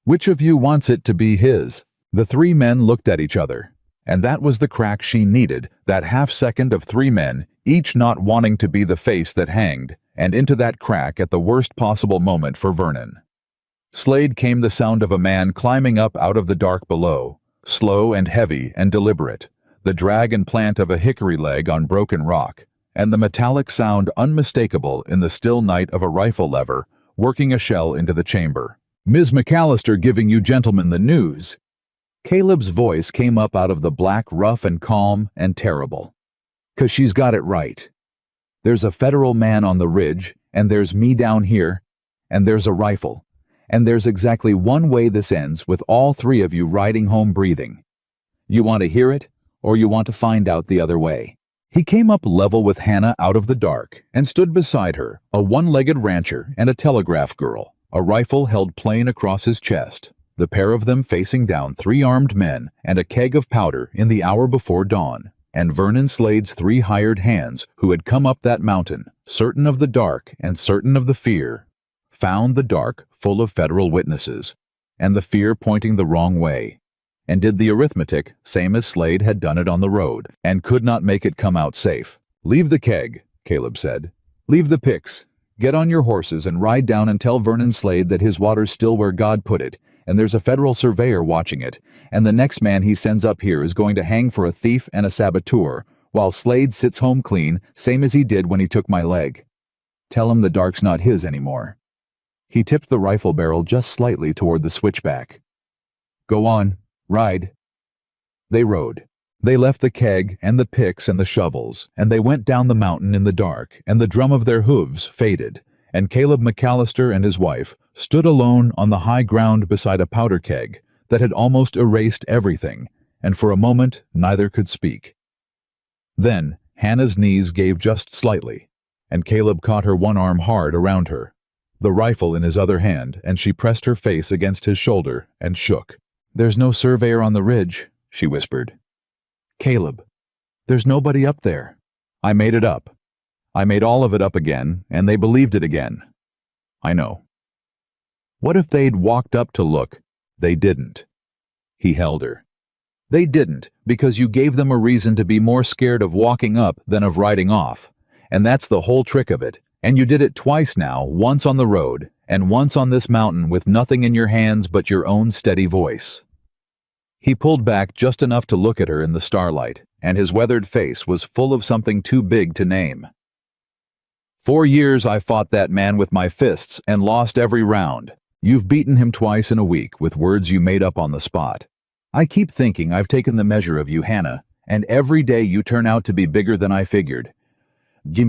Which of you wants it to be his?" The three men looked at each other, and that was the crack she needed, that half-second of three men, each not wanting to be the face that hanged, and into that crack at the worst possible moment for Vernon. Slade came the sound of a man climbing up out of the dark below, slow and heavy and deliberate, the drag and plant of a hickory leg on broken rock, and the metallic sound unmistakable in the still night of a rifle lever working a shell into the chamber. "Ms. McAllister giving you gentlemen the news." Caleb's voice came up out of the black, rough and calm and terrible. "'Cause she's got it right. There's a federal man on the ridge, and there's me down here, and there's a rifle, and there's exactly one way this ends with all three of you riding home breathing. You want to hear it, or you want to find out the other way?" He came up level with Hannah out of the dark and stood beside her, a one-legged rancher and a telegraph girl, a rifle held plain across his chest, the pair of them facing down three armed men and a keg of powder in the hour before dawn, and Vernon Slade's three hired hands who had come up that mountain, certain of the dark and certain of the fear, found the dark full of federal witnesses, and the fear pointing the wrong way, and did the arithmetic same as Slade had done it on the road, and could not make it come out safe. "Leave the keg," Caleb said. "Leave the picks. Get on your horses and ride down and tell Vernon Slade that his water's still where God put it, and there's a federal surveyor watching it, and the next man he sends up here is going to hang for a thief and a saboteur, while Slade sits home clean, same as he did when he took my leg. Tell him the dark's not his anymore." He tipped the rifle barrel just slightly toward the switchback. "Go on, ride." They rode. They left the keg and the picks and the shovels, and they went down the mountain in the dark, and the drum of their hooves faded, and Caleb McAllister and his wife stood alone on the high ground beside a powder keg that had almost erased everything, and for a moment neither could speak. Then Hannah's knees gave just slightly, and Caleb caught her one arm hard around her, the rifle in his other hand, and she pressed her face against his shoulder and shook. "There's no surveyor on the ridge," she whispered. "Caleb, there's nobody up there. I made it up. I made all of it up again, and they believed it again. I know." "What if they'd walked up to look?" "They didn't." He held her. "They didn't, because you gave them a reason to be more scared of walking up than of riding off. And that's the whole trick of it. And you did it twice now, once on the road, and once on this mountain with nothing in your hands but your own steady voice." He pulled back just enough to look at her in the starlight, and his weathered face was full of something too big to name. 4 years I fought that man with my fists and lost every round. You've beaten him twice in a week with words you made up on the spot. I keep thinking I've taken the measure of you, Hannah, and every day you turn out to be bigger than I figured." She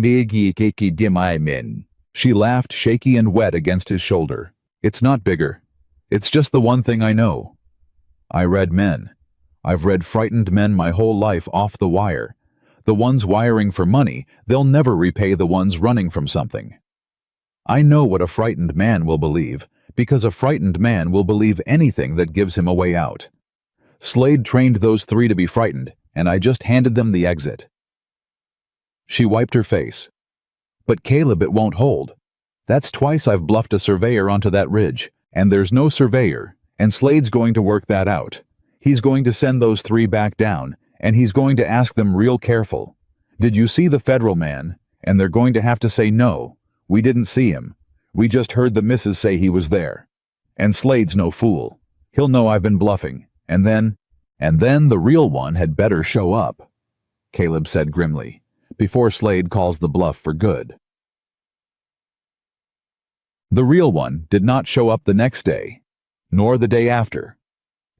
laughed, shaky and wet against his shoulder. "It's not bigger. It's just the one thing I know. I read men. I've read frightened men my whole life off the wire. The ones wiring for money, they'll never repay the ones running from something. I know what a frightened man will believe, because a frightened man will believe anything that gives him a way out. Slade trained those three to be frightened, and I just handed them the exit." She wiped her face. "But Caleb, it won't hold. That's twice I've bluffed a surveyor onto that ridge, and there's no surveyor, and Slade's going to work that out. He's going to send those three back down, and he's going to ask them real careful. Did you see the federal man? And they're going to have to say no. We didn't see him. We just heard the missus say he was there. And Slade's no fool. He'll know I've been bluffing. And then And then the real one had better show up, Caleb said grimly, before Slade calls the bluff for good. The real one did not show up the next day, nor the day after,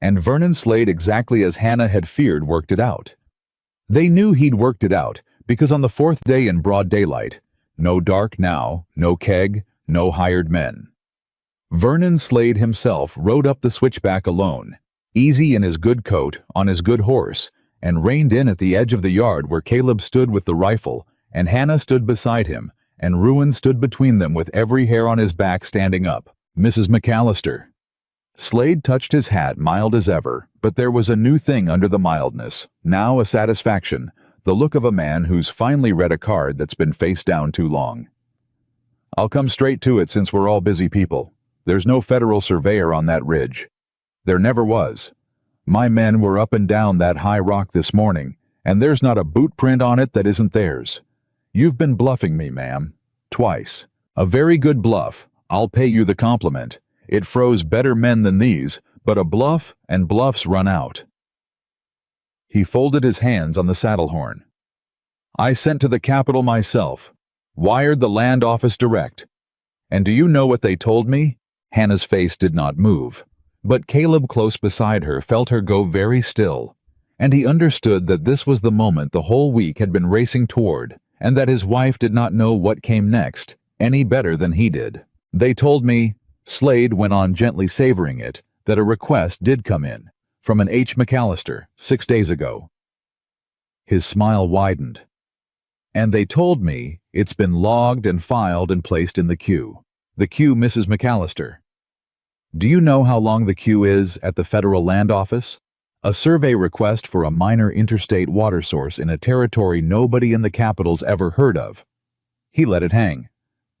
and Vernon Slade, exactly as Hannah had feared, worked it out. They knew he'd worked it out because on the fourth day in broad daylight, no dark now, no keg, no hired men, Vernon Slade himself rode up the switchback alone, easy in his good coat, on his good horse, and reined in at the edge of the yard where Caleb stood with the rifle, and Hannah stood beside him, and Ruin stood between them with every hair on his back standing up. Mrs. McAllister. Slade touched his hat, mild as ever, but there was a new thing under the mildness, now a satisfaction, the look of a man who's finally read a card that's been face down too long. I'll come straight to it since we're all busy people. There's no federal surveyor on that ridge. There never was. My men were up and down that high rock this morning, and there's not a boot print on it that isn't theirs. You've been bluffing me, ma'am. Twice. A very good bluff. I'll pay you the compliment. It froze better men than these, but a bluff and bluffs run out. He folded his hands on the saddle horn. I sent to the Capitol myself. Wired the land office direct. And do you know what they told me? Hannah's face did not move, but Caleb close beside her felt her go very still, and he understood that this was the moment the whole week had been racing toward, and that his wife did not know what came next any better than he did. They told me, Slade went on gently savoring it, that a request did come in, from an H. McAllister, 6 days ago. His smile widened. And they told me it's been logged and filed and placed in the queue. The queue, Mrs. McAllister. Do you know how long the queue is at the Federal Land Office? A survey request for a minor interstate water source in a territory nobody in the Capitol's ever heard of. He let it hang.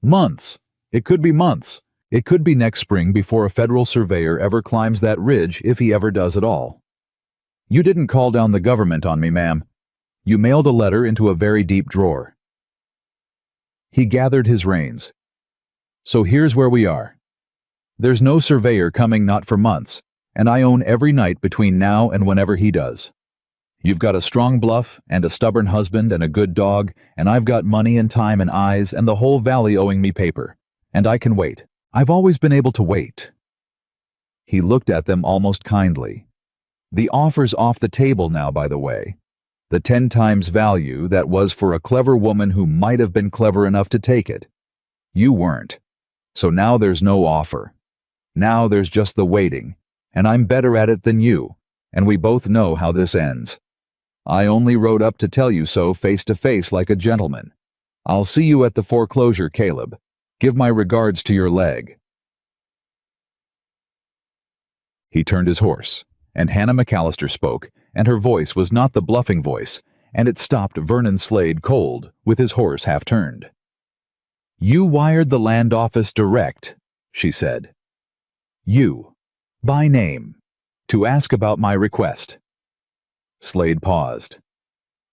Months. It could be months. It could be next spring before a federal surveyor ever climbs that ridge, if he ever does at all. You didn't call down the government on me, ma'am. You mailed a letter into a very deep drawer. He gathered his reins. So here's where we are. There's no surveyor coming, not for months, and I own every night between now and whenever he does. You've got a strong bluff and a stubborn husband and a good dog, and I've got money and time and eyes and the whole valley owing me paper. And I can wait. I've always been able to wait. He looked at them almost kindly. The offer's off the table now, by the way. The 10 times value that was for a clever woman who might have been clever enough to take it. You weren't. So now there's no offer. Now there's just the waiting, and I'm better at it than you, and we both know how this ends. I only rode up to tell you so face to face like a gentleman. I'll see you at the foreclosure, Caleb. Give my regards to your leg. He turned his horse, and Hannah McAllister spoke, and her voice was not the bluffing voice, and it stopped Vernon Slade cold, with his horse half turned. You wired the land office direct, she said. You, by name, to ask about my request. Slade paused.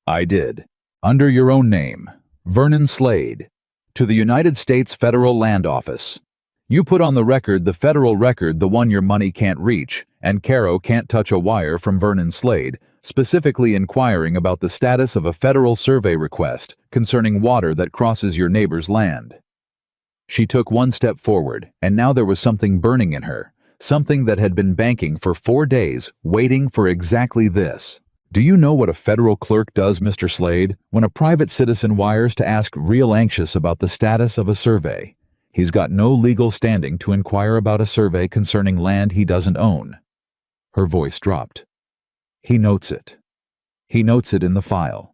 I did, under your own name, Vernon Slade, to the United States Federal Land Office. You put on the record, the federal record, the one your money can't reach, and Caro can't touch a wire from Vernon Slade, specifically inquiring about the status of a federal survey request concerning water that crosses your neighbor's land. She took one step forward, and now there was something burning in her, something that had been banking for 4 days, waiting for exactly this. Do you know what a federal clerk does, Mr. Slade, when a private citizen wires to ask real anxious about the status of a survey? He's got no legal standing to inquire about a survey concerning land he doesn't own. Her voice dropped. He notes it. He notes it in the file.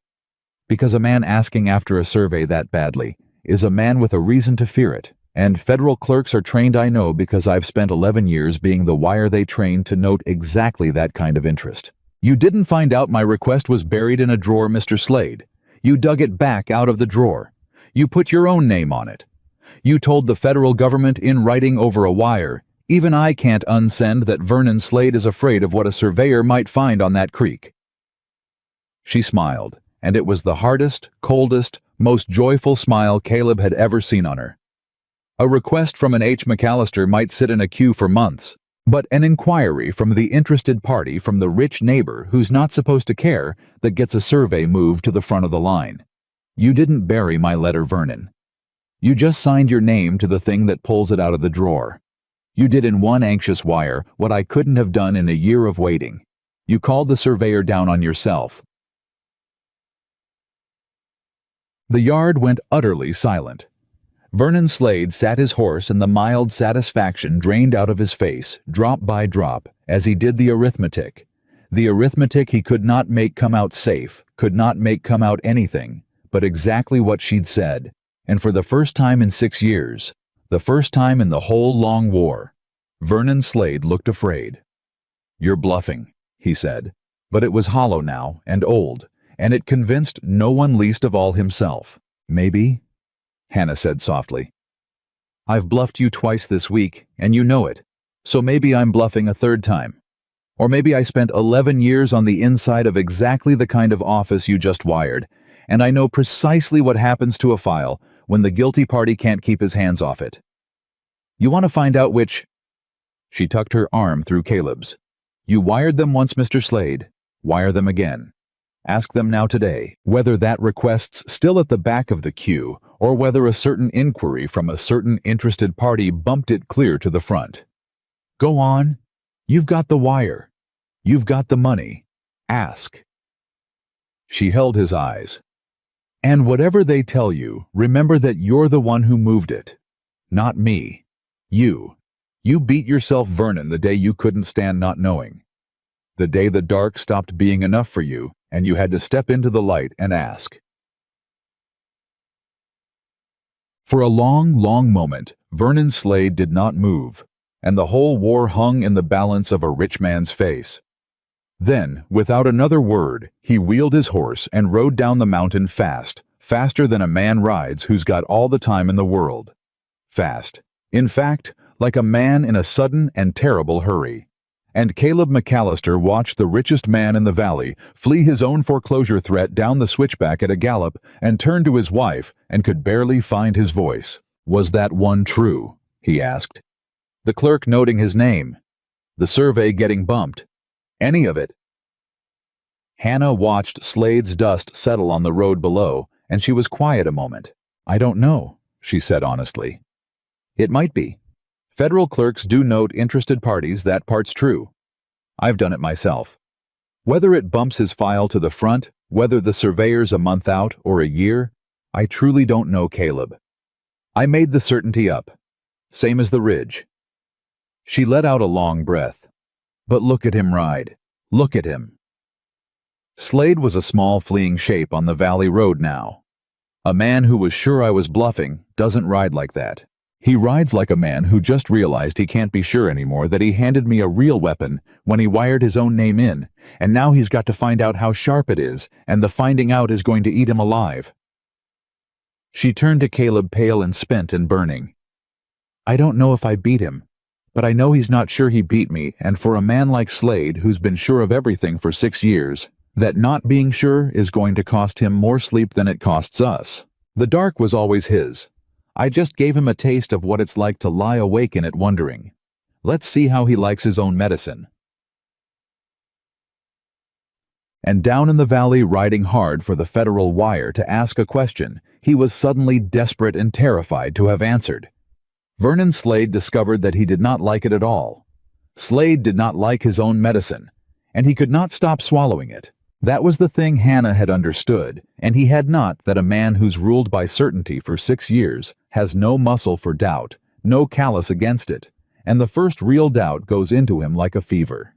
Because a man asking after a survey that badly is a man with a reason to fear it, and federal clerks are trained, I know, because I've spent 11 years being the wire they train to note exactly that kind of interest. You didn't find out my request was buried in a drawer, Mr. Slade. You dug it back out of the drawer. You put your own name on it. You told the federal government in writing over a wire, even I can't unsend that Vernon Slade is afraid of what a surveyor might find on that creek. She smiled, and it was the hardest, coldest, most joyful smile Caleb had ever seen on her. A request from an H. McAllister might sit in a queue for months, but an inquiry from the interested party from the rich neighbor who's not supposed to care that gets a survey moved to the front of the line. You didn't bury my letter, Vernon. You just signed your name to the thing that pulls it out of the drawer. You did in one anxious wire what I couldn't have done in a year of waiting. You called the surveyor down on yourself. The yard went utterly silent. Vernon Slade sat his horse, and the mild satisfaction drained out of his face, drop by drop, as he did the arithmetic. The arithmetic he could not make come out safe, could not make come out anything, but exactly what she'd said, and for the first time in 6 years, the first time in the whole long war, Vernon Slade looked afraid. "You're bluffing," he said, but it was hollow now and old, and it convinced no one, least of all himself. "Maybe," Hannah said softly. "I've bluffed you twice this week, and you know it, so maybe I'm bluffing a third time. Or maybe I spent 11 years on the inside of exactly the kind of office you just wired, and I know precisely what happens to a file when the guilty party can't keep his hands off it. You want to find out which—" She tucked her arm through Caleb's. "You wired them once, Mr. Slade. Wire them again. Ask them now today whether that request's still at the back of the queue, or whether a certain inquiry from a certain interested party bumped it clear to the front. Go on. You've got the wire. You've got the money. Ask." She held his eyes. "And whatever they tell you, remember that you're the one who moved it. Not me. You. You beat yourself, Vernon, the day you couldn't stand not knowing. The day the dark stopped being enough for you, and you had to step into the light and ask." For a long, long moment, Vernon Slade did not move, and the whole war hung in the balance of a rich man's face. Then, without another word, he wheeled his horse and rode down the mountain fast, faster than a man rides who's got all the time in the world. Fast. In fact, like a man in a sudden and terrible hurry. And Caleb McAllister watched the richest man in the valley flee his own foreclosure threat down the switchback at a gallop and turn to his wife and could barely find his voice. "Was that one true?" he asked. The clerk noting his name. The survey getting bumped. Any of it? Hannah watched Slade's dust settle on the road below, and she was quiet a moment. "I don't know," she said honestly. "It might be. Federal clerks do note interested parties, that part's true. I've done it myself. Whether it bumps his file to the front, whether the surveyor's a month out or a year, I truly don't know, Caleb. I made the certainty up. Same as the ridge." She let out a long breath. "But look at him ride. Look at him." Slade was a small fleeing shape on the valley road now. A man who was sure I was bluffing doesn't ride like that. He rides like a man who just realized he can't be sure anymore that he handed me a real weapon when he wired his own name in, and now he's got to find out how sharp it is, and the finding out is going to eat him alive. She turned to Caleb, pale and spent and burning. "I don't know if I beat him, but I know he's not sure he beat me, and for a man like Slade, who's been sure of everything for 6 years, that not being sure is going to cost him more sleep than it costs us. The dark was always his. I just gave him a taste of what it's like to lie awake in it wondering. Let's see how he likes his own medicine." And down in the valley, riding hard for the federal wire to ask a question he was suddenly desperate and terrified to have answered, Vernon Slade discovered that he did not like it at all. Slade did not like his own medicine, and he could not stop swallowing it. That was the thing Hannah had understood, and he had not, that a man who's ruled by certainty for 6 years has no muscle for doubt, no callous against it, and the first real doubt goes into him like a fever.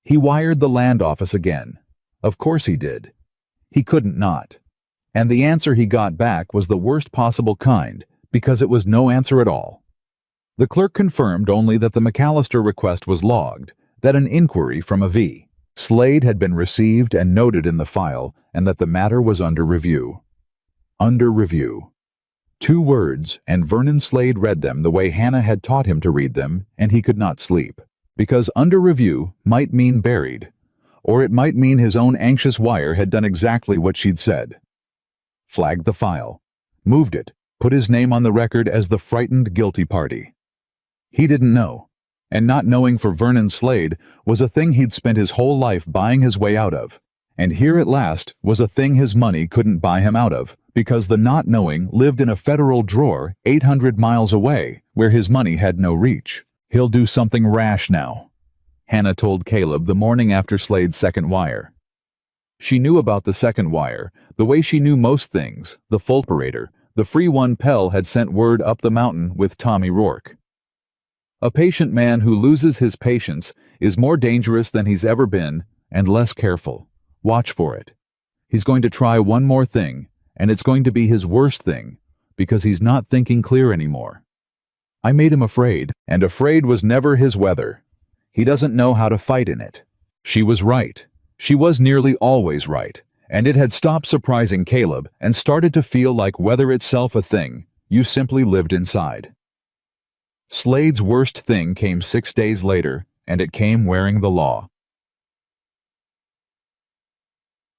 He wired the land office again. Of course he did. He couldn't not. And the answer he got back was the worst possible kind, because it was no answer at all. The clerk confirmed only that the McAllister request was logged, that an inquiry from a V. Slade had been received and noted in the file, and that the matter was under review. Under review. 2 words, and Vernon Slade read them the way Hannah had taught him to read them, and he could not sleep. Because under review might mean buried, or it might mean his own anxious wire had done exactly what she'd said. Flagged the file. Moved it. Put his name on the record as the frightened guilty party. He didn't know. And not knowing for Vernon Slade was a thing he'd spent his whole life buying his way out of. And here at last was a thing his money couldn't buy him out of, because the not knowing lived in a federal drawer 800 miles away, where his money had no reach. He'll do something rash now, Hannah told Caleb the morning after Slade's second wire. She knew about the second wire, the way she knew most things, the fulperator, the free one Pell had sent word up the mountain with Tommy Rourke. A patient man who loses his patience is more dangerous than he's ever been and less careful. Watch for it. He's going to try one more thing, and it's going to be his worst thing, because he's not thinking clear anymore. I made him afraid, and afraid was never his weather. He doesn't know how to fight in it. She was right. She was nearly always right, and it had stopped surprising Caleb and started to feel like weather itself a thing you simply lived inside. Slade's worst thing came 6 days later, and it came wearing the law.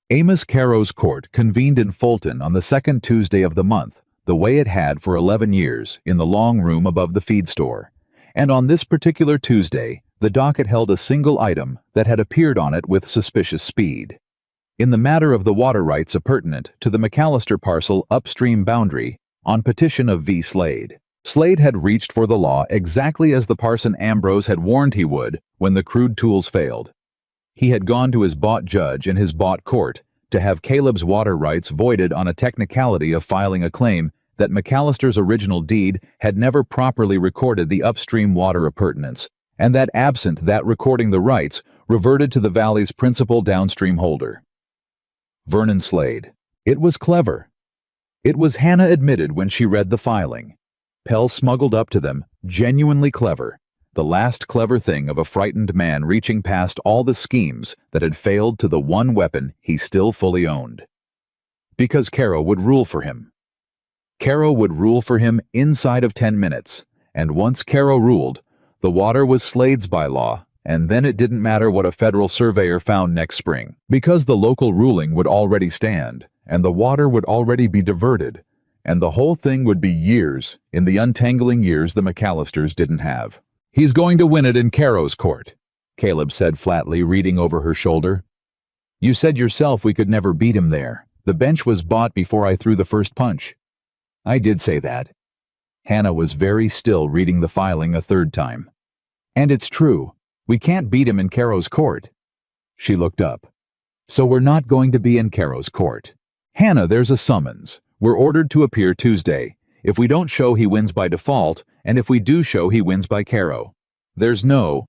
Amos Caro's court convened in Fulton on the second Tuesday of the month, the way it had for 11 years, in the long room above the feed store. And on this particular Tuesday, the docket held a single item that had appeared on it with suspicious speed. In the matter of the water rights appurtenant to the McAllister parcel upstream boundary, on petition of V. Slade. Slade had reached for the law exactly as the parson Ambrose had warned he would when the crude tools failed. He had gone to his bought judge in his bought court to have Caleb's water rights voided on a technicality of filing a claim that McAllister's original deed had never properly recorded the upstream water appurtenance, and that absent that recording the rights, reverted to the valley's principal downstream holder. Vernon Slade. It was clever. It was, Hannah admitted when she read the filing. Pell smuggled up to them, genuinely clever, the last clever thing of a frightened man reaching past all the schemes that had failed to the one weapon he still fully owned. Because Caro would rule for him. Caro would rule for him inside of 10 minutes, and once Caro ruled, the water was Slade's by law, and then it didn't matter what a federal surveyor found next spring, because the local ruling would already stand, and the water would already be diverted, and the whole thing would be years, in the untangling years the McAllisters didn't have. He's going to win it in Caro's court, Caleb said flatly, reading over her shoulder. You said yourself we could never beat him there. The bench was bought before I threw the first punch. I did say that. Hannah was very still, reading the filing a third time. And it's true. We can't beat him in Caro's court. She looked up. So we're not going to be in Caro's court. Hannah, there's a summons. We're ordered to appear Tuesday. If we don't show, he wins by default, and if we do show, he wins by Caro. There's no...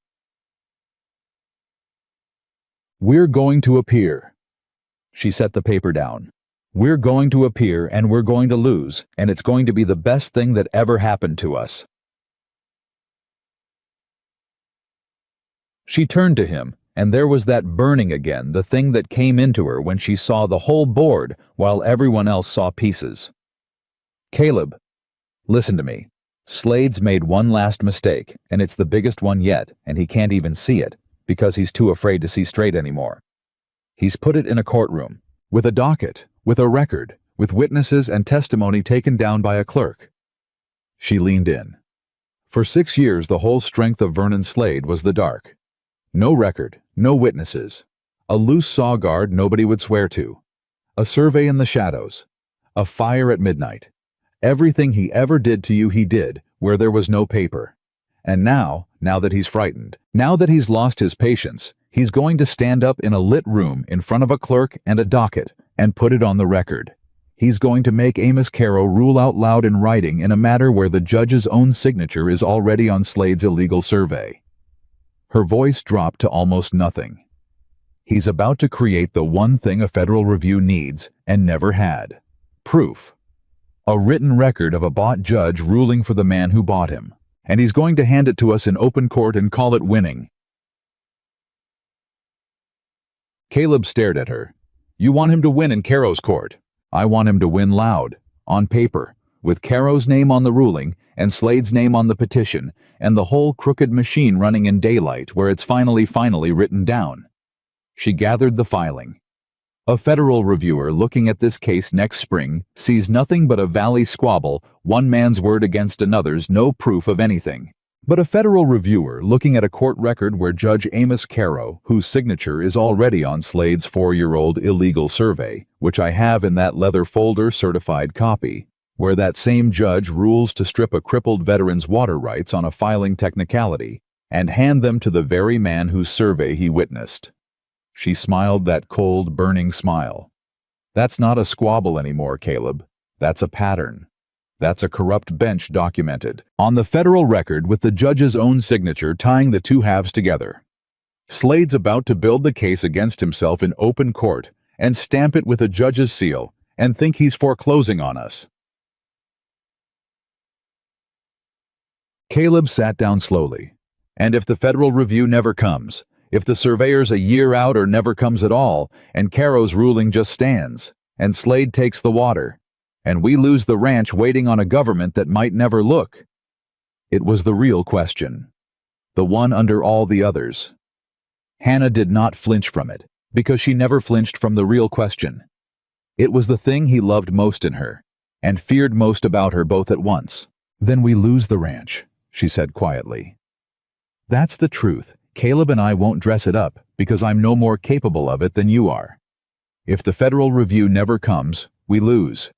We're going to appear. She set the paper down. We're going to appear, and we're going to lose, and it's going to be the best thing that ever happened to us. She turned to him, and there was that burning again, the thing that came into her when she saw the whole board while everyone else saw pieces. Caleb, listen to me. Slade's made one last mistake, and it's the biggest one yet, and he can't even see it, because he's too afraid to see straight anymore. He's put it in a courtroom, with a docket, with a record, with witnesses and testimony taken down by a clerk. She leaned in. For 6 years the whole strength of Vernon Slade was the dark. No record, no witnesses. A loose saw guard nobody would swear to. A survey in the shadows. A fire at midnight. Everything he ever did to you he did, where there was no paper. And now that he's frightened, now that he's lost his patience, he's going to stand up in a lit room in front of a clerk and a docket and put it on the record. He's going to make Amos Caro rule out loud in writing in a matter where the judge's own signature is already on Slade's illegal survey. Her voice dropped to almost nothing. He's about to create the one thing a federal review needs and never had. Proof. A written record of a bought judge ruling for the man who bought him. And he's going to hand it to us in open court and call it winning. Caleb stared at her. You want him to win in Caro's court. I want him to win loud, on paper, with Caro's name on the ruling and Slade's name on the petition, and the whole crooked machine running in daylight where it's finally written down. She gathered the filing. A federal reviewer looking at this case next spring sees nothing but a valley squabble, one man's word against another's, no proof of anything. But a federal reviewer looking at a court record where Judge Amos Caro, whose signature is already on Slade's 4-year-old illegal survey, which I have in that leather folder certified copy, where that same judge rules to strip a crippled veteran's water rights on a filing technicality and hand them to the very man whose survey he witnessed. She smiled that cold, burning smile. That's not a squabble anymore, Caleb. That's a pattern. That's a corrupt bench documented on the federal record with the judge's own signature tying the two halves together. Slade's about to build the case against himself in open court and stamp it with a judge's seal and think he's foreclosing on us. Caleb sat down slowly. And if the federal review never comes, if the surveyor's a year out or never comes at all, and Caro's ruling just stands, and Slade takes the water, and we lose the ranch waiting on a government that might never look? It was the real question, the one under all the others. Hannah did not flinch from it, because she never flinched from the real question. It was the thing he loved most in her, and feared most about her both at once. Then we lose the ranch, she said quietly. That's the truth. Caleb and I won't dress it up, because I'm no more capable of it than you are. If the federal review never comes, we lose.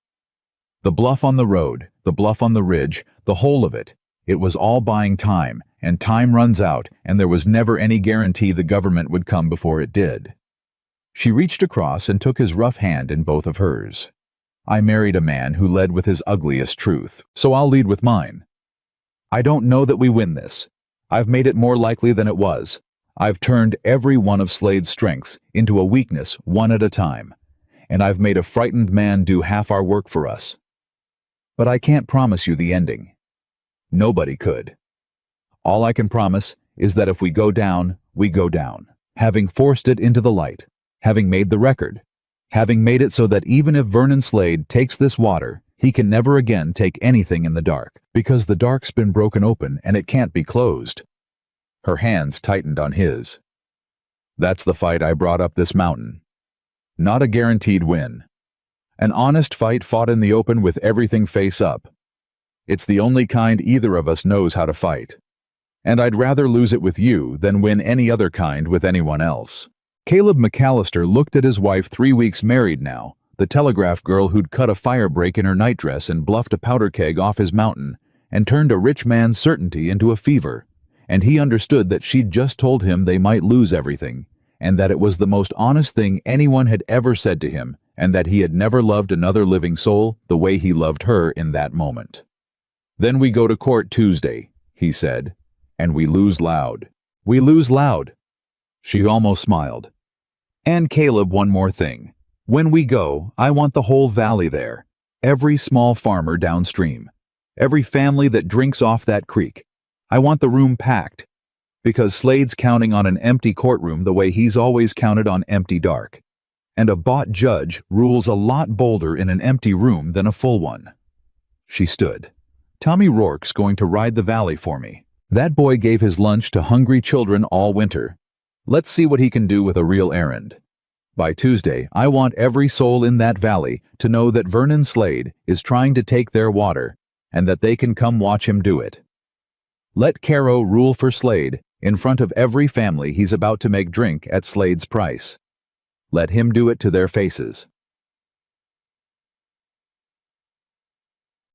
The bluff on the road, the bluff on the ridge, the whole of it, it was all buying time, and time runs out, and there was never any guarantee the government would come before it did. She reached across and took his rough hand in both of hers. I married a man who led with his ugliest truth, so I'll lead with mine. I don't know that we win this. I've made it more likely than it was. I've turned every one of Slade's strengths into a weakness one at a time, and I've made a frightened man do half our work for us. But I can't promise you the ending. Nobody could. All I can promise is that if we go down, we go down, having forced it into the light, having made the record, having made it so that even if Vernon Slade takes this water, he can never again take anything in the dark, because the dark's been broken open and it can't be closed. Her hands tightened on his. That's the fight I brought up this mountain. Not a guaranteed win. An honest fight fought in the open with everything face up. It's the only kind either of us knows how to fight. And I'd rather lose it with you than win any other kind with anyone else. Caleb McAllister looked at his wife 3 weeks married now, the telegraph girl who'd cut a fire break in her nightdress and bluffed a powder keg off his mountain, and turned a rich man's certainty into a fever. And he understood that she'd just told him they might lose everything, and that it was the most honest thing anyone had ever said to him, and that he had never loved another living soul the way he loved her in that moment. Then we go to court Tuesday, he said, and we lose loud. We lose loud. She almost smiled. And Caleb, one more thing. When we go, I want the whole valley there. Every small farmer downstream. Every family that drinks off that creek. I want the room packed. Because Slade's counting on an empty courtroom the way he's always counted on empty dark. And a bought judge rules a lot bolder in an empty room than a full one. She stood. Tommy Rourke's going to ride the valley for me. That boy gave his lunch to hungry children all winter. Let's see what he can do with a real errand. By Tuesday, I want every soul in that valley to know that Vernon Slade is trying to take their water, and that they can come watch him do it. Let Caro rule for Slade in front of every family he's about to make drink at Slade's price. Let him do it to their faces.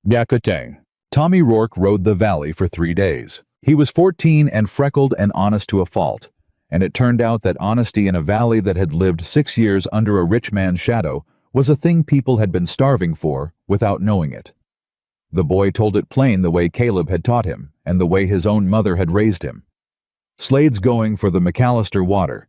Yakutang. Tommy Rourke rode the valley for 3 days. He was 14 and freckled and honest to a fault, and it turned out that honesty in a valley that had lived 6 years under a rich man's shadow was a thing people had been starving for without knowing it. The boy told it plain the way Caleb had taught him and the way his own mother had raised him. Slade's going for the McAllister water,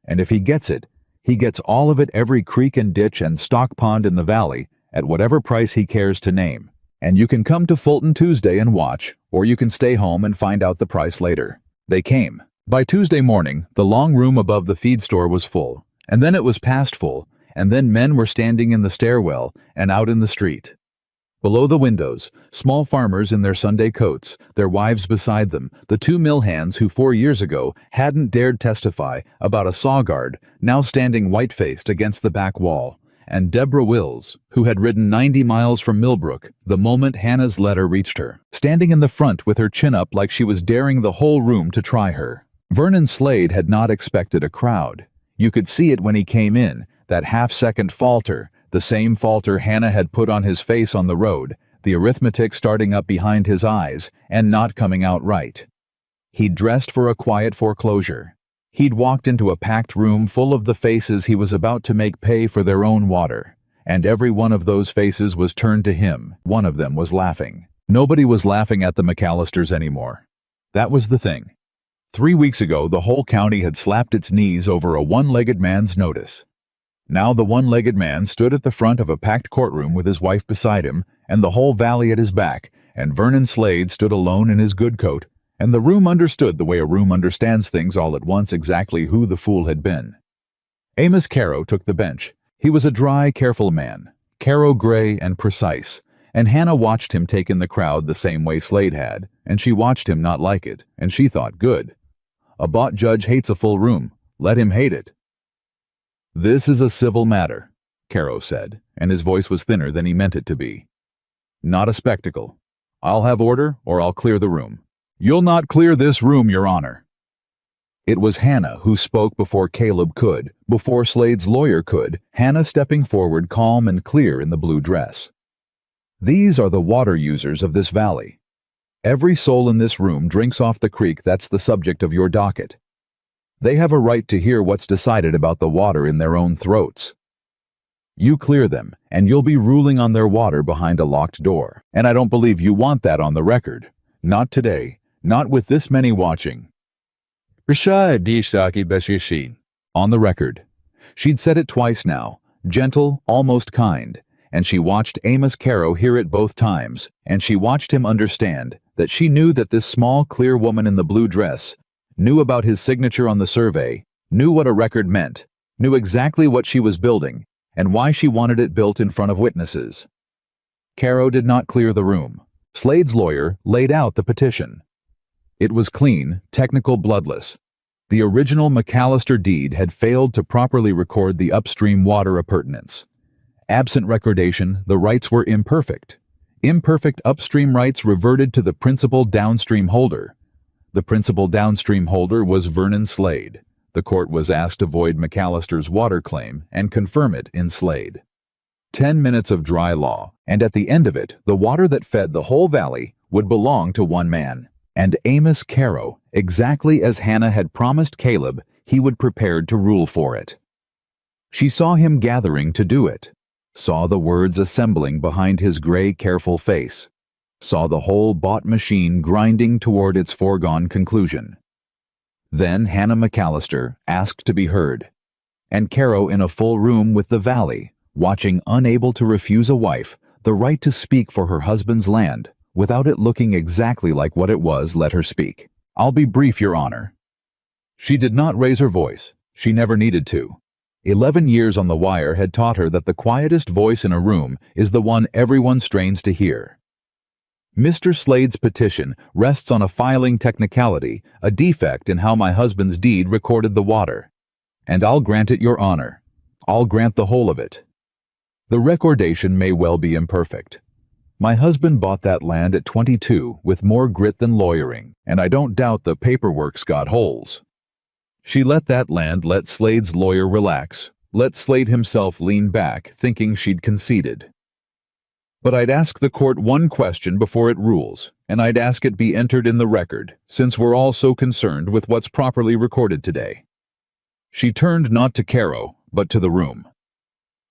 and if he gets it, he gets all of it, every creek and ditch and stock pond in the valley, at whatever price he cares to name. And you can come to Fulton Tuesday and watch, or you can stay home and find out the price later. They came. By Tuesday morning, the long room above the feed store was full, and then it was past full, and then men were standing in the stairwell and out in the street. Below the windows, small farmers in their Sunday coats, their wives beside them, the 2 mill hands who 4 years ago hadn't dared testify about a saw guard, now standing white-faced against the back wall, and Deborah Wills, who had ridden 90 miles from Millbrook the moment Hannah's letter reached her, standing in the front with her chin up like she was daring the whole room to try her. Vernon Slade had not expected a crowd. You could see it when he came in, that half-second falter, the same falter Hannah had put on his face on the road, the arithmetic starting up behind his eyes and not coming out right. He'd dressed for a quiet foreclosure. He'd walked into a packed room full of the faces he was about to make pay for their own water, and every one of those faces was turned to him. One of them was laughing. Nobody was laughing at the McAllisters anymore. That was the thing. 3 weeks ago, the whole county had slapped its knees over a one-legged man's notice. Now the one-legged man stood at the front of a packed courtroom with his wife beside him and the whole valley at his back, and Vernon Slade stood alone in his good coat, and the room understood the way a room understands things all at once exactly who the fool had been. Amos Caro took the bench. He was a dry, careful man, Caro gray and precise, and Hannah watched him take in the crowd the same way Slade had, and she watched him not like it, and she thought, good. A bought judge hates a full room. Let him hate it. "This is a civil matter," Caro said, and his voice was thinner than he meant it to be. "Not a spectacle. I'll have order, or I'll clear the room." "You'll not clear this room, Your Honor." It was Hannah who spoke before Caleb could, before Slade's lawyer could, Hannah stepping forward calm and clear in the blue dress. "These are the water users of this valley. Every soul in this room drinks off the creek that's the subject of your docket. They have a right to hear what's decided about the water in their own throats. You clear them, and you'll be ruling on their water behind a locked door. And I don't believe you want that on the record. Not today. Not with this many watching." "Rashad Dishaki Beshishin." On the record. She'd said it twice now, gentle, almost kind, and she watched Amos Caro hear it both times, and she watched him understand that she knew that this small, clear woman in the blue dress knew about his signature on the survey, knew what a record meant, knew exactly what she was building, and why she wanted it built in front of witnesses. Caro did not clear the room. Slade's lawyer laid out the petition. It was clean, technical, bloodless. The original McAllister deed had failed to properly record the upstream water appurtenance. Absent recordation, the rights were imperfect. Imperfect upstream rights reverted to the principal downstream holder. The principal downstream holder was Vernon Slade. The court was asked to void McAllister's water claim and confirm it in Slade. 10 minutes of dry law, and at the end of it, the water that fed the whole valley would belong to one man. And Amos Caro, exactly as Hannah had promised Caleb, he would prepared to rule for it. She saw him gathering to do it, saw the words assembling behind his gray, careful face, saw the whole bought machine grinding toward its foregone conclusion. Then Hannah McAllister asked to be heard, and Caro in a full room with the valley, watching, unable to refuse a wife the right to speak for her husband's land, without it looking exactly like what it was. Let her speak. "I'll be brief, Your Honor." She did not raise her voice. She never needed to. 11 years on the wire had taught her that the quietest voice in a room is the one everyone strains to hear. Mr. Slade's petition rests on a filing technicality, a defect in how my husband's deed recorded the water. And I'll grant it, Your Honor. I'll grant the whole of it. The recordation may well be imperfect. My husband bought that land at 22 with more grit than lawyering, and I don't doubt the paperwork's got holes. She let that land let Slade's lawyer relax, let Slade himself lean back, thinking she'd conceded. But I'd ask the court one question before it rules, and I'd ask it be entered in the record, since we're all so concerned with what's properly recorded today. She turned not to Caro, but to the room.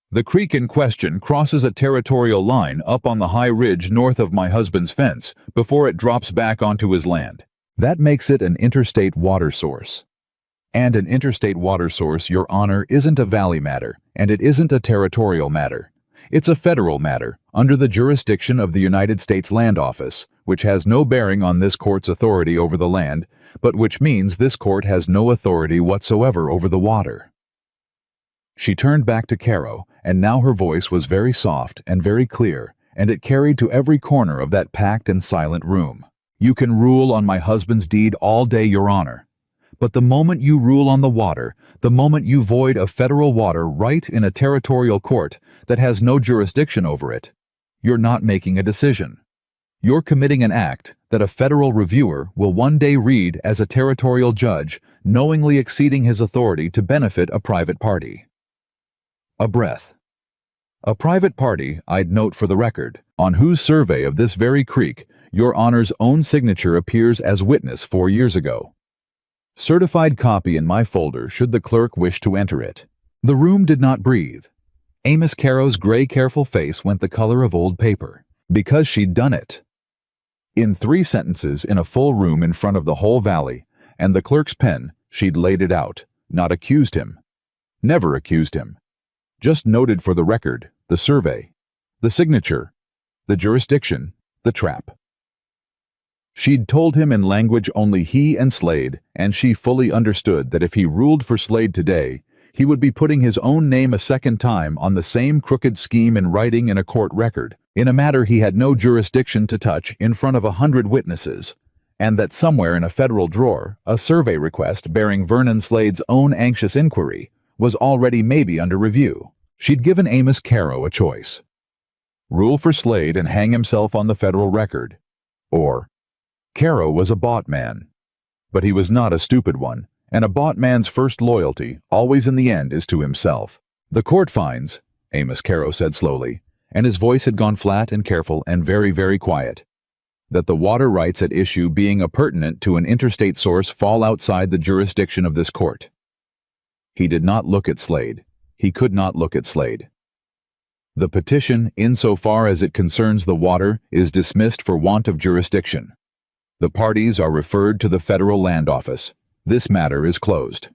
The creek in question crosses a territorial line up on the high ridge north of my husband's fence before it drops back onto his land. That makes it an interstate water source. And an interstate water source, Your Honor, isn't a valley matter, and it isn't a territorial matter. It's a federal matter, under the jurisdiction of the United States Land Office, which has no bearing on this court's authority over the land, but which means this court has no authority whatsoever over the water. She turned back to Caro, and now her voice was very soft and very clear, and it carried to every corner of that packed and silent room. "You can rule on my husband's deed all day, Your Honor. But the moment you rule on the water, the moment you void a federal water right in a territorial court that has no jurisdiction over it, you're not making a decision. You're committing an act that a federal reviewer will one day read as a territorial judge knowingly exceeding his authority to benefit a private party. A breath. A private party, I'd note for the record, on whose survey of this very creek Your Honor's own signature appears as witness 4 years ago. Certified copy in my folder should the clerk wish to enter it. The room did not breathe. Amos Caro's gray, careful face went the color of old paper. Because she'd done it. In 3 sentences in a full room in front of the whole valley, and the clerk's pen, she'd laid it out, not accused him. Never accused him. Just noted for the record, the survey, the signature, the jurisdiction, the trap. She'd told him in language only he and Slade, and she fully understood that if he ruled for Slade today, he would be putting his own name a second time on the same crooked scheme in writing in a court record, in a matter he had no jurisdiction to touch in front of 100 witnesses, and that somewhere in a federal drawer, a survey request bearing Vernon Slade's own anxious inquiry was already maybe under review. She'd given Amos Caro a choice. Rule for Slade and hang himself on the federal record. Or, Caro was a bought man. But he was not a stupid one, and a bought man's first loyalty, always in the end, is to himself. The court finds, Amos Caro said slowly, and his voice had gone flat and careful and very, very quiet, that the water rights at issue being appurtenant to an interstate source fall outside the jurisdiction of this court. He did not look at Slade. He could not look at Slade. The petition, insofar as it concerns the water, is dismissed for want of jurisdiction. The parties are referred to the Federal Land Office. This matter is closed.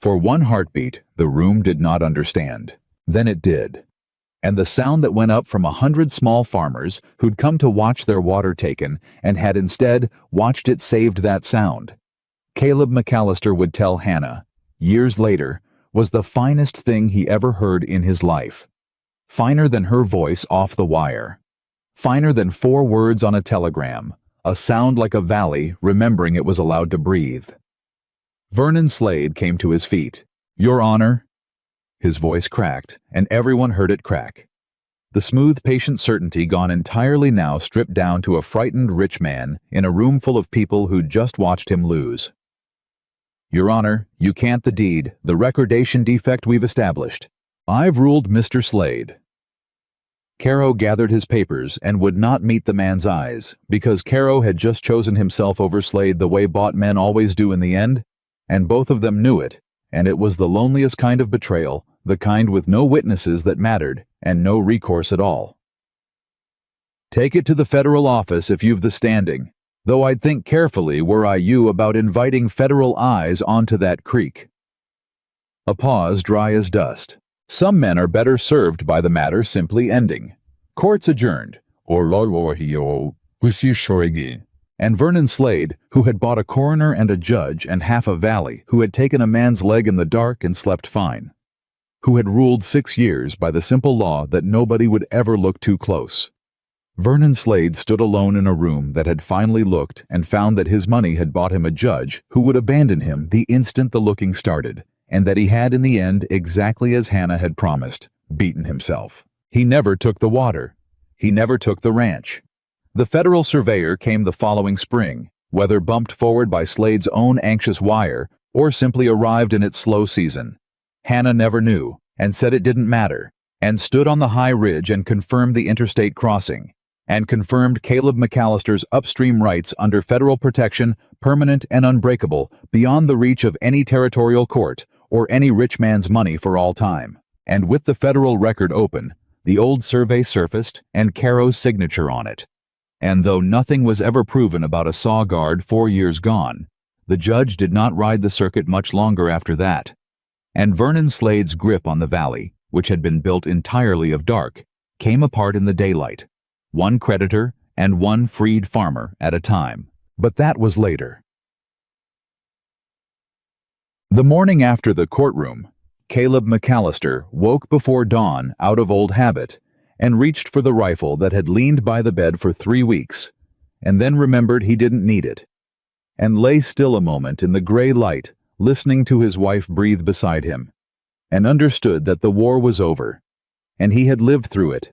For one heartbeat, the room did not understand. Then it did. And the sound that went up from 100 small farmers who'd come to watch their water taken and had instead watched it saved that sound. Caleb McAllister would tell Hannah, years later, was the finest thing he ever heard in his life. Finer than her voice off the wire. Finer than 4 words on a telegram. A sound like a valley remembering it was allowed to breathe. Vernon Slade came to his feet. Your Honor. His voice cracked, and everyone heard it crack. The smooth, patient certainty gone entirely now, stripped down to a frightened rich man in a room full of people who'd just watched him lose. Your Honor, you can't the deed, the recordation defect we've established. I've ruled Mr. Slade. Caro gathered his papers and would not meet the man's eyes, because Caro had just chosen himself over Slade the way bought men always do in the end, and both of them knew it, and it was the loneliest kind of betrayal, the kind with no witnesses that mattered, and no recourse at all. Take it to the federal office if you've the standing, though I'd think carefully were I you about inviting federal eyes onto that creek. A pause dry as dust. Some men are better served by the matter simply ending. Courts adjourned, and Vernon Slade, who had bought a coroner and a judge and half a valley, who had taken a man's leg in the dark and slept fine, who had ruled 6 years by the simple law that nobody would ever look too close. Vernon Slade stood alone in a room that had finally looked and found that his money had bought him a judge who would abandon him the instant the looking started, and that he had in the end, exactly as Hannah had promised, beaten himself. He never took the water. He never took the ranch. The federal surveyor came the following spring, whether bumped forward by Slade's own anxious wire or simply arrived in its slow season. Hannah never knew, and said it didn't matter, and stood on the high ridge and confirmed the interstate crossing, and confirmed Caleb McAllister's upstream rights under federal protection, permanent and unbreakable, beyond the reach of any territorial court or any rich man's money for all time. And with the federal record open, the old survey surfaced and Caro's signature on it. And though nothing was ever proven about a saw guard 4 years gone, the judge did not ride the circuit much longer after that. And Vernon Slade's grip on the valley, which had been built entirely of dark, came apart in the daylight, one creditor and one freed farmer at a time. But that was later. The morning after the courtroom, Caleb McAllister woke before dawn out of old habit and reached for the rifle that had leaned by the bed for 3 weeks, and then remembered he didn't need it. and lay still a moment in the gray light, listening to his wife breathe beside him, and understood that the war was over, and he had lived through it,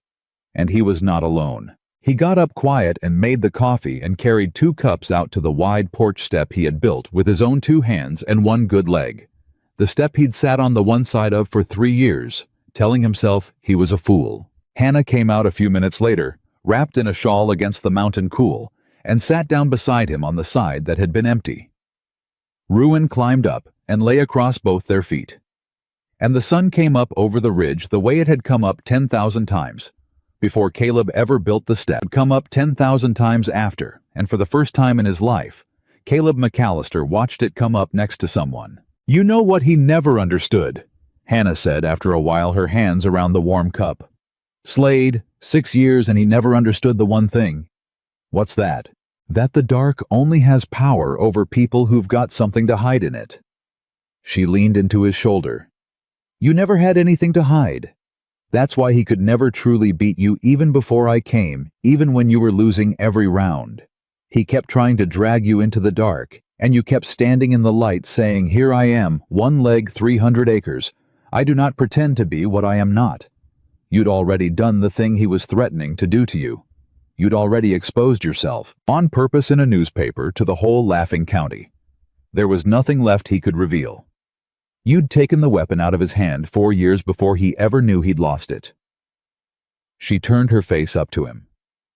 and he was not alone. He got up quiet and made the coffee and carried 2 cups out to the wide porch step he had built with his own 2 hands and 1 good leg. The step he'd sat on the one side of for 3 years, telling himself he was a fool. Hannah came out a few minutes later, wrapped in a shawl against the mountain cool, and sat down beside him on the side that had been empty. Ruin climbed up and lay across both their feet. And the sun came up over the ridge the way it had come up 10,000 times. Before Caleb ever built the step, it had come up 10,000 times after, and for the first time in his life, Caleb McAllister watched it come up next to someone. "You know what he never understood," Hannah said after a while, her hands around the warm cup. "Slade, 6 years and he never understood the one thing." "What's that?" "That the dark only has power over people who've got something to hide in it." She leaned into his shoulder. "You never had anything to hide. That's why he could never truly beat you even before I came, even when you were losing every round. He kept trying to drag you into the dark, and you kept standing in the light saying, 'Here I am, 1 leg, 300 acres. I do not pretend to be what I am not.' You'd already done the thing he was threatening to do to you. You'd already exposed yourself, on purpose in a newspaper, to the whole laughing county. There was nothing left he could reveal. You'd taken the weapon out of his hand 4 years before he ever knew he'd lost it." She turned her face up to him.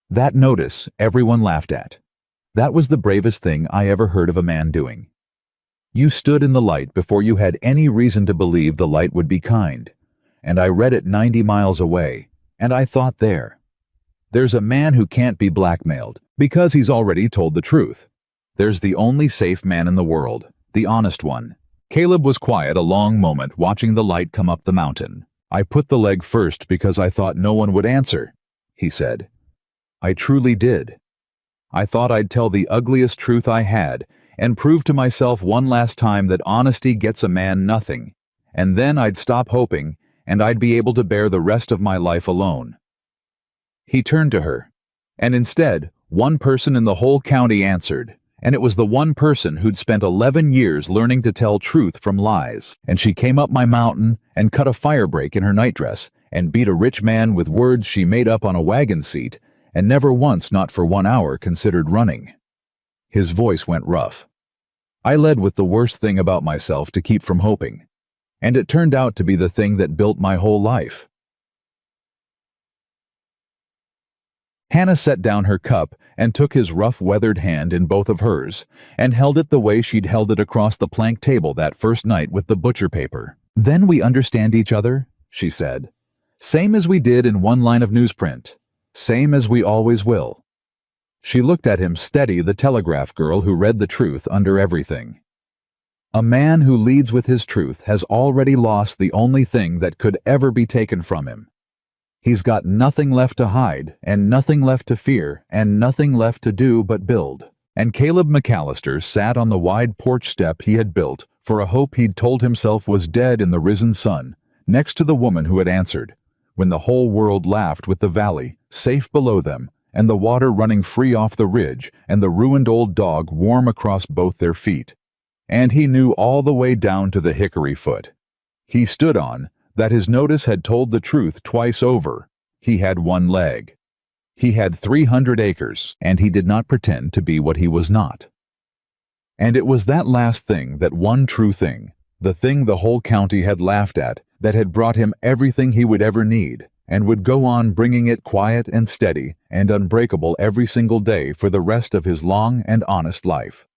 "That notice everyone laughed at. That was the bravest thing I ever heard of a man doing. You stood in the light before you had any reason to believe the light would be kind, and I read it 90 miles away, and I thought there's a man who can't be blackmailed because he's already told the truth. There's the only safe man in the world, the honest one." Caleb was quiet a long moment, watching the light come up the mountain. "I put the leg first because I thought no one would answer," he said. "I truly did. I thought I'd tell the ugliest truth I had and prove to myself one last time that honesty gets a man nothing, and then I'd stop hoping and I'd be able to bear the rest of my life alone." He turned to her, and instead, one person in the whole county answered, and it was the one person who'd spent 11 years learning to tell truth from lies. "And she came up my mountain and cut a firebreak in her nightdress and beat a rich man with words she made up on a wagon seat and never once, not for 1 hour, considered running." His voice went rough. "I led with the worst thing about myself to keep from hoping, and it turned out to be the thing that built my whole life." Hannah set down her cup and took his rough, weathered hand in both of hers and held it the way she'd held it across the plank table that first night with the butcher paper. "Then we understand each other," she said. "Same as we did in one line of newsprint. Same as we always will." She looked at him steady, the telegraph girl who read the truth under everything. "A man who leads with his truth has already lost the only thing that could ever be taken from him. He's got nothing left to hide, and nothing left to fear, and nothing left to do but build." And Caleb McAllister sat on the wide porch step he had built for a hope he'd told himself was dead in the risen sun, next to the woman who had answered, when the whole world laughed with the valley, safe below them, and the water running free off the ridge, and the ruined old dog warm across both their feet. And he knew all the way down to the hickory foot he stood on that his notice had told the truth twice over. He had 1 leg. He had 300 acres, and he did not pretend to be what he was not. And it was that last thing, that one true thing, the thing the whole county had laughed at, that had brought him everything he would ever need, and would go on bringing it quiet and steady and unbreakable every single day for the rest of his long and honest life.